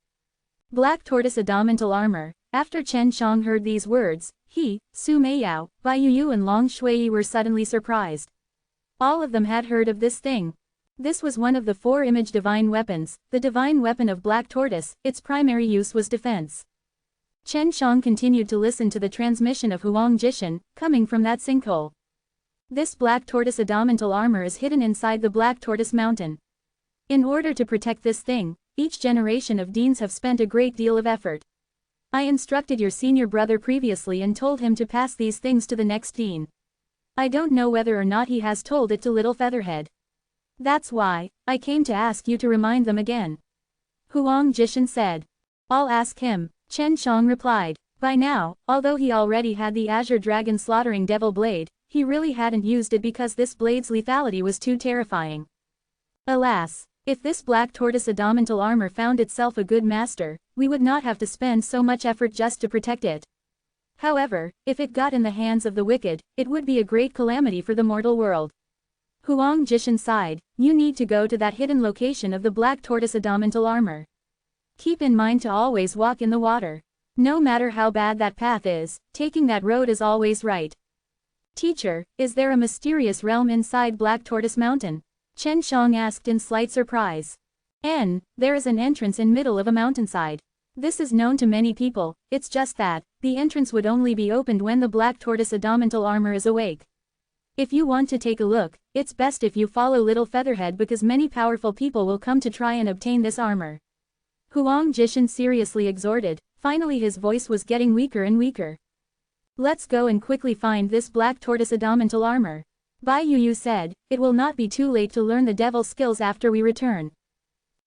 [SPEAKER 1] Black Tortoise Adamental Armor. After Chen Shang heard these words, he, Su Meiyao, Bai Yu and Long Shui were suddenly surprised. All of them had heard of this thing. This was one of the 4 image divine weapons, the divine weapon of Black Tortoise, its primary use was defense. Chen Shang continued to listen to the transmission of Huang Jishan, coming from that sinkhole. This Black Tortoise Adamental Armor is hidden inside the Black Tortoise Mountain. In order to protect this thing, each generation of deans have spent a great deal of effort. I instructed your senior brother previously and told him to pass these things to the next dean. I don't know whether or not he has told it to Little Featherhead. That's why, I came to ask you to remind them again. Huang Jishan said. I'll ask him, Chen Shang replied. By now, although he already had the Azure Dragon Slaughtering Devil Blade, he really hadn't used it because this blade's lethality was too terrifying. Alas, if this Black Tortoise Adamantal armor found itself a good master, we would not have to spend so much effort just to protect it. However, if it got in the hands of the wicked, it would be a great calamity for the mortal world. Huang Jishan sighed, you need to go to that hidden location of the Black Tortoise Adamantal armor. Keep in mind to always walk in the water. No matter how bad that path is, taking that road is always right. Teacher, is there a mysterious realm inside Black Tortoise Mountain? Chen Shang asked in slight surprise. There is an entrance in middle of a mountainside. This is known to many people, it's just that, the entrance would only be opened when the Black Tortoise Adamantal armor is awake. If you want to take a look, it's best if you follow Little Featherhead because many powerful people will come to try and obtain this armor. Huang Jishan seriously exhorted, finally his voice was getting weaker and weaker. Let's go and quickly find this Black Tortoise Adamantal armor. Bai Yu said, it will not be too late to learn the devil skills after we return.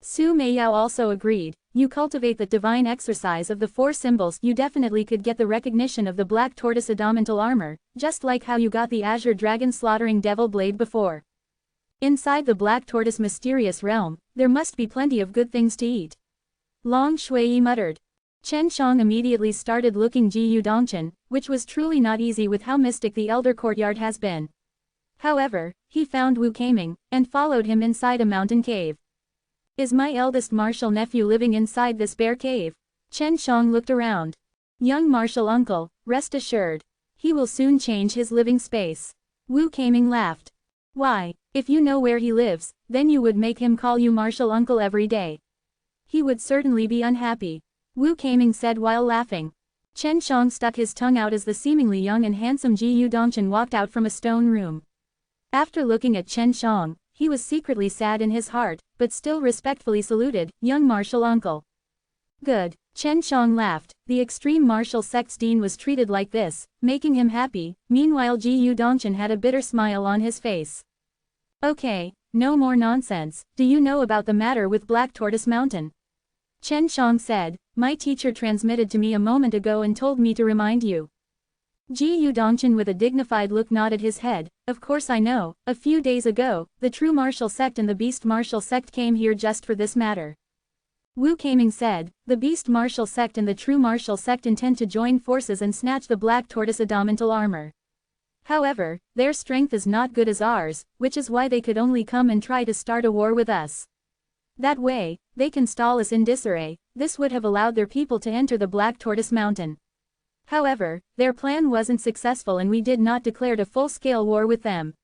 [SPEAKER 1] Su Meiyao also agreed, you cultivate the divine exercise of the four symbols, you definitely could get the recognition of the Black Tortoise Adamantal armor, just like how you got the Azure Dragon Slaughtering Devil Blade before. Inside the Black Tortoise mysterious realm, there must be plenty of good things to eat. Long Shui muttered. Chen Shang immediately started looking Ji Dongchen, which was truly not easy with how mystic the Elder Courtyard has been. However, he found Wu Kaming, and followed him inside a mountain cave. Is my eldest martial nephew living inside this bear cave? Chen Shang looked around. Young martial uncle, rest assured. He will soon change his living space. Wu Kaming laughed. Why, if you know where he lives, then you would make him call you martial uncle every day. He would certainly be unhappy. Wu Kaming said while laughing. Chen Shang stuck his tongue out as the seemingly young and handsome Ji Dongchen walked out from a stone room. After looking at Chen Shang, he was secretly sad in his heart, but still respectfully saluted, young martial uncle. Good, Chen Shang laughed, the extreme martial sect's dean was treated like this, making him happy, meanwhile Ji Dongchen had a bitter smile on his face. Okay, no more nonsense, do you know about the matter with Black Tortoise Mountain? Chen Shang said, my teacher transmitted to me a moment ago and told me to remind you. Ji Dongchen with a dignified look nodded his head, of course I know, a few days ago, the True Martial Sect and the Beast Martial Sect came here just for this matter. Wu Kaming said, the Beast Martial Sect and the True Martial Sect intend to join forces and snatch the Black Tortoise Adamantal armor. However, their strength is not good as ours, which is why they could only come and try to start a war with us. That way, they can stall us in disarray, this would have allowed their people to enter the Black Tortoise Mountain. However, their plan wasn't successful and we did not declare a full-scale war with them.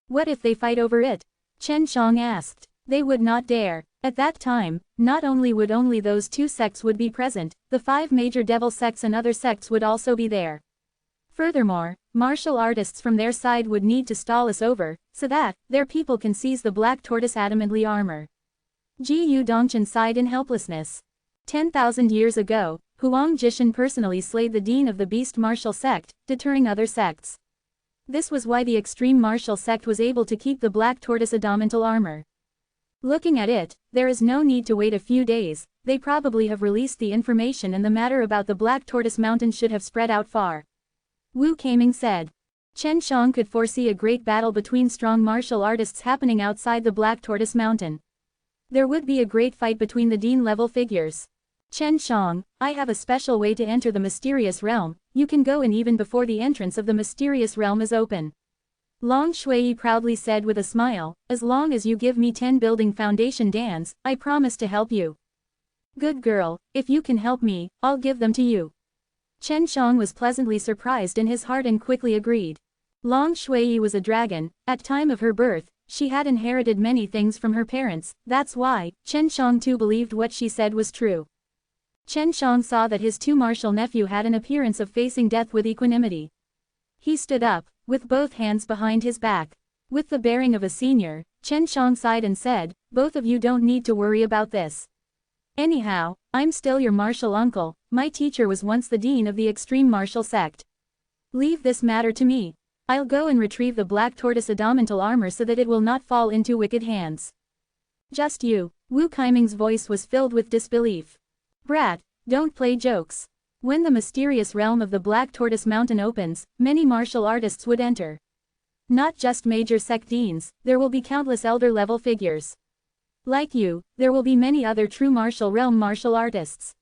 [SPEAKER 1] What if they fight over it? Chen Shang asked. They would not dare. At that time, not only would only those two sects would be present, the 5 major devil sects and other sects would also be there. Furthermore, martial artists from their side would need to stall us over, so that, their people can seize the Black Tortoise adamantly armor. Ji Dongchen sighed in helplessness. 10,000 years ago, Huang Jishan personally slayed the dean of the Beast Martial Sect, deterring other sects. This was why the Extreme Martial Sect was able to keep the Black Tortoise Adamantal armor. Looking at it, there is no need to wait a few days, they probably have released the information and the matter about the Black Tortoise Mountain should have spread out far. Wu Kaming said. Chen Shang could foresee a great battle between strong martial artists happening outside the Black Tortoise Mountain. There would be a great fight between the dean-level figures. Chen Shang, I have a special way to enter the mysterious realm, you can go in even before the entrance of the mysterious realm is open. Long Shui proudly said with a smile, as long as you give me 10 building foundation dans, I promise to help you. Good girl, if you can help me, I'll give them to you. Chen Shang was pleasantly surprised in his heart and quickly agreed. Long Shui was a dragon, at time of her birth, she had inherited many things from her parents, that's why, Chen Shang too believed what she said was true. Chen Shang saw that his too martial nephew had an appearance of facing death with equanimity. He stood up, with both hands behind his back. With the bearing of a senior, Chen Shang sighed and said, both of you don't need to worry about this. Anyhow, I'm still your martial uncle, my teacher was once the dean of the Extreme Martial Sect. Leave this matter to me. I'll go and retrieve the black tortoise adamantine armor so that it will not fall into wicked hands. Just you. Wu Kaiming's voice was filled with disbelief. Brat, don't play jokes. When the mysterious realm of the Black Tortoise Mountain opens, many martial artists would enter. Not just major sect deans, there will be countless elder-level figures. Like you, there will be many other true martial realm martial artists.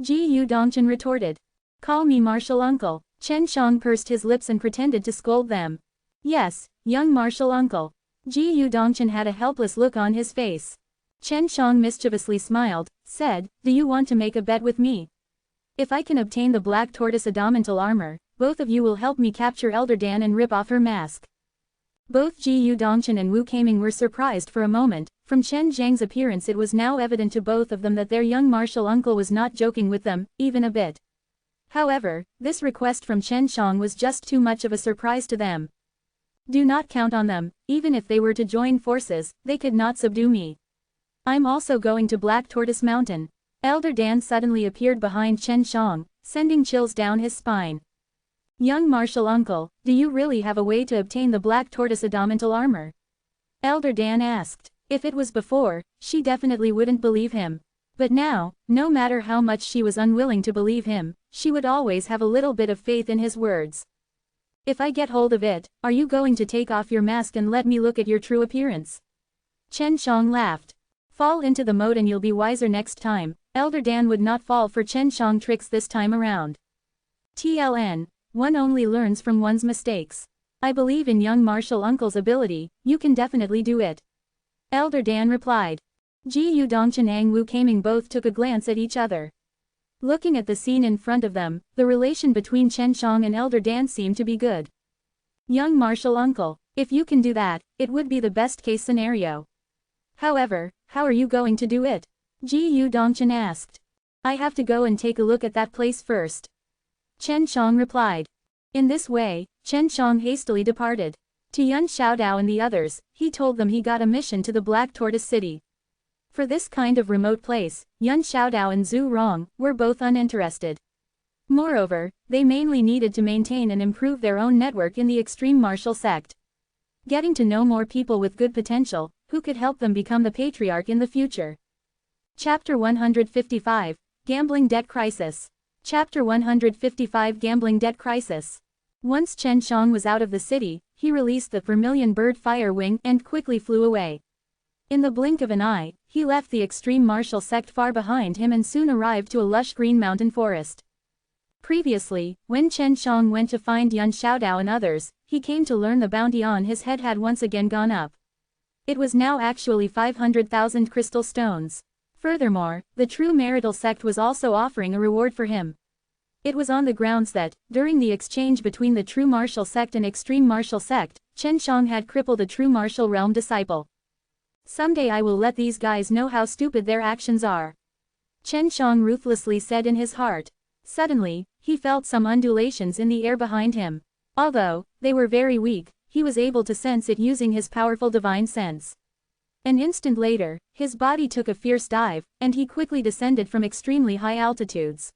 [SPEAKER 1] Ji Yu Dongchen retorted. Call me martial uncle. Chen Shang pursed his lips and pretended to scold them. Yes, young martial uncle. Ji Yu Dongchen had a helpless look on his face. Chen Shang mischievously smiled, said, do you want to make a bet with me? If I can obtain the Black Tortoise adamantine armor, both of you will help me capture Elder Dan and rip off her mask. Both Ji Yu Dongchen and Wu Kaiming were surprised for a moment. From Chen Zhang's appearance it was now evident to both of them that their young martial uncle was not joking with them, even a bit. However, this request from Chen Shang was just too much of a surprise to them. Do not count on them, even if they were to join forces, they could not subdue me. I'm also going to Black Tortoise Mountain. Elder Dan suddenly appeared behind Chen Shang, sending chills down his spine. Young martial uncle, do you really have a way to obtain the Black Tortoise adamantine armor? Elder Dan asked. If it was before, she definitely wouldn't believe him. But now, no matter how much she was unwilling to believe him, she would always have a little bit of faith in his words. If I get hold of it, are you going to take off your mask and let me look at your true appearance? Chen Shang laughed. Fall into the mode and you'll be wiser next time. Elder Dan would not fall for Chen Shang tricks this time around. TLN, one only learns from one's mistakes. I believe in young martial uncle's ability, you can definitely do it. Elder Dan replied. Ji Yu Dongchen and Wu Kaiming both took a glance at each other. Looking at the scene in front of them, the relation between Chen Shang and Elder Dan seemed to be good. Young martial uncle, if you can do that, it would be the best case scenario. However, how are you going to do it? Ji Yu Dongchen asked. I have to go and take a look at that place first. Chen Shang replied. In this way, Chen Shang hastily departed. To Yun Xiaodao and the others, he told them he got a mission to the Black Tortoise City. For this kind of remote place, Yun Xiaodao and Zhu Rong were both uninterested. Moreover, they mainly needed to maintain and improve their own network in the extreme martial sect. Getting to know more people with good potential, who could help them become the patriarch in the future. Chapter 155, Gambling Debt Crisis. Chapter 155 Gambling Debt Crisis. Once Chen Shang was out of the city, he released the vermilion bird fire wing and quickly flew away. In the blink of an eye, he left the extreme martial sect far behind him and soon arrived to a lush green mountain forest. Previously, when Chen Shang went to find Yun Xiaodao and others, he came to learn the bounty on his head had once again gone up. It was now actually 500,000 crystal stones. Furthermore, the true marital sect was also offering a reward for him. It was on the grounds that, during the exchange between the true martial sect and extreme martial sect, Chen Shang had crippled a true martial realm disciple. Someday I will let these guys know how stupid their actions are. Chen Shang ruthlessly said in his heart. Suddenly, he felt some undulations in the air behind him. Although they were very weak, he was able to sense it using his powerful divine sense. An instant later, his body took a fierce dive, and he quickly descended from extremely high altitudes.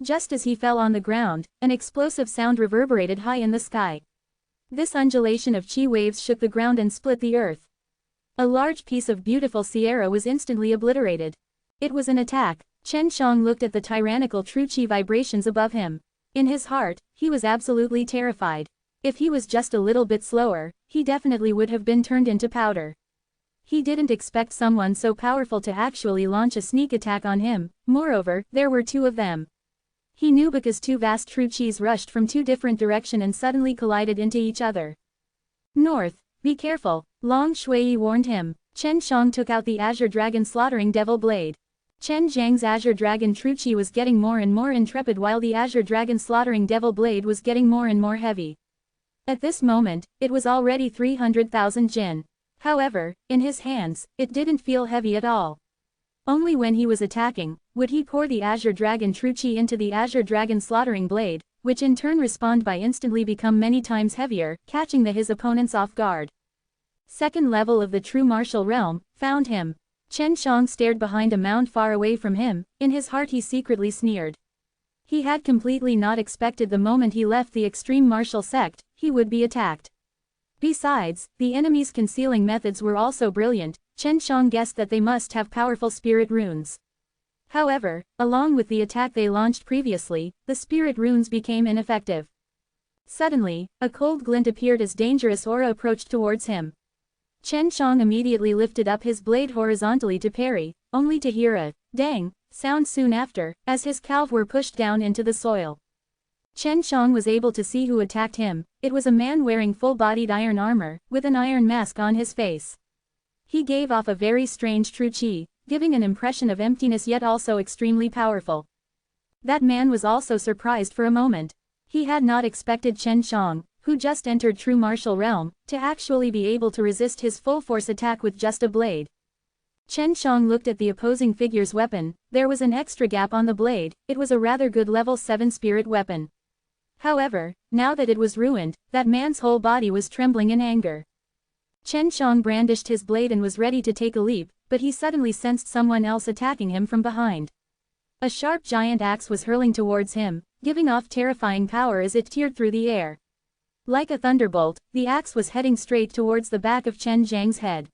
[SPEAKER 1] Just as he fell on the ground, an explosive sound reverberated high in the sky. This undulation of chi waves shook the ground and split the earth. A large piece of beautiful Sierra was instantly obliterated. It was an attack. Chen Shang looked at the tyrannical true chi vibrations above him. In his heart, he was absolutely terrified. If he was just a little bit slower, he definitely would have been turned into powder. He didn't expect someone so powerful to actually launch a sneak attack on him. Moreover, there were two of them. He knew because two vast true chis rushed from two different directions and suddenly collided into each other. North, be careful, Long Shui warned him. Chen Shang took out the Azure Dragon Slaughtering Devil Blade. Chen Zhang's Azure Dragon True Chi was getting more and more intrepid while the Azure Dragon Slaughtering Devil Blade was getting more and more heavy. At this moment, it was already 300,000 Jin. However, in his hands, it didn't feel heavy at all. Only when he was attacking, would he pour the Azure Dragon True Chi into the Azure Dragon Slaughtering Blade, which in turn respond by instantly become many times heavier, catching his opponents off guard. Second level of the true martial realm, found him. Chen Shang stared behind a mound far away from him, in his heart he secretly sneered. He had completely not expected the moment he left the extreme martial sect, he would be attacked. Besides, the enemy's concealing methods were also brilliant. Chen Xiang guessed that they must have powerful spirit runes. However, along with the attack they launched previously, the spirit runes became ineffective. Suddenly, a cold glint appeared as dangerous aura approached towards him. Chen Xiang immediately lifted up his blade horizontally to parry, only to hear a dang sound soon after, as his calves were pushed down into the soil. Chen Xiang was able to see who attacked him. It was a man wearing full-bodied iron armor, with an iron mask on his face. He gave off a very strange true qi, giving an impression of emptiness yet also extremely powerful. That man was also surprised for a moment. He had not expected Chen Xiang, who just entered true martial realm, to actually be able to resist his full-force attack with just a blade. Chen Xiang looked at the opposing figure's weapon. There was an extra gap on the blade. It was a rather good level 7 spirit weapon. However, now that it was ruined, that man's whole body was trembling in anger. Chen Xiang brandished his blade and was ready to take a leap, but he suddenly sensed someone else attacking him from behind. A sharp giant axe was hurling towards him, giving off terrifying power as it teared through the air. Like a thunderbolt, the axe was heading straight towards the back of Chen Xiang's head.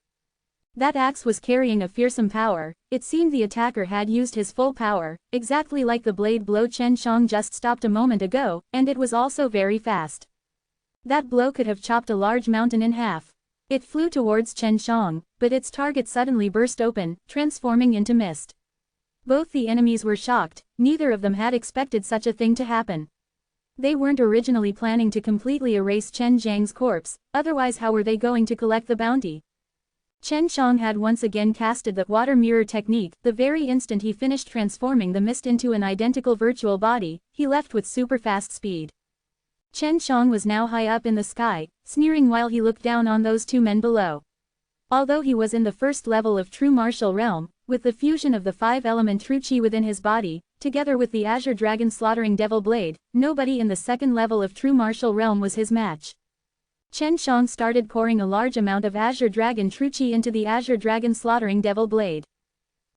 [SPEAKER 1] That axe was carrying a fearsome power. It seemed the attacker had used his full power, exactly like the blade blow Chen Xiang just stopped a moment ago, and it was also very fast. That blow could have chopped a large mountain in half. It flew towards Chen Xiang, but its target suddenly burst open, transforming into mist. Both the enemies were shocked. Neither of them had expected such a thing to happen. They weren't originally planning to completely erase Chen Xiang's corpse, otherwise how were they going to collect the bounty? Chen Xiang had once again casted the water mirror technique. The very instant he finished transforming the mist into an identical virtual body, he left with super fast speed. Chen Xiang was now high up in the sky, sneering while he looked down on those two men below. Although he was in the first level of true martial realm, with the fusion of the 5-element true qi within his body, together with the Azure Dragon slaughtering devil blade, nobody in the second level of true martial realm was his match. Chen Xiang started pouring a large amount of Azure Dragon true qi into the Azure Dragon slaughtering devil blade.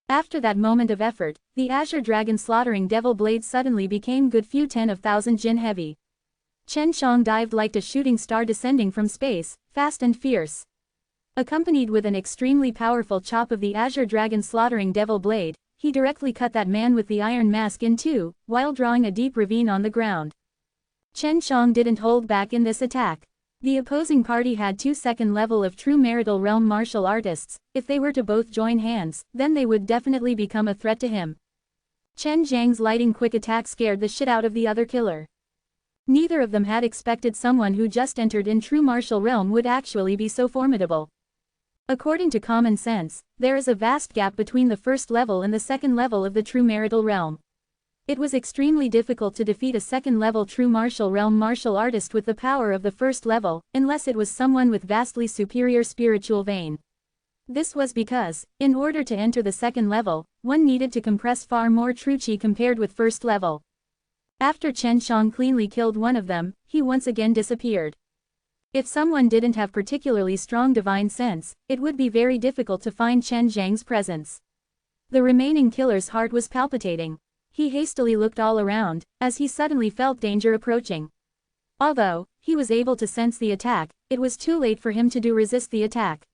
[SPEAKER 1] After that moment of effort, the Azure Dragon slaughtering devil blade suddenly became good few 10,000 jin heavy. Chen Xiang dived like a shooting star descending from space, fast and fierce. Accompanied with an extremely powerful chop of the Azure Dragon slaughtering devil blade, he directly cut that man with the iron mask in two, while drawing a deep ravine on the ground. Chen Xiang didn't hold back in this attack. The opposing party had 2 second level of true marital realm martial artists. If they were to both join hands, then they would definitely become a threat to him. Chen Xiang's lightning quick attack scared the shit out of the other killer. Neither of them had expected someone who just entered in true martial realm would actually be so formidable. According to common sense, there is a vast gap between the first level and the second level of the true marital realm. It was extremely difficult to defeat a second-level true martial realm martial artist with the power of the first level, unless it was someone with vastly superior spiritual vein. This was because, in order to enter the second level, one needed to compress far more true qi compared with first level. After Chen Xiang cleanly killed one of them, he once again disappeared. If someone didn't have particularly strong divine sense, it would be very difficult to find Chen Xiang's presence. The remaining killer's heart was palpitating. He hastily looked all around, as he suddenly felt danger approaching. Although he was able to sense the attack, it was too late for him to resist the attack.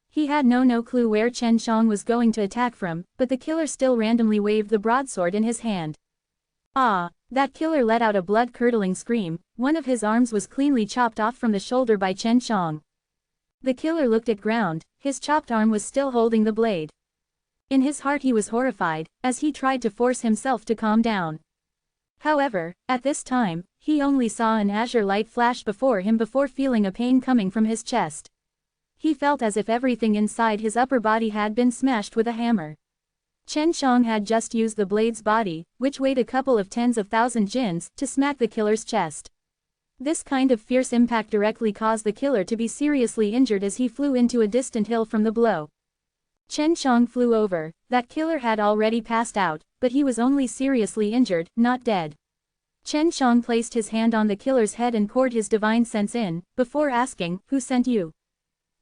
[SPEAKER 1] He had no clue where Chen Xiang was going to attack from, but the killer still randomly waved the broadsword in his hand. Ah! That killer let out a blood-curdling scream. One of his arms was cleanly chopped off from the shoulder by Chen Xiang. The killer looked at ground. His chopped arm was still holding the blade. In his heart he was horrified, as he tried to force himself to calm down. However, at this time, he only saw an azure light flash before him before feeling a pain coming from his chest. He felt as if everything inside his upper body had been smashed with a hammer. Chen Xiang had just used the blade's body, which weighed a couple of tens of thousand jins, to smack the killer's chest. This kind of fierce impact directly caused the killer to be seriously injured as he flew into a distant hill from the blow. Chen Xiang flew over. That killer had already passed out, but he was only seriously injured, not dead. Chen Xiang placed his hand on the killer's head and poured his divine sense in, before asking, "Who sent you?"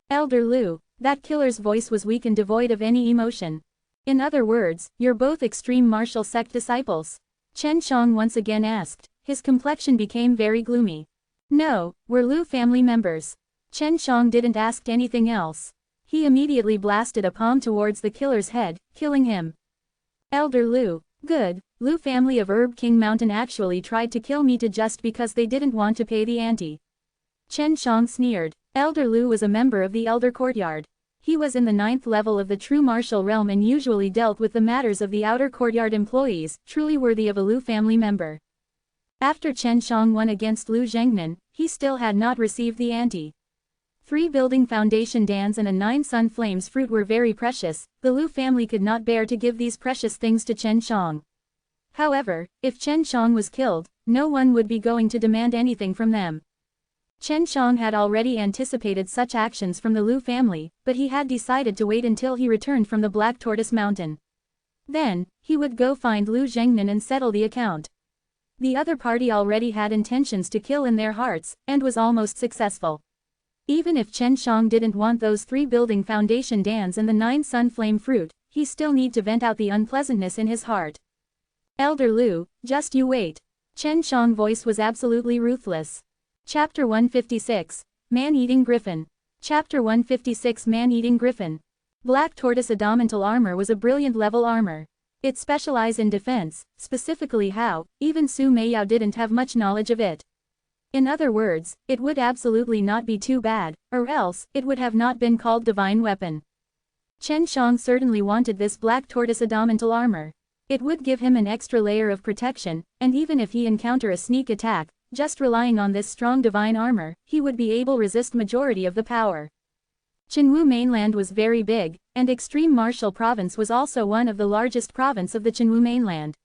[SPEAKER 1] "Elder Liu." That killer's voice was weak and devoid of any emotion. "In other words, you're both extreme martial sect disciples?" Chen Xiang once again asked. His complexion became very gloomy. No, we're Lu family members. Chen Shang didn't ask anything else. He immediately blasted a palm towards the killer's head, killing him. Elder Lu, good, Lu family of Herb King Mountain actually tried to kill me just because they didn't want to pay the ante. Chen Shang sneered. Elder Lu was a member of the Elder Courtyard. He was in the 9th level of the true martial realm and usually dealt with the matters of the outer courtyard employees, truly worthy of a Lu family member. After Chen Shang won against Lu Zhengnan, he still had not received the ante. 3 building foundation dans and a 9 sun flames fruit were very precious. The Lu family could not bear to give these precious things to Chen Shang. However, if Chen Shang was killed, no one would be going to demand anything from them. Chen Shang had already anticipated such actions from the Lu family, but he had decided to wait until he returned from the Black Tortoise Mountain. Then, he would go find Lu Zhengnan and settle the account. The other party already had intentions to kill in their hearts, and was almost successful. Even if Chen Shang didn't want those 3 building foundation dans and the 9 sun flame fruit, he still need to vent out the unpleasantness in his heart. Elder Lu, just you wait. Chen Shang's voice was absolutely ruthless. Chapter 156, Man-Eating Griffin. Chapter 156 Man-Eating Griffin. Black Tortoise Adamantile Armor was a brilliant level armor. It specialized in defense, specifically how, even Su Meiyao didn't have much knowledge of it. In other words, it would absolutely not be too bad, or else, it would have not been called divine weapon. Chen Shang certainly wanted this Black Tortoise Adamantile Armor. It would give him an extra layer of protection, and even if he encounter a sneak attack, just relying on this strong divine armor, he would be able to resist majority of the power. Qinwu mainland was very big, and Extreme Martial Province was also one of the largest province of the Qinwu mainland.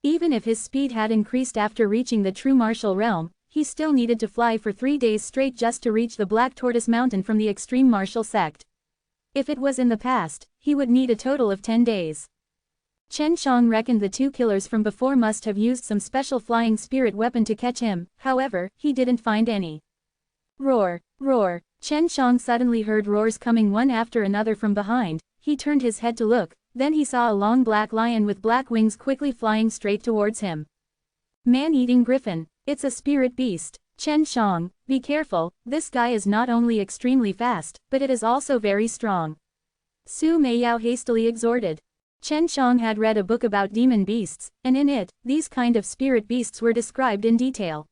[SPEAKER 1] Even if his speed had increased after reaching the true martial realm, he still needed to fly for 3 days straight just to reach the Black Tortoise Mountain from the Extreme Martial Sect. If it was in the past, he would need a total of 10 days. Chen Shang reckoned the 2 killers from before must have used some special flying spirit weapon to catch him, however, he didn't find any. Roar, roar. Chen Shang suddenly heard roars coming one after another from behind. He turned his head to look, then he saw a long black lion with black wings quickly flying straight towards him. Man-Eating Griffin. It's a spirit beast. Chen Shang, be careful, this guy is not only extremely fast, but it is also very strong. Su Meiyao hastily exhorted. Chen Shang had read a book about demon beasts, and in it, these kind of spirit beasts were described in detail.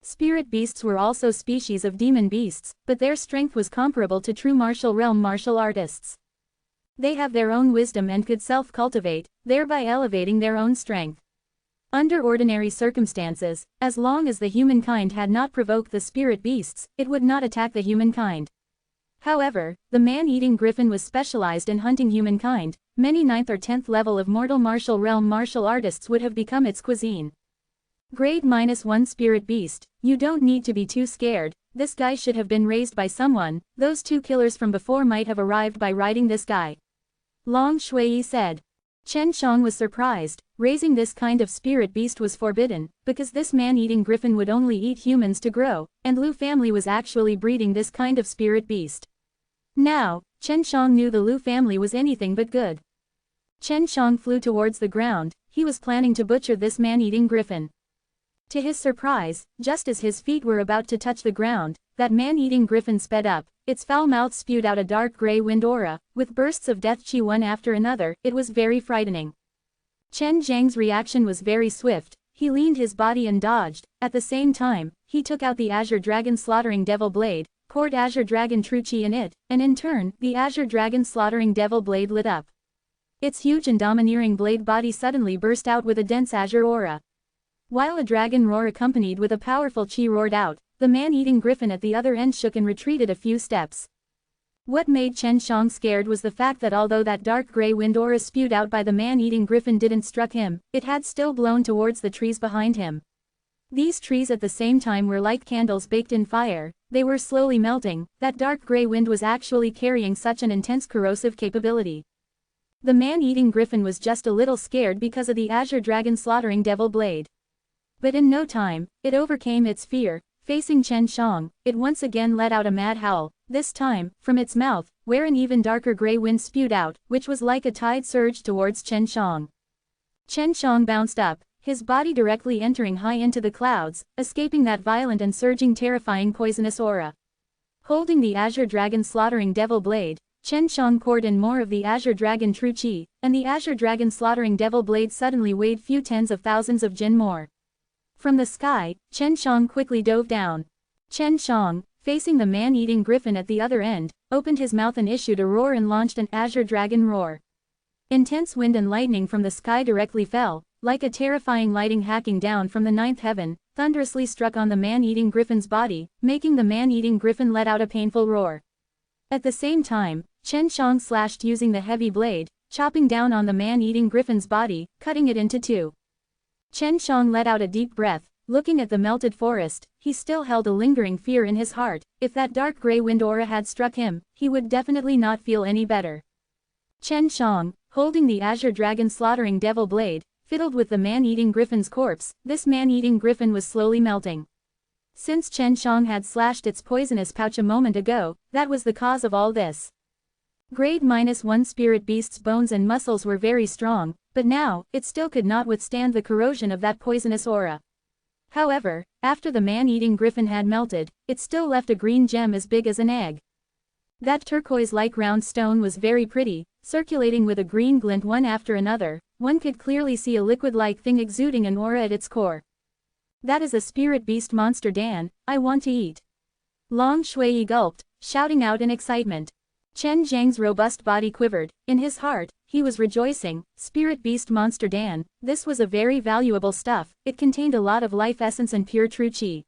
[SPEAKER 1] Spirit beasts were also species of demon beasts, but their strength was comparable to true martial realm martial artists. They have their own wisdom and could self-cultivate, thereby elevating their own strength. Under ordinary circumstances, as long as the humankind had not provoked the spirit beasts, it would not attack the humankind. However, the man-eating griffin was specialized in hunting humankind. Many 9th or 10th level of mortal martial realm martial artists would have become its cuisine. Grade -1 spirit beast, you don't need to be too scared, this guy should have been raised by someone, those 2 killers from before might have arrived by riding this guy. Long Shui said. Chen Shang was surprised, raising this kind of spirit beast was forbidden, because this man-eating griffin would only eat humans to grow, and Lu family was actually breeding this kind of spirit beast. Now, Chen Shang knew the Lu family was anything but good. Chen Shang flew towards the ground, he was planning to butcher this man-eating griffin. To his surprise, just as his feet were about to touch the ground, that man-eating griffin sped up, its foul mouth spewed out a dark gray wind aura, with bursts of death chi one after another. It was very frightening. Chen Zhang's reaction was very swift, he leaned his body and dodged, at the same time, he took out the Azure Dragon Slaughtering Devil Blade, poured Azure Dragon True Chi in it, and in turn, the Azure Dragon Slaughtering Devil Blade lit up. Its huge and domineering blade body suddenly burst out with a dense azure aura. While a dragon roar accompanied with a powerful chi roared out, the man-eating griffin at the other end shook and retreated a few steps. What made Chen Shang scared was the fact that although that dark gray wind aura spewed out by the man-eating griffin didn't struck him, it had still blown towards the trees behind him. These trees at the same time were like candles baked in fire, they were slowly melting. That dark gray wind was actually carrying such an intense corrosive capability. The man-eating griffin was just a little scared because of the Azure Dragon Slaughtering Devil Blade. But in no time, it overcame its fear. Facing Chen Shang, it once again let out a mad howl, this time, from its mouth, where an even darker gray wind spewed out, which was like a tide surge towards Chen Shang. Chen Shang bounced up, his body directly entering high into the clouds, escaping that violent and surging terrifying poisonous aura. Holding the Azure Dragon Slaughtering Devil Blade, Chen Shang poured in more of the Azure Dragon True Qi, and the Azure Dragon Slaughtering Devil Blade suddenly weighed few tens of thousands of jin more. From the sky, Chen Shang quickly dove down. Chen Shang, facing the man-eating griffin at the other end, opened his mouth and issued a roar and launched an Azure Dragon Roar. Intense wind and lightning from the sky directly fell, like a terrifying lightning hacking down from the ninth heaven, thunderously struck on the man-eating griffin's body, making the man-eating griffin let out a painful roar. At the same time, Chen Shang slashed using the heavy blade, chopping down on the man-eating griffin's body, cutting it into two. Chen Shang let out a deep breath, looking at the melted forest. He still held a lingering fear in his heart. If that dark gray wind aura had struck him, he would definitely not feel any better. Chen Shang, holding the Azure Dragon Slaughtering Devil Blade, fiddled with the man-eating griffin's corpse. This man-eating griffin was slowly melting. Since Chen Shang had slashed its poisonous pouch a moment ago, that was the cause of all this. Grade -1 spirit beast's bones and muscles were very strong, but now, it still could not withstand the corrosion of that poisonous aura. However, after the man-eating griffin had melted, it still left a green gem as big as an egg. That turquoise-like round stone was very pretty, circulating with a green glint one after another. One could clearly see a liquid-like thing exuding an aura at its core. That is a spirit beast monster Dan, I want to eat. Long Shui gulped, shouting out in excitement. Chen Zhang's robust body quivered. In his heart, he was rejoicing. Spirit beast monster Dan, this was a very valuable stuff. It contained a lot of life essence and pure true qi.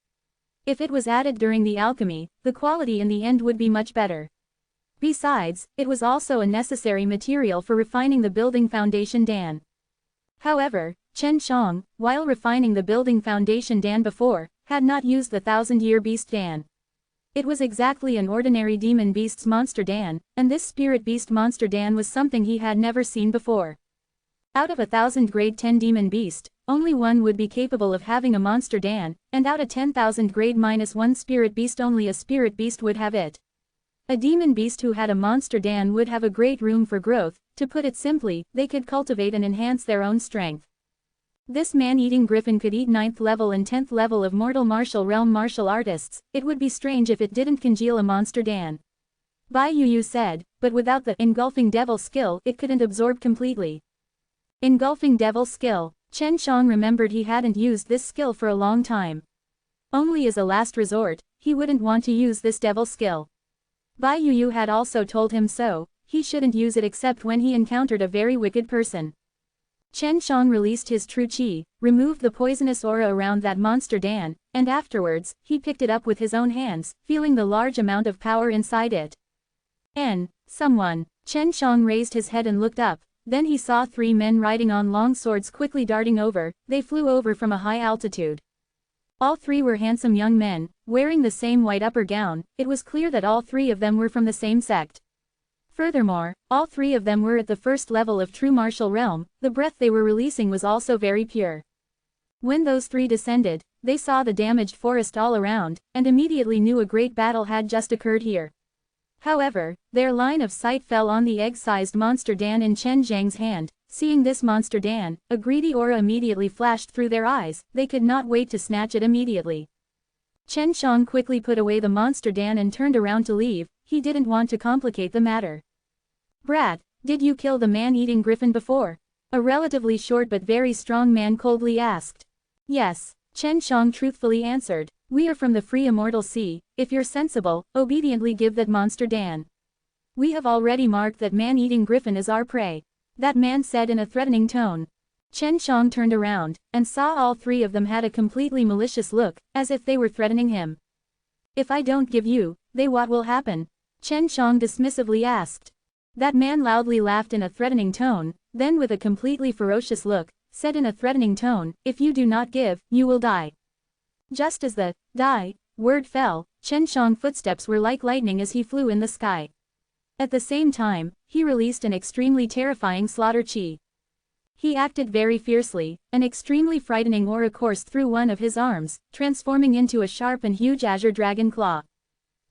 [SPEAKER 1] If it was added during the alchemy, the quality in the end would be much better. Besides, it was also a necessary material for refining the building foundation Dan. However, Chen Shang, while refining the building foundation Dan before, had not used the 1000-year beast Dan. It was exactly an ordinary demon beast's monster Dan, and this spirit beast monster Dan was something he had never seen before. Out of 1,000 grade 10 demon beast, only one would be capable of having a monster Dan, and out of 10,000 grade -1 spirit beast only a spirit beast would have it. A demon beast who had a monster Dan would have a great room for growth. To put it simply, they could cultivate and enhance their own strength. This man-eating griffin could eat 9th level and 10th level of mortal martial realm martial artists. It would be strange if it didn't congeal a monster Dan. Bai Yuyu said, but without the engulfing devil skill, it couldn't absorb completely. Engulfing devil skill. Chen Shang remembered he hadn't used this skill for a long time. Only as a last resort, he wouldn't want to use this devil skill. Bai Yuyu had also told him so. He shouldn't use it except when he encountered a very wicked person. Chen Shang released his true qi, removed the poisonous aura around that monster Dan, and afterwards, he picked it up with his own hands, feeling the large amount of power inside it. Someone. Chen Shang raised his head and looked up. Then he saw 3 men riding on long swords quickly darting over. They flew over from a high altitude. All 3 were handsome young men, wearing the same white upper gown. It was clear that all 3 of them were from the same sect. Furthermore, all 3 of them were at the first level of true martial realm. The breath they were releasing was also very pure. When those 3 descended, they saw the damaged forest all around, and immediately knew a great battle had just occurred here. However, their line of sight fell on the egg-sized monster Dan in Chen Zhang's hand. Seeing this monster Dan, a greedy aura immediately flashed through their eyes. They could not wait to snatch it immediately. Chen Shang quickly put away the monster Dan and turned around to leave. He didn't want to complicate the matter. Brat, did you kill the man-eating griffin before? A relatively short but very strong man coldly asked. Yes, Chen Shang truthfully answered. We are from the free immortal sea. If you're sensible, obediently give that monster Dan. We have already marked that man-eating griffin as our prey. That man said in a threatening tone. Chen Shang turned around, and saw all 3 of them had a completely malicious look, as if they were threatening him. If I don't give you, then what will happen? Chen Shang dismissively asked. That man loudly laughed in a threatening tone, then with a completely ferocious look, said in a threatening tone, if you do not give, you will die. Just as the die word fell, Chen Shang's footsteps were like lightning as he flew in the sky. At the same time, he released an extremely terrifying slaughter qi. He acted very fiercely. An extremely frightening aura coursed through one of his arms, transforming into a sharp and huge azure dragon claw.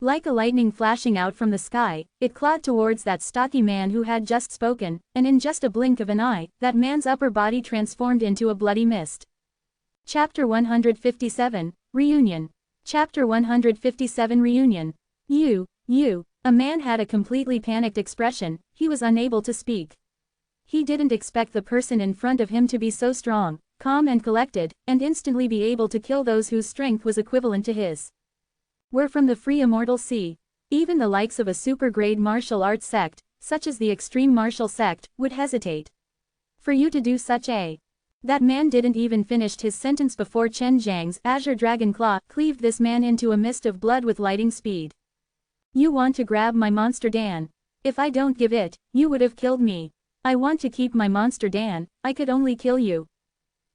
[SPEAKER 1] Like a lightning flashing out from the sky, it clawed towards that stocky man who had just spoken, and in just a blink of an eye, that man's upper body transformed into a bloody mist. Chapter 157, Reunion. Chapter 157 Reunion. You. A man had a completely panicked expression, he was unable to speak. He didn't expect the person in front of him to be so strong, calm and collected, and instantly be able to kill those whose strength was equivalent to his. We're from the free immortal sea. Even the likes of a super-grade martial arts sect, such as the extreme martial sect, would hesitate. For you to do such a... That man didn't even finish his sentence before Chen Zhang's azure dragon claw cleaved this man into a mist of blood with lightning speed. You want to grab my monster Dan. If I don't give it, you would have killed me. I want to keep my monster Dan, I could only kill you.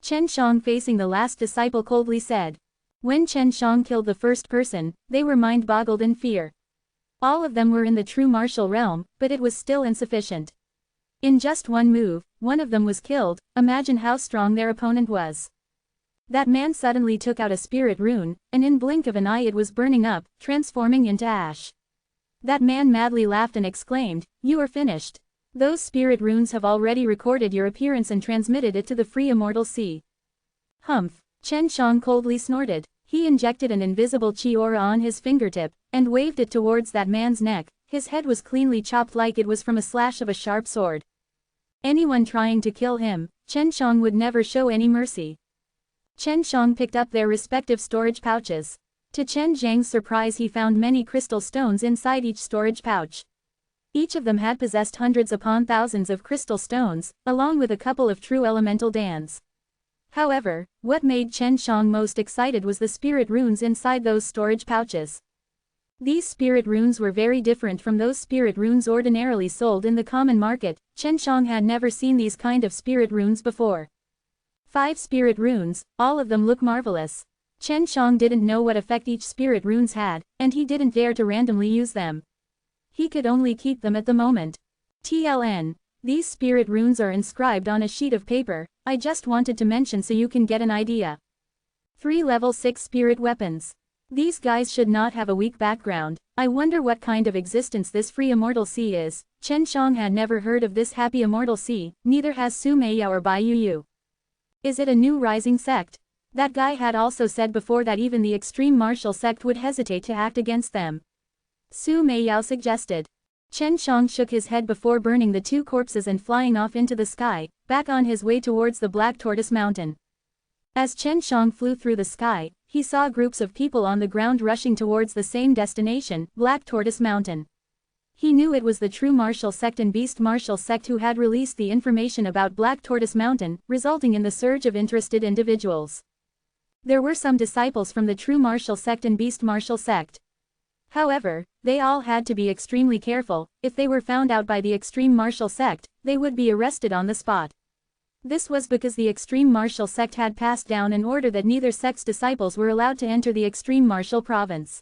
[SPEAKER 1] Chen Shang facing the last disciple coldly said. When Chen Shang killed the first person, they were mind-boggled in fear. All of them were in the true martial realm, but it was still insufficient. In just one move, one of them was killed, imagine how strong their opponent was. That man suddenly took out a spirit rune, and in blink of an eye it was burning up, transforming into ash. That man madly laughed and exclaimed, you are finished. Those spirit runes have already recorded your appearance and transmitted it to the free immortal sea. Humph. Chen Shang coldly snorted. He injected an invisible chi aura on his fingertip, and waved it towards that man's neck. His head was cleanly chopped like it was from a slash of a sharp sword. Anyone trying to kill him, Chen Shang would never show any mercy. Chen Shang picked up their respective storage pouches. To Chen Zhang's surprise he found many crystal stones inside each storage pouch. Each of them had possessed hundreds upon thousands of crystal stones, along with a couple of true elemental dans. However, what made Chen Shang most excited was the spirit runes inside those storage pouches. These spirit runes were very different from those spirit runes ordinarily sold in the common market. Chen Shang had never seen these kind of spirit runes before. 5 spirit runes, all of them look marvelous. Chen Shang didn't know what effect each spirit runes had, and he didn't dare to randomly use them. He could only keep them at the moment. TLN. These spirit runes are inscribed on a sheet of paper, I just wanted to mention so you can get an idea. 3 level 6 spirit weapons. These guys should not have a weak background. I wonder what kind of existence this free immortal sea is. Chen Shang had never heard of this happy immortal sea, neither has Su Meiyao or Bai Yu. Is it a new rising sect? That guy had also said before that even the extreme martial sect would hesitate to act against them. Su Meiyao suggested. Chen Shang shook his head before burning the 2 corpses and flying off into the sky, back on his way towards the Black Tortoise Mountain. As Chen Shang flew through the sky, he saw groups of people on the ground rushing towards the same destination, Black Tortoise Mountain. He knew it was the true martial sect and beast martial sect who had released the information about Black Tortoise Mountain, resulting in the surge of interested individuals. There were some disciples from the true martial sect and beast martial sect. However, they all had to be extremely careful. If they were found out by the extreme martial sect, they would be arrested on the spot. This was because the extreme martial sect had passed down an order that neither sect's disciples were allowed to enter the extreme martial province.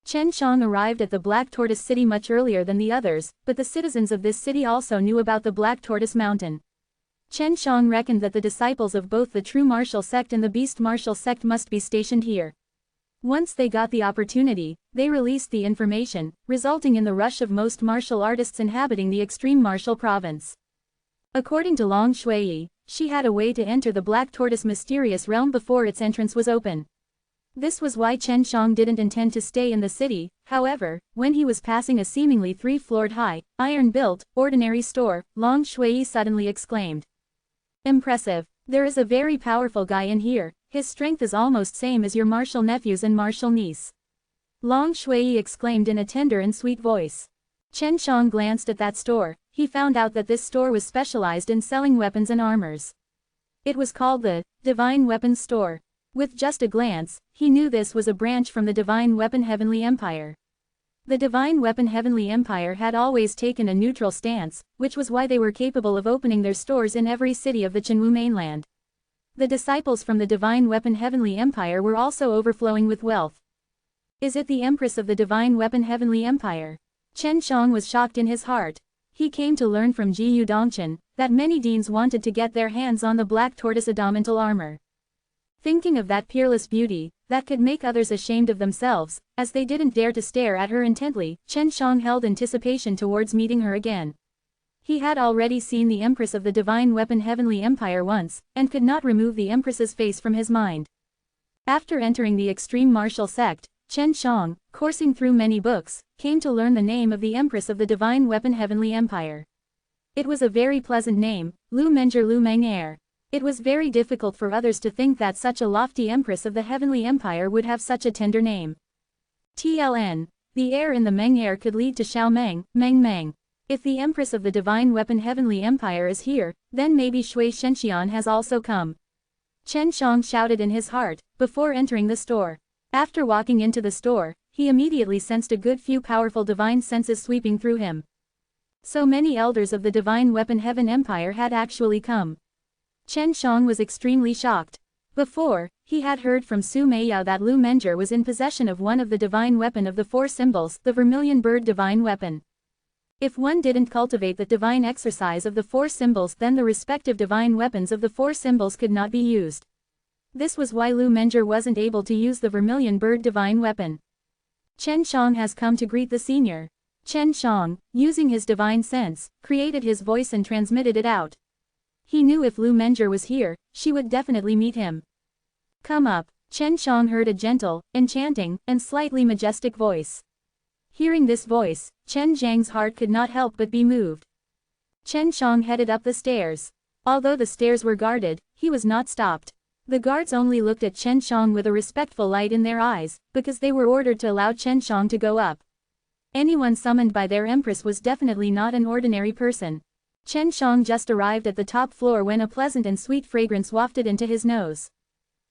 [SPEAKER 1] Chen Shang arrived at the Black Tortoise City much earlier than the others, but the citizens of this city also knew about the Black Tortoise Mountain. Chen Shang reckoned that the disciples of both the true martial sect and the beast martial sect must be stationed here. Once they got the opportunity, they released the information, resulting in the rush of most martial artists inhabiting the extreme martial province. According to Long Shui, she had a way to enter the Black Tortoise mysterious realm before its entrance was open. This was why Chen Shang didn't intend to stay in the city. However, when he was passing a seemingly 3-floored high, iron-built, ordinary store, Long Shui suddenly exclaimed. Impressive. There is a very powerful guy in here. His strength is almost same as your martial nephews and martial niece. Long Shui exclaimed in a tender and sweet voice. Chen Shang glanced at that store. He found out that this store was specialized in selling weapons and armors. It was called the Divine Weapons Store. With just a glance, he knew this was a branch from the Divine Weapon Heavenly Empire. The Divine Weapon Heavenly Empire had always taken a neutral stance, which was why they were capable of opening their stores in every city of the Chenwu mainland. The disciples from the Divine Weapon Heavenly Empire were also overflowing with wealth. Is it the Empress of the Divine Weapon Heavenly Empire? Chen Shang was shocked in his heart. He came to learn from Jiyu Dongchen that many deans wanted to get their hands on the Black Tortoise adamantine armor. Thinking of that peerless beauty, that could make others ashamed of themselves, as they didn't dare to stare at her intently, Chen Shang held anticipation towards meeting her again. He had already seen the Empress of the Divine Weapon Heavenly Empire once, and could not remove the Empress's face from his mind. After entering the extreme martial sect, Chen Shang, coursing through many books, came to learn the name of the Empress of the Divine Weapon Heavenly Empire. It was a very pleasant name, Lu Menger Lu Meng. It was very difficult for others to think that such a lofty Empress of the Heavenly Empire would have such a tender name. TLN. The heir in the Meng heir could lead to Xiao Meng, Meng Meng. If the Empress of the Divine Weapon Heavenly Empire is here, then maybe Shui Shenxian has also come. Chen Shang shouted in his heart, before entering the store. After walking into the store, he immediately sensed a good few powerful divine senses sweeping through him. So many elders of the Divine Weapon Heaven Empire had actually come. Chen Shang was extremely shocked. Before, he had heard from Su Meiyao that Lu Menger was in possession of one of the divine weapon of the four symbols, the vermilion bird divine weapon. If one didn't cultivate the divine exercise of the four symbols, then the respective divine weapons of the four symbols could not be used. This was why Lu Menger wasn't able to use the vermilion bird divine weapon. Chen Shang has come to greet the senior. Chen Shang, using his divine sense, created his voice and transmitted it out. He knew if Lu Menger was here, she would definitely meet him. Come up. Chen Shang heard a gentle, enchanting, and slightly majestic voice. Hearing this voice, Chen Zhang's heart could not help but be moved. Chen Shang headed up the stairs. Although the stairs were guarded, he was not stopped. The guards only looked at Chen Shang with a respectful light in their eyes, because they were ordered to allow Chen Shang to go up. Anyone summoned by their empress was definitely not an ordinary person. Chen Shang just arrived at the top floor when a pleasant and sweet fragrance wafted into his nose.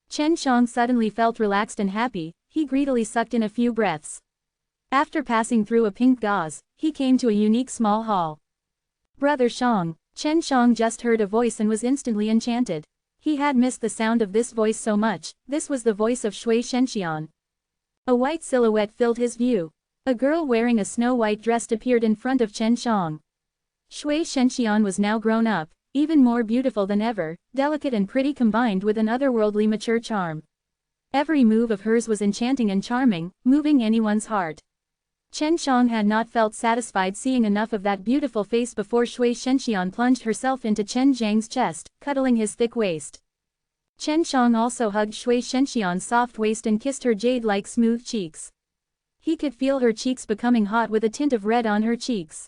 [SPEAKER 1] Chen Shang suddenly felt relaxed and happy. He greedily sucked in a few breaths. After passing through a pink gauze, he came to a unique small hall. Brother Shang. Chen Shang just heard a voice and was instantly enchanted. He had missed the sound of this voice so much. This was the voice of Shui Shenxian. A white silhouette filled his view. A girl wearing a snow-white dress appeared in front of Chen Shang. Shui Shenxian was now grown up, even more beautiful than ever, delicate and pretty combined with an otherworldly mature charm. Every move of hers was enchanting and charming, moving anyone's heart. Chen Shang had not felt satisfied seeing enough of that beautiful face before Shui Shenxian plunged herself into Chen Zhang's chest, cuddling his thick waist. Chen Shang also hugged Shui Shenxian's soft waist and kissed her jade-like smooth cheeks. He could feel her cheeks becoming hot with a tint of red on her cheeks.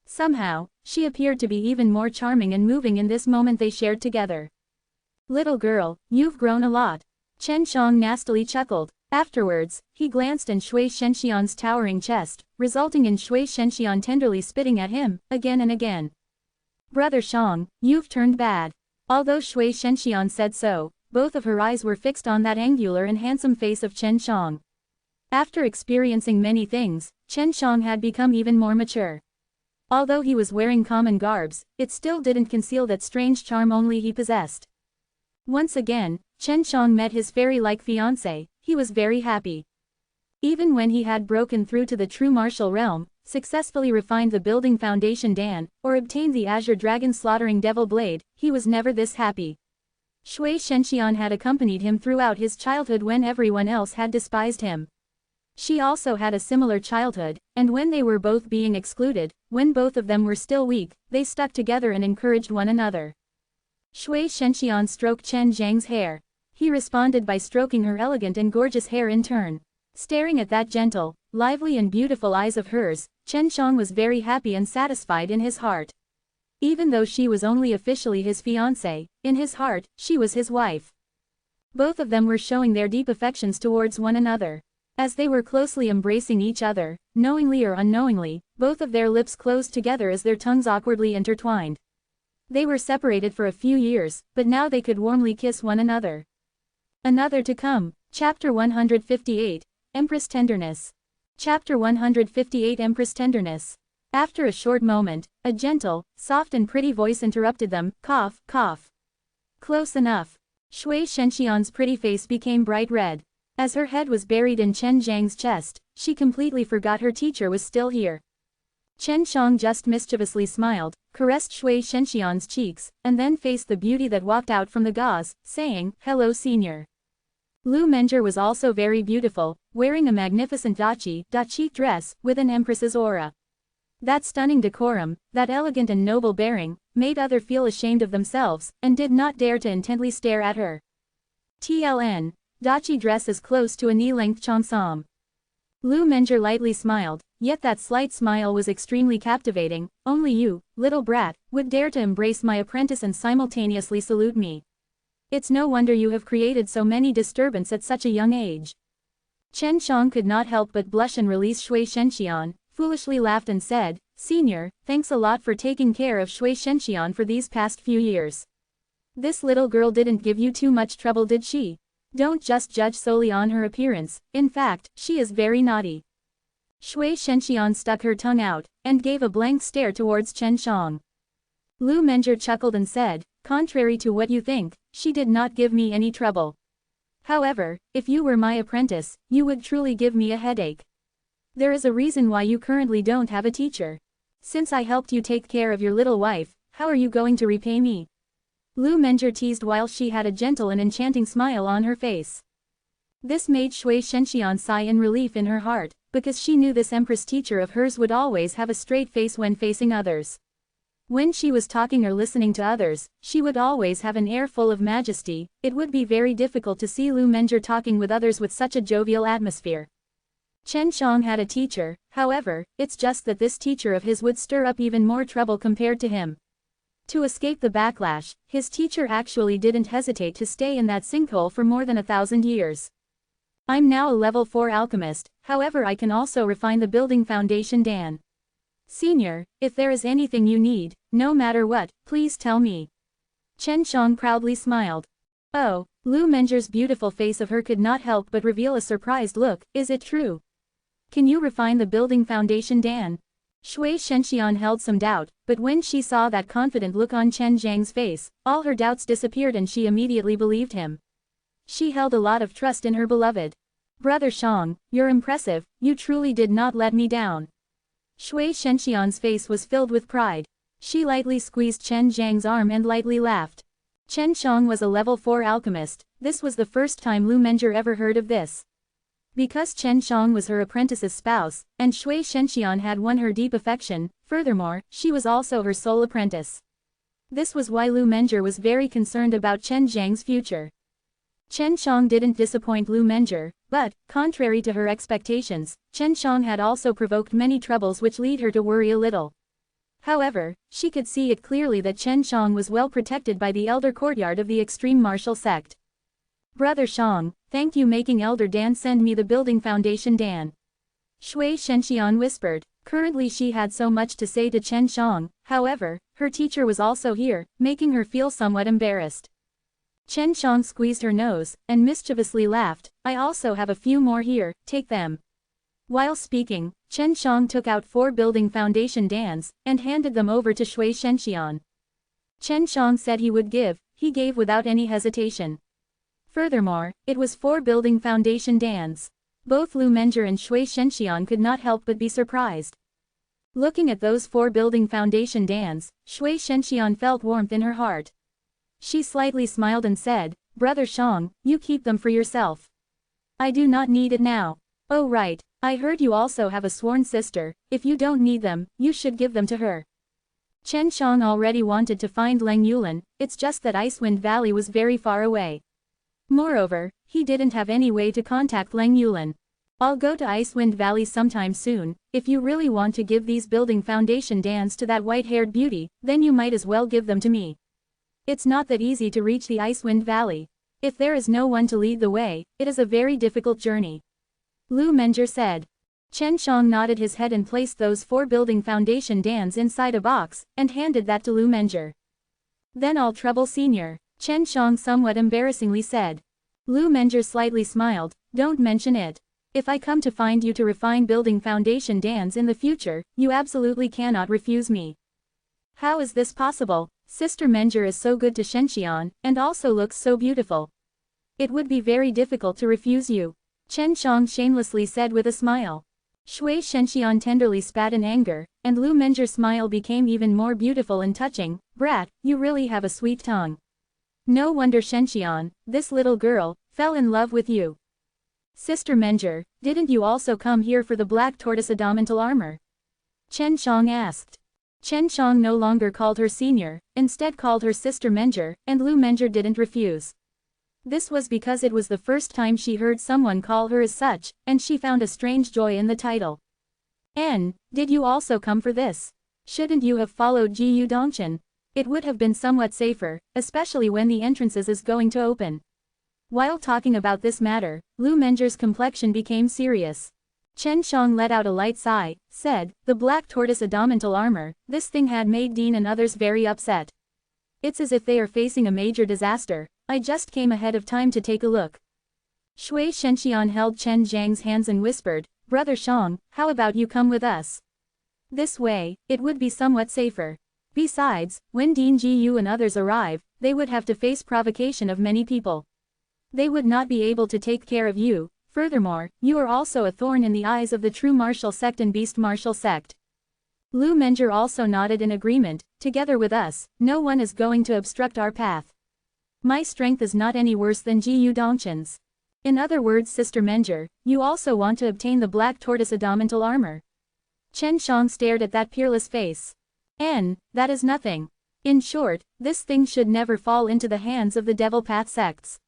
[SPEAKER 1] Somehow, she appeared to be even more charming and moving in this moment they shared together. Little girl, you've grown a lot. Chen Shang nastily chuckled. Afterwards, he glanced in Shui Shenxian's towering chest, resulting in Shui Shenxian tenderly spitting at him, again and again. Brother Shang, you've turned bad. Although Shui Shenxian said so, both of her eyes were fixed on that angular and handsome face of Chen Shang. After experiencing many things, Chen Shang had become even more mature. Although he was wearing common garbs, it still didn't conceal that strange charm only he possessed. Once again, Chen Shang met his fairy-like fiancée. He was very happy. Even when he had broken through to the true martial realm, successfully refined the building foundation Dan, or obtained the Azure Dragon slaughtering devil blade, he was never this happy. Shui Shenxian had accompanied him throughout his childhood when everyone else had despised him. She also had a similar childhood, and when they were both being excluded, when both of them were still weak, they stuck together and encouraged one another. Shui Shenxian stroked Chen Zhang's hair. He responded by stroking her elegant and gorgeous hair in turn. Staring at that gentle, lively and beautiful eyes of hers, Chen Shang was very happy and satisfied in his heart. Even though she was only officially his fiancée, in his heart, she was his wife. Both of them were showing their deep affections towards one another. As they were closely embracing each other, knowingly or unknowingly, both of their lips closed together as their tongues awkwardly intertwined. They were separated for a few years, but now they could warmly kiss one another. Another to come. Chapter 158, Empress Tenderness. Chapter 158 Empress Tenderness. After a short moment, a gentle, soft and pretty voice interrupted them, cough, cough. Close enough. Shui Shenxian's pretty face became bright red. As her head was buried in Chen Zhang's chest, she completely forgot her teacher was still here. Chen Shang just mischievously smiled, caressed Shui Shenxian's cheeks, and then faced the beauty that walked out from the gauze, saying, "Hello senior." Lu Menger was also very beautiful, wearing a magnificent dachi dress, with an empress's aura. That stunning decorum, that elegant and noble bearing, made others feel ashamed of themselves, and did not dare to intently stare at her. TLN. Dachi dress is close to a knee-length cheongsam. Lu Menger lightly smiled, yet that slight smile was extremely captivating. Only you, little brat, would dare to embrace my apprentice and simultaneously salute me. It's no wonder you have created so many disturbance at such a young age. Chen Shang could not help but blush and release Shui Shenxian, foolishly laughed and said, Senior, thanks a lot for taking care of Shui Shenxian for these past few years. This little girl didn't give you too much trouble, did she? Don't just judge solely on her appearance, in fact, she is very naughty. Shui Shenxian stuck her tongue out, and gave a blank stare towards Chen Shang. Lu Menger chuckled and said, contrary to what you think, she did not give me any trouble. However, if you were my apprentice, you would truly give me a headache. There is a reason why you currently don't have a teacher. Since I helped you take care of your little wife, how are you going to repay me? Lu Menger teased while she had a gentle and enchanting smile on her face. This made Shui Shenxian sigh in relief in her heart, because she knew this empress teacher of hers would always have a straight face when facing others. When she was talking or listening to others, she would always have an air full of majesty. It would be very difficult to see Lu Menger talking with others with such a jovial atmosphere. Chen Shang had a teacher, however, it's just that this teacher of his would stir up even more trouble compared to him. To escape the backlash, his teacher actually didn't hesitate to stay in that sinkhole for more than 1,000 years. I'm now a level 4 alchemist, however I can also refine the building foundation Dan. Senior, if there is anything you need, no matter what, please tell me. Chen Shang proudly smiled. Oh, Lu Menger's beautiful face of her could not help but reveal a surprised look, is it true? Can you refine the building foundation Dan? Shui Shenxian held some doubt, but when she saw that confident look on Chen Zhang's face, all her doubts disappeared and she immediately believed him. She held a lot of trust in her beloved. Brother Shang, you're impressive, you truly did not let me down. Shui Shenxian's face was filled with pride. She lightly squeezed Chen Zhang's arm and lightly laughed. Chen Shang was a level 4 alchemist, this was the first time Lu Menger ever heard of this. Because Chen Shang was her apprentice's spouse, and Shui Shenxian had won her deep affection, furthermore, she was also her sole apprentice. This was why Lu Menger was very concerned about Chen Zhang's future. Chen Shang didn't disappoint Lu Menger, but, contrary to her expectations, Chen Shang had also provoked many troubles which lead her to worry a little. However, she could see it clearly that Chen Shang was well protected by the elder courtyard of the extreme martial sect. Brother Shang, thank you making Elder Dan send me the building foundation Dan. Shui Shenxian whispered. Currently she had so much to say to Chen Shang, however, her teacher was also here, making her feel somewhat embarrassed. Chen Shang squeezed her nose, and mischievously laughed, I also have a few more here, take them. While speaking, Chen Shang took out 4 building foundation Dans, and handed them over to Shui Shenxian. Chen Shang said he would give, he gave without any hesitation. Furthermore, it was 4 building foundation Dans. Both Lu Menger and Shui Shenxian could not help but be surprised. Looking at those 4 building foundation Dans, Shui Shenxian felt warmth in her heart. She slightly smiled and said, Brother Shang, you keep them for yourself. I do not need it now. Oh right, I heard you also have a sworn sister, if you don't need them, you should give them to her. Chen Shang already wanted to find Leng Yulan, it's just that Icewind Valley was very far away. Moreover, he didn't have any way to contact Leng Yulan. I'll go to Icewind Valley sometime soon, if you really want to give these building foundation Dans to that white-haired beauty, then you might as well give them to me. It's not that easy to reach the Icewind Valley. If there is no one to lead the way, it is a very difficult journey. Lu Menger said. Chen Shang nodded his head and placed those 4 building foundation Dans inside a box, and handed that to Lu Menger. Then I'll trouble Senior, Chen Shang somewhat embarrassingly said. Lu Menger slightly smiled, don't mention it. If I come to find you to refine building foundation Dans in the future, you absolutely cannot refuse me. How is this possible? Sister Menger is so good to Shenxian, and also looks so beautiful. It would be very difficult to refuse you. Chen Shang shamelessly said with a smile. Shui Shenxian tenderly spat in anger, and Lu Menger's smile became even more beautiful and touching. Brat, you really have a sweet tongue. No wonder Shenxian, this little girl, fell in love with you. Sister Menger, didn't you also come here for the black tortoise adamantine armor? Chen Shang asked. Chen Shang no longer called her senior, instead called her sister Menger, and Lu Menger didn't refuse. This was because it was the first time she heard someone call her as such, and she found a strange joy in the title. Did you also come for this? Shouldn't you have followed Ji Dongchen? It would have been somewhat safer, especially when the entrances is going to open. While talking about this matter, Lu Menger's complexion became serious. Chen Shang let out a light sigh, said, the black tortoise adamantine armor, this thing had made Dean and others very upset. It's as if they are facing a major disaster. I just came ahead of time to take a look. Shui Shenxian held Chen Zhang's hands and whispered, Brother Shang, how about you come with us? This way, it would be somewhat safer. Besides, when Dean Jiyu and others arrive, they would have to face provocation of many people. They would not be able to take care of you. Furthermore, you are also a thorn in the eyes of the true martial sect and beast martial sect. Lu Menger also nodded in agreement, together with us, no one is going to obstruct our path. My strength is not any worse than Ji Dongchen's. In other words, Sister Menger, you also want to obtain the black tortoise adamantine armor. Chen Shang stared at that peerless face. That is nothing. In short, this thing should never fall into the hands of the devil path sects.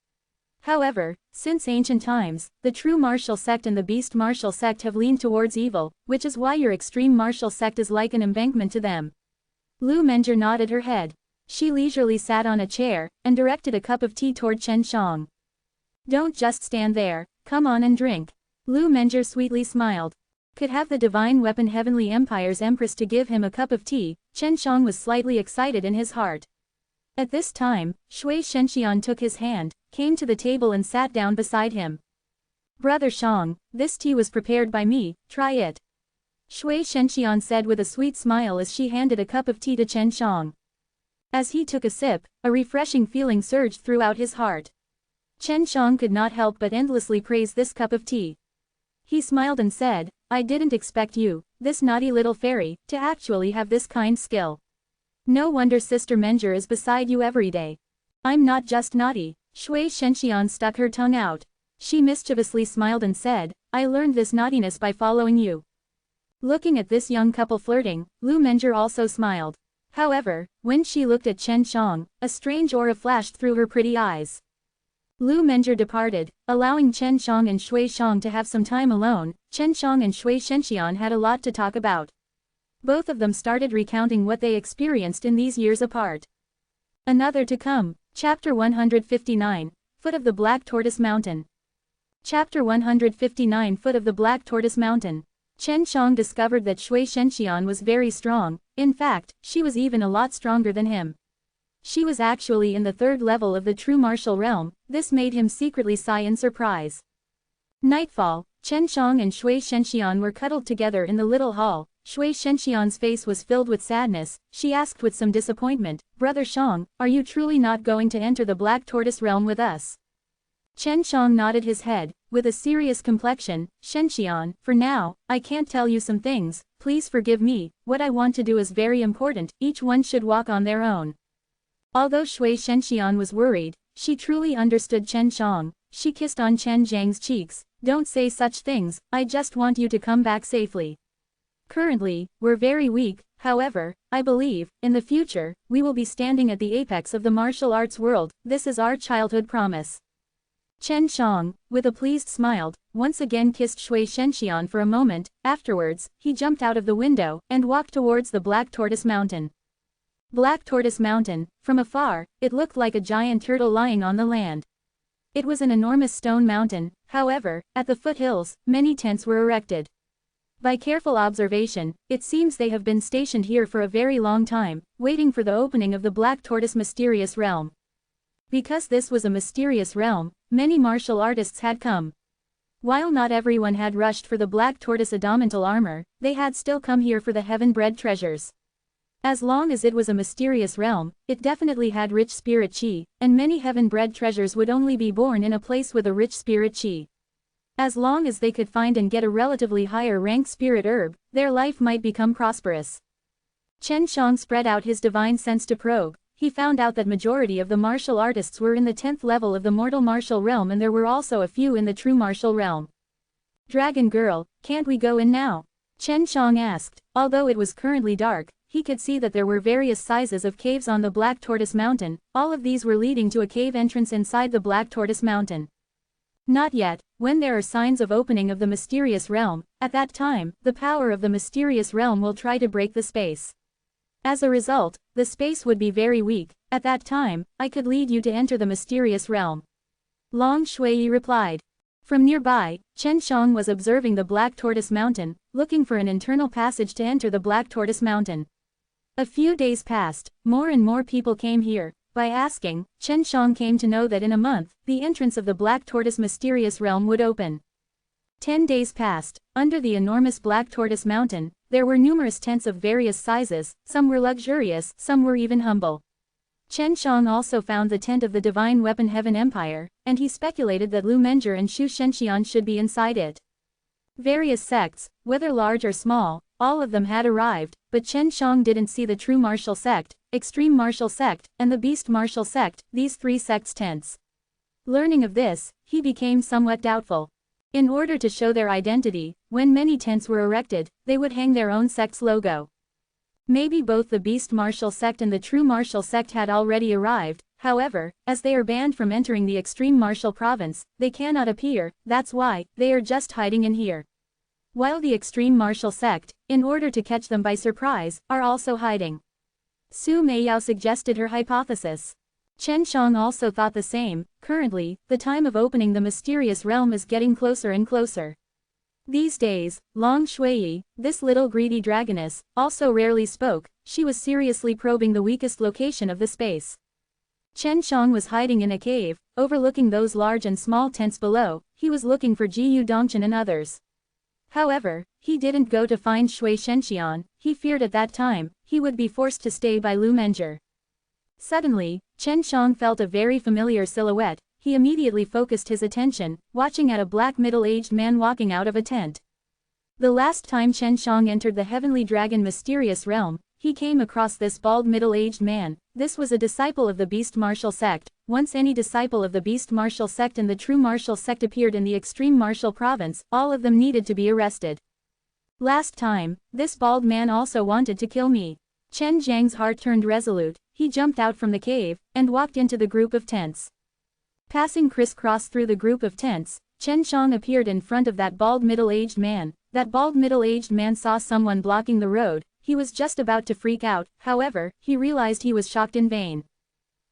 [SPEAKER 1] However, since ancient times, the true martial sect and the beast martial sect have leaned towards evil, which is why your extreme martial sect is like an embankment to them. Lu Menger nodded her head. She leisurely sat on a chair, and directed a cup of tea toward Chen Shang. Don't just stand there, come on and drink. Lu Menger sweetly smiled. Could have the divine weapon Heavenly Empire's Empress to give him a cup of tea, Chen Shang was slightly excited in his heart. At this time, Shui Shenxian took his hand, came to the table and sat down beside him. Brother Shang, this tea was prepared by me, try it. Shui Shenxian said with a sweet smile as she handed a cup of tea to Chen Shang. As he took a sip, a refreshing feeling surged throughout his heart. Chen Shang could not help but endlessly praise this cup of tea. He smiled and said, I didn't expect you, this naughty little fairy, to actually have this kind skill. No wonder Sister Menger is beside you every day. I'm not just naughty. Shui Shenxian stuck her tongue out. She mischievously smiled and said, I learned this naughtiness by following you. Looking at this young couple flirting, Lu Menger also smiled. However, when she looked at Chen Shang, a strange aura flashed through her pretty eyes. Lu Menger departed, allowing Chen Shang and Shui Shang to have some time alone. Chen Shang and Shui Shenxian had a lot to talk about. Both of them started recounting what they experienced in these years apart. Another to come. Chapter 159, Foot of the Black Tortoise Mountain. Chapter 159 Foot of the Black Tortoise Mountain. Chen Shang discovered that Shui Shenxian was very strong. In fact, she was even a lot stronger than him. She was actually in the third level of the true martial realm. This made him secretly sigh in surprise. Nightfall, Chen Shang and Shui Shenxian were cuddled together in the little hall. Shui Shenxian's face was filled with sadness. She asked with some disappointment, Brother Shang, are you truly not going to enter the Black Tortoise realm with us? Chen Shang nodded his head, with a serious complexion. Shenxian, for now, I can't tell you some things, please forgive me, what I want to do is very important, each one should walk on their own. Although Shui Shenxian was worried, she truly understood Chen Shang. She kissed on Chen Zhang's cheeks. Don't say such things, I just want you to come back safely. Currently, we're very weak, however, I believe, in the future, we will be standing at the apex of the martial arts world, this is our childhood promise. Chen Shang, with a pleased smile, once again kissed Shui Shenxian for a moment. Afterwards, he jumped out of the window, and walked towards the Black Tortoise Mountain. Black Tortoise Mountain, from afar, it looked like a giant turtle lying on the land. It was an enormous stone mountain, however, at the foothills, many tents were erected. By careful observation, it seems they have been stationed here for a very long time, waiting for the opening of the Black Tortoise mysterious realm. Because this was a mysterious realm, many martial artists had come. While not everyone had rushed for the Black Tortoise adamantine armor, they had still come here for the heaven-bred treasures. As long as it was a mysterious realm, it definitely had rich spirit chi, and many heaven-bred treasures would only be born in a place with a rich spirit chi. As long as they could find and get a relatively higher rank spirit herb, their life might become prosperous. Chen Shang spread out his divine sense to probe. He found out that majority of the martial artists were in the 10th level of the mortal martial realm and there were also a few in the true martial realm. Dragon girl, can't we go in now? Chen Shang asked. Although it was currently dark, he could see that there were various sizes of caves on the Black Tortoise Mountain, all of these were leading to a cave entrance inside the Black Tortoise Mountain. Not yet, when there are signs of opening of the mysterious realm, at that time, the power of the mysterious realm will try to break the space. As a result, the space would be very weak. At that time, I could lead you to enter the mysterious realm. Long Shui replied. From nearby, Chen Shang was observing the Black Tortoise Mountain, looking for an internal passage to enter the Black Tortoise Mountain. A few days passed, more and more people came here. By asking, Chen Shang came to know that in a month, the entrance of the Black Tortoise mysterious realm would open. 10 days passed. Under the enormous Black Tortoise Mountain, there were numerous tents of various sizes, some were luxurious, some were even humble. Chen Shang also found the tent of the Divine Weapon Heaven Empire, and he speculated that Lu Menger and Xu Shenxian should be inside it. Various sects, whether large or small, all of them had arrived, but Chen Shang didn't see the True Martial Sect, Extreme Martial Sect, and the Beast Martial Sect, these three sects' tents. Learning of this, he became somewhat doubtful. In order to show their identity, when many tents were erected, they would hang their own sect's logo. Maybe both the Beast Martial Sect and the True Martial Sect had already arrived, however, as they are banned from entering the Extreme Martial Province, they cannot appear, that's why, they are just hiding in here. While the Extreme Martial Sect, in order to catch them by surprise, are also hiding. Su Meiyao suggested her hypothesis. Chen Shang also thought the same. Currently, the time of opening the mysterious realm is getting closer and closer. These days, Long Shui, this little greedy dragoness, also rarely spoke. She was seriously probing the weakest location of the space. Chen Shang was hiding in a cave, overlooking those large and small tents below. He was looking for Jiyu Dongchen and others. However, he didn't go to find Shui Shenxian. He feared at that time, he would be forced to stay by Lu Menger. Suddenly, Chen Shang felt a very familiar silhouette. He immediately focused his attention, watching at a black middle-aged man walking out of a tent. The last time Chen Shang entered the Heavenly Dragon mysterious realm, he came across this bald middle-aged man. This was a disciple of the Beast Martial Sect. Once any disciple of the Beast Martial Sect and the True Martial Sect appeared in the Extreme Martial Province, all of them needed to be arrested. Last time, this bald man also wanted to kill me. Chen Zhang's heart turned resolute. He jumped out from the cave, and walked into the group of tents. Passing crisscross through the group of tents, Chen Shang appeared in front of that bald middle-aged man. That bald middle-aged man saw someone blocking the road. He was just about to freak out, however, he realized he was shocked in vain.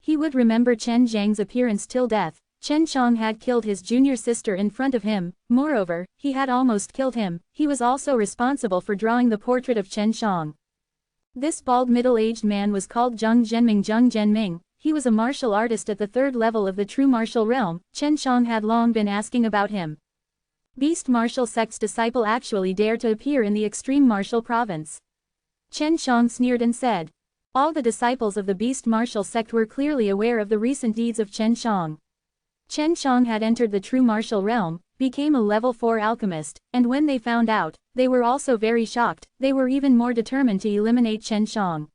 [SPEAKER 1] He would remember Chen Zhang's appearance till death. Chen Shang had killed his junior sister in front of him. Moreover, he had almost killed him. He was also responsible for drawing the portrait of Chen Shang. This bald middle-aged man was called Zheng Zhenming. He was a martial artist at the third level of the True Martial Realm. Chen Shang had long been asking about him. Beast Martial Sect's disciple actually dared to appear in the Extreme Martial Province. Chen Shang sneered and said. All the disciples of the Beast Martial Sect were clearly aware of the recent deeds of Chen Shang. Chen Shang had entered the True Martial Realm, became a level 4 alchemist, and when they found out, they were also very shocked. They were even more determined to eliminate Chen Shang.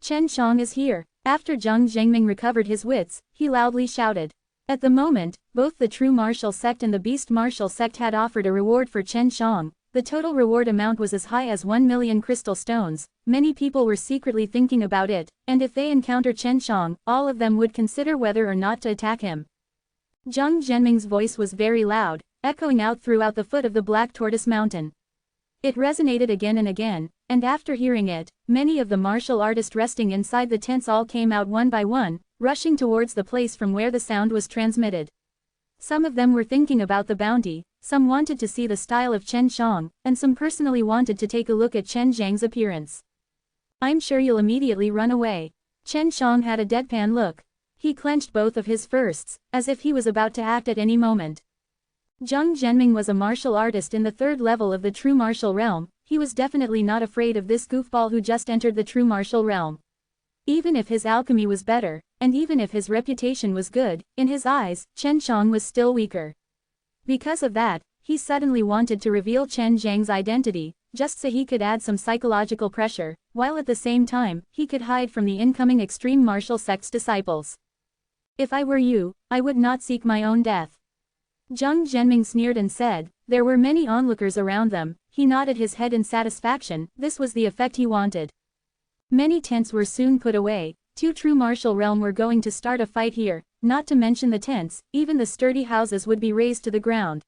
[SPEAKER 1] Chen Shang is here. After Zheng Zhengming recovered his wits, he loudly shouted. At the moment, both the True Martial Sect and the Beast Martial Sect had offered a reward for Chen Shang. The total reward amount was as high as 1 million crystal stones. Many people were secretly thinking about it, and if they encounter Chen Shang, all of them would consider whether or not to attack him. Zheng Zhenming's voice was very loud, echoing out throughout the foot of the Black Tortoise Mountain. It resonated again and again, and after hearing it, many of the martial artists resting inside the tents all came out one by one, rushing towards the place from where the sound was transmitted. Some of them were thinking about the bounty, some wanted to see the style of Chen Shang, and some personally wanted to take a look at Chen Zhang's appearance. I'm sure you'll immediately run away. Chen Shang had a deadpan look. He clenched both of his fists, as if he was about to act at any moment. Zheng Zhenming was a martial artist in the third level of the True Martial Realm. He was definitely not afraid of this goofball who just entered the True Martial Realm. Even if his alchemy was better, and even if his reputation was good, in his eyes, Chen Shang was still weaker. Because of that, he suddenly wanted to reveal Chen Zhang's identity, just so he could add some psychological pressure, while at the same time, he could hide from the incoming Extreme Martial Sect's disciples. If I were you, I would not seek my own death. Zheng Zhenming sneered and said, There were many onlookers around them. He nodded his head in satisfaction. This was the effect he wanted. Many tents were soon put away. Two true martial realm were going to start a fight here, not to mention the tents, even the sturdy houses would be razed to the ground.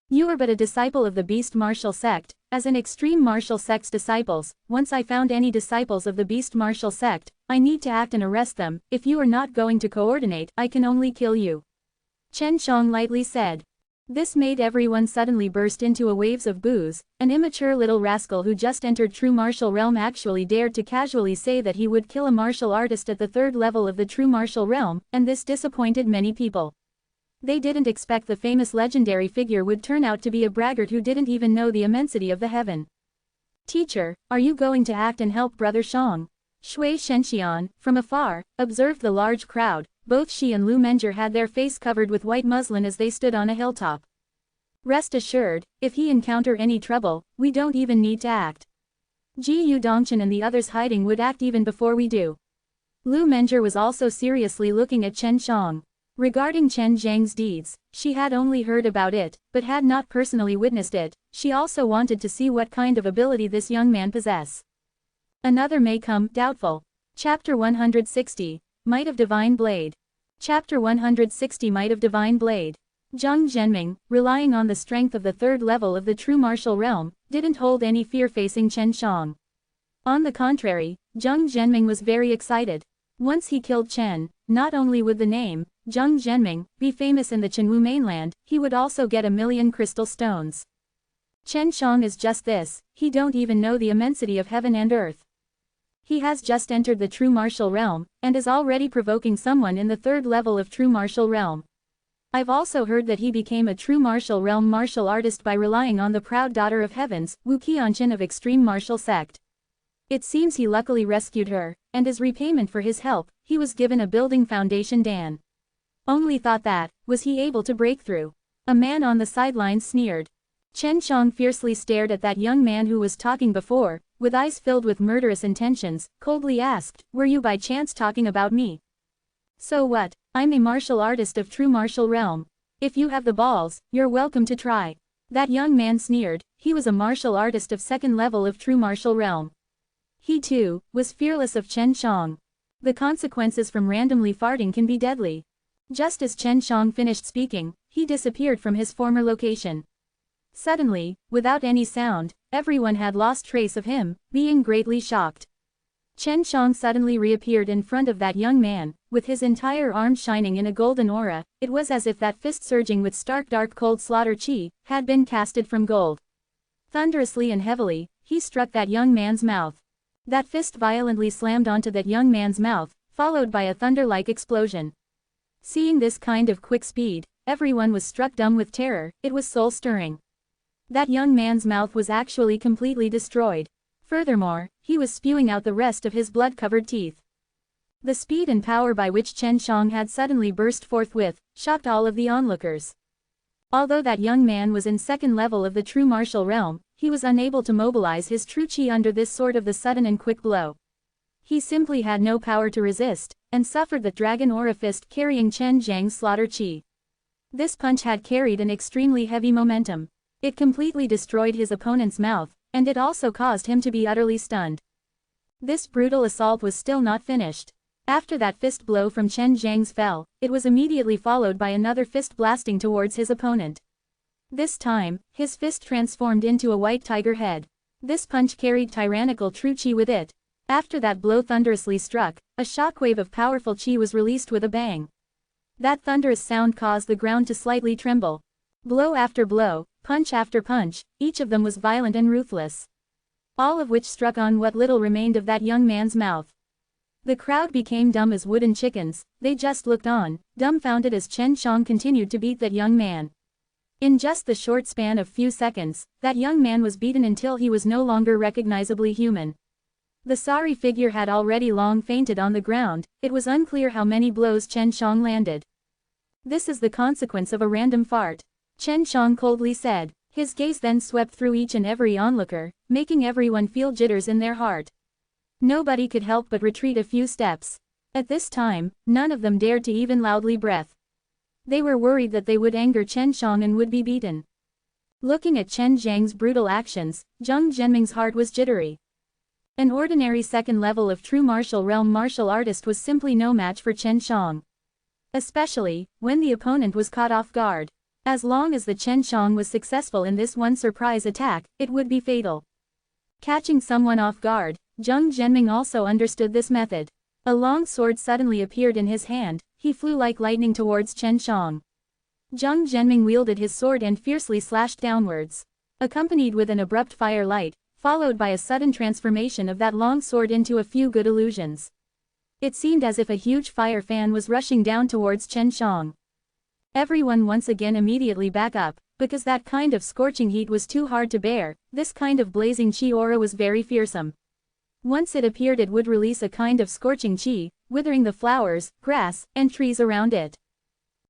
[SPEAKER 1] You are but a disciple of the beast martial sect. As an extreme martial sect's disciples, once I found any disciples of the beast martial sect, I need to act and arrest them. If you are not going to coordinate, I can only kill you. Chen Shang lightly said. This made everyone suddenly burst into a waves of boos. An immature little rascal who just entered true martial realm actually dared to casually say that he would kill a martial artist at the third level of the true martial realm, and this disappointed many people. They didn't expect the famous legendary figure would turn out to be a braggart who didn't even know the immensity of the heaven. Teacher, are you going to act and help Brother Shang? Shui Shenxian, from afar, observed the large crowd. Both she and Lu Menger had their face covered with white muslin as they stood on a hilltop. Rest assured, if he encounter any trouble, we don't even need to act. Ji Yu Dongchen and the others hiding would act even before we do. Lu Menger was also seriously looking at Chen Shang. Regarding Chen Zhang's deeds, she had only heard about it, but had not personally witnessed it. She also wanted to see what kind of ability this young man possess. Another may come, doubtful. Chapter 160. Might of Divine Blade. Chapter 160 Might of Divine Blade. Zhang Zhenming, relying on the strength of the third level of the true martial realm, didn't hold any fear facing Chen Shang. On the contrary, Zhang Zhenming was very excited. Once he killed Chen, not only would the name, Zhang Zhenming, be famous in the Chenwu mainland, he would also get 1,000,000 crystal stones. Chen Shang is just this, he don't even know the immensity of heaven and earth. He has just entered the true martial realm, and is already provoking someone in the third level of true martial realm. I've also heard that he became a true martial realm martial artist by relying on the proud daughter of heavens, Wu Qianqin of extreme martial sect. It seems he luckily rescued her, and as repayment for his help, he was given a building foundation dan. Only thought that, was he able to break through? A man on the sidelines sneered. Chen Shang fiercely stared at that young man who was talking before, with eyes filled with murderous intentions, coldly asked, were you by chance talking about me? So what, I'm a martial artist of true martial realm. If you have the balls, you're welcome to try. That young man sneered, he was a martial artist of second level of true martial realm. He too, was fearless of Chen Shang. The consequences from randomly farting can be deadly. Just as Chen Shang finished speaking, he disappeared from his former location. Suddenly, without any sound, everyone had lost trace of him, being greatly shocked. Chen Shang suddenly reappeared in front of that young man, with his entire arm shining in a golden aura. It was as if that fist surging with stark dark cold slaughter chi, had been casted from gold. Thunderously and heavily, he struck that young man's mouth. That fist violently slammed onto that young man's mouth, followed by a thunder-like explosion. Seeing this kind of quick speed, everyone was struck dumb with terror. It was soul-stirring. That young man's mouth was actually completely destroyed. Furthermore, he was spewing out the rest of his blood-covered teeth. The speed and power by which Chen Shang had suddenly burst forthwith, shocked all of the onlookers. Although that young man was in second level of the true martial realm, he was unable to mobilize his true chi under this sort of the sudden and quick blow. He simply had no power to resist, and suffered the dragon aura fist carrying Chen Zhang's slaughter chi. This punch had carried an extremely heavy momentum. It completely destroyed his opponent's mouth, and it also caused him to be utterly stunned. This brutal assault was still not finished. After that fist blow from Chen Zhang's fell, it was immediately followed by another fist blasting towards his opponent. This time, his fist transformed into a white tiger head. This punch carried tyrannical true chi with it. After that blow thunderously struck, a shockwave of powerful chi was released with a bang. That thunderous sound caused the ground to slightly tremble. Blow after blow, punch after punch, each of them was violent and ruthless. All of which struck on what little remained of that young man's mouth. The crowd became dumb as wooden chickens. They just looked on, dumbfounded as Chen Shang continued to beat that young man. In just the short span of few seconds, that young man was beaten until he was no longer recognizably human. The sorry figure had already long fainted on the ground. It was unclear how many blows Chen Shang landed. This is the consequence of a random fart, Chen Shang coldly said. His gaze then swept through each and every onlooker, making everyone feel jitters in their heart. Nobody could help but retreat a few steps. At this time, none of them dared to even loudly breath. They were worried that they would anger Chen Shang and would be beaten. Looking at Chen Zhang's brutal actions, Zhang Zhenming's heart was jittery. An ordinary second level of true martial realm martial artist was simply no match for Chen Xiang. Especially, when the opponent was caught off guard. As long as the Chen Xiang was successful in this one surprise attack, it would be fatal. Catching someone off guard, Zhang Zhenming also understood this method. A long sword suddenly appeared in his hand, he flew like lightning towards Chen Xiang. Zhang Zhenming wielded his sword and fiercely slashed downwards. Accompanied with an abrupt fire light, followed by a sudden transformation of that long sword into a few good illusions. It seemed as if a huge fire fan was rushing down towards Chen Xiang. Everyone once again immediately back up, because that kind of scorching heat was too hard to bear. This kind of blazing chi aura was very fearsome. Once it appeared it would release a kind of scorching chi, withering the flowers, grass, and trees around it.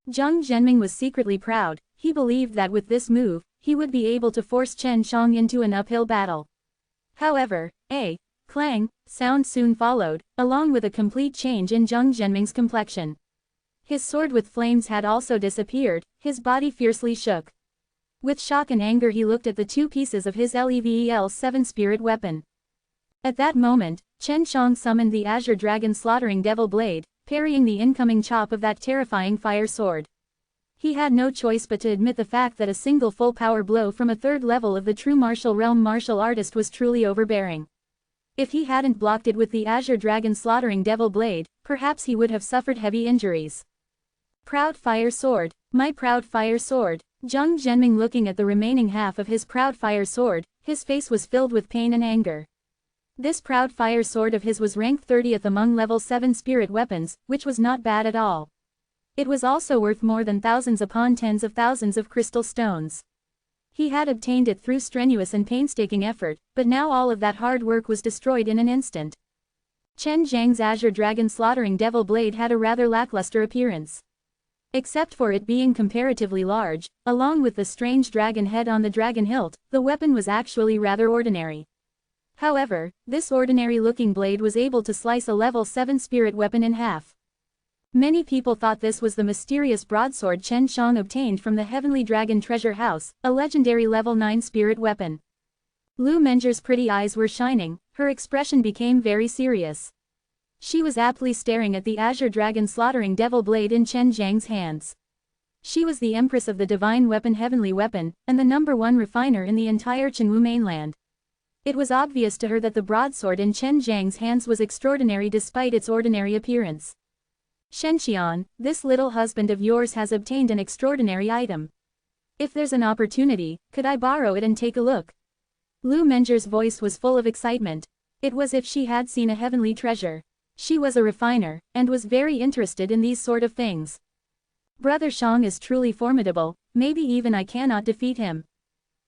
[SPEAKER 1] Zhang Zhenming was secretly proud. He believed that with this move, he would be able to force Chen Xiang into an uphill battle. However, a clang sound soon followed, along with a complete change in Zhang Zhenming's complexion. His sword with flames had also disappeared, his body fiercely shook. With shock and anger he looked at the two pieces of his Level-7 spirit weapon. At that moment, Chen Xiang summoned the Azure Dragon Slaughtering Devil Blade, parrying the incoming chop of that terrifying fire sword. He had no choice but to admit the fact that a single full power blow from a third level of the true martial realm martial artist was truly overbearing. If he hadn't blocked it with the Azure Dragon Slaughtering Devil Blade, perhaps he would have suffered heavy injuries. Proud fire sword, my proud fire sword. Zhang Zhenming looking at the remaining half of his proud fire sword, his face was filled with pain and anger. This proud fire sword of his was ranked 30th among level 7 spirit weapons, which was not bad at all. It was also worth more than thousands upon tens of thousands of crystal stones. He had obtained it through strenuous and painstaking effort, but now all of that hard work was destroyed in an instant. Chen Zhang's Azure Dragon Slaughtering Devil Blade had a rather lackluster appearance. Except for it being comparatively large, along with the strange dragon head on the dragon hilt, the weapon was actually rather ordinary. However, this ordinary-looking blade was able to slice a level 7 spirit weapon in half. Many people thought this was the mysterious broadsword Chen Xiang obtained from the Heavenly Dragon Treasure House, a legendary level 9 spirit weapon. Lu Menger's pretty eyes were shining, her expression became very serious. She was aptly staring at the Azure Dragon Slaughtering Devil Blade in Chen Zhang's hands. She was the Empress of the Divine Weapon Heavenly Weapon, and the #1 refiner in the entire Qingwu mainland. It was obvious to her that the broadsword in Chen Zhang's hands was extraordinary despite its ordinary appearance. Shenxian, this little husband of yours has obtained an extraordinary item. If there's an opportunity, could I borrow it and take a look? Lu Menger's voice was full of excitement. It was as if she had seen a heavenly treasure. She was a refiner, and was very interested in these sort of things. Brother Xiang is truly formidable, maybe even I cannot defeat him.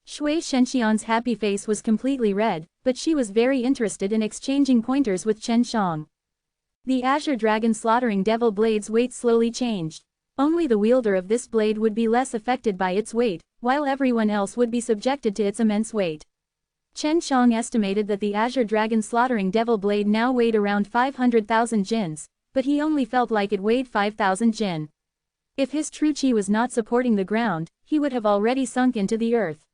[SPEAKER 1] Shui Shenxian's happy face was completely red, but she was very interested in exchanging pointers with Chen Xiang. The Azure Dragon Slaughtering Devil Blade's weight slowly changed. Only the wielder of this blade would be less affected by its weight, while everyone else would be subjected to its immense weight. Chen Xiang estimated that the Azure Dragon Slaughtering Devil Blade now weighed around 500,000 jins, but he only felt like it weighed 5,000 jin. If his true chi was not supporting the ground, he would have already sunk into the earth.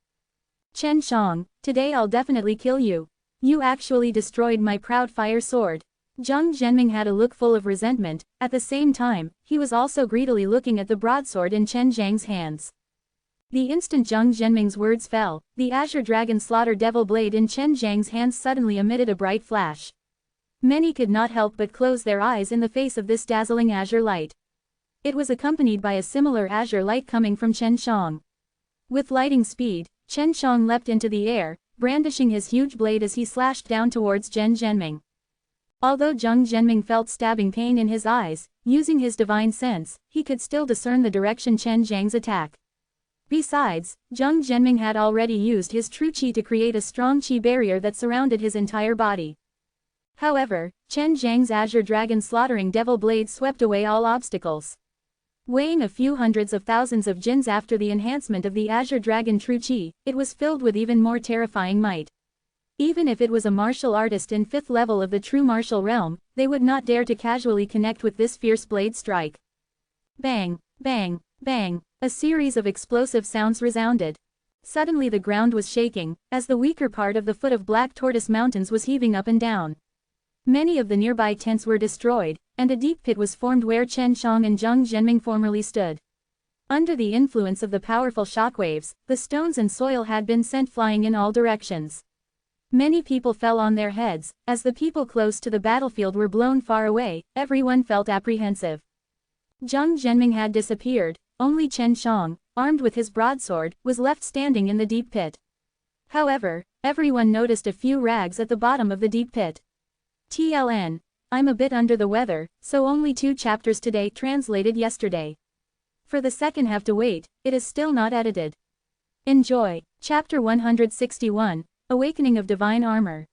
[SPEAKER 1] Chen Xiang, today I'll definitely kill you. You actually destroyed my proud fire sword. Zhang Zhenming had a look full of resentment. At the same time, he was also greedily looking at the broadsword in Chen Zhang's hands. The instant Zhang Zhenming's words fell, the Azure Dragon Slaughter Devil Blade in Chen Zhang's hands suddenly emitted a bright flash. Many could not help but close their eyes in the face of this dazzling azure light. It was accompanied by a similar azure light coming from Chen Xiang. With lightning speed, Chen Xiang leapt into the air, brandishing his huge blade as he slashed down towards Zhang Zhenming. Although Zhang Zhenming felt stabbing pain in his eyes, using his divine sense, he could still discern the direction Chen Zhang's attack. Besides, Zhang Zhenming had already used his true chi to create a strong chi barrier that surrounded his entire body. However, Chen Zhang's Azure Dragon Slaughtering Devil Blade swept away all obstacles. Weighing a few hundreds of thousands of jins after the enhancement of the Azure Dragon True Chi, it was filled with even more terrifying might. Even if it was a martial artist in 5th level of the true martial realm, they would not dare to casually connect with this fierce blade strike. Bang, bang, bang, a series of explosive sounds resounded. Suddenly the ground was shaking, as the weaker part of the foot of Black Tortoise Mountains was heaving up and down. Many of the nearby tents were destroyed, and a deep pit was formed where Chen Shang and Zheng Zhenming formerly stood. Under the influence of the powerful shockwaves, the stones and soil had been sent flying in all directions. Many people fell on their heads. As the people close to the battlefield were blown far away, everyone felt apprehensive. Zheng Zhenming had disappeared. Only Chen Shang, armed with his broadsword, was left standing in the deep pit. However, everyone noticed a few rags at the bottom of the deep pit. TLN. I'm a bit under the weather, so only 2 chapters today translated yesterday. For the second have to wait, it is still not edited. Enjoy. Chapter 161, Awakening of Divine Armor.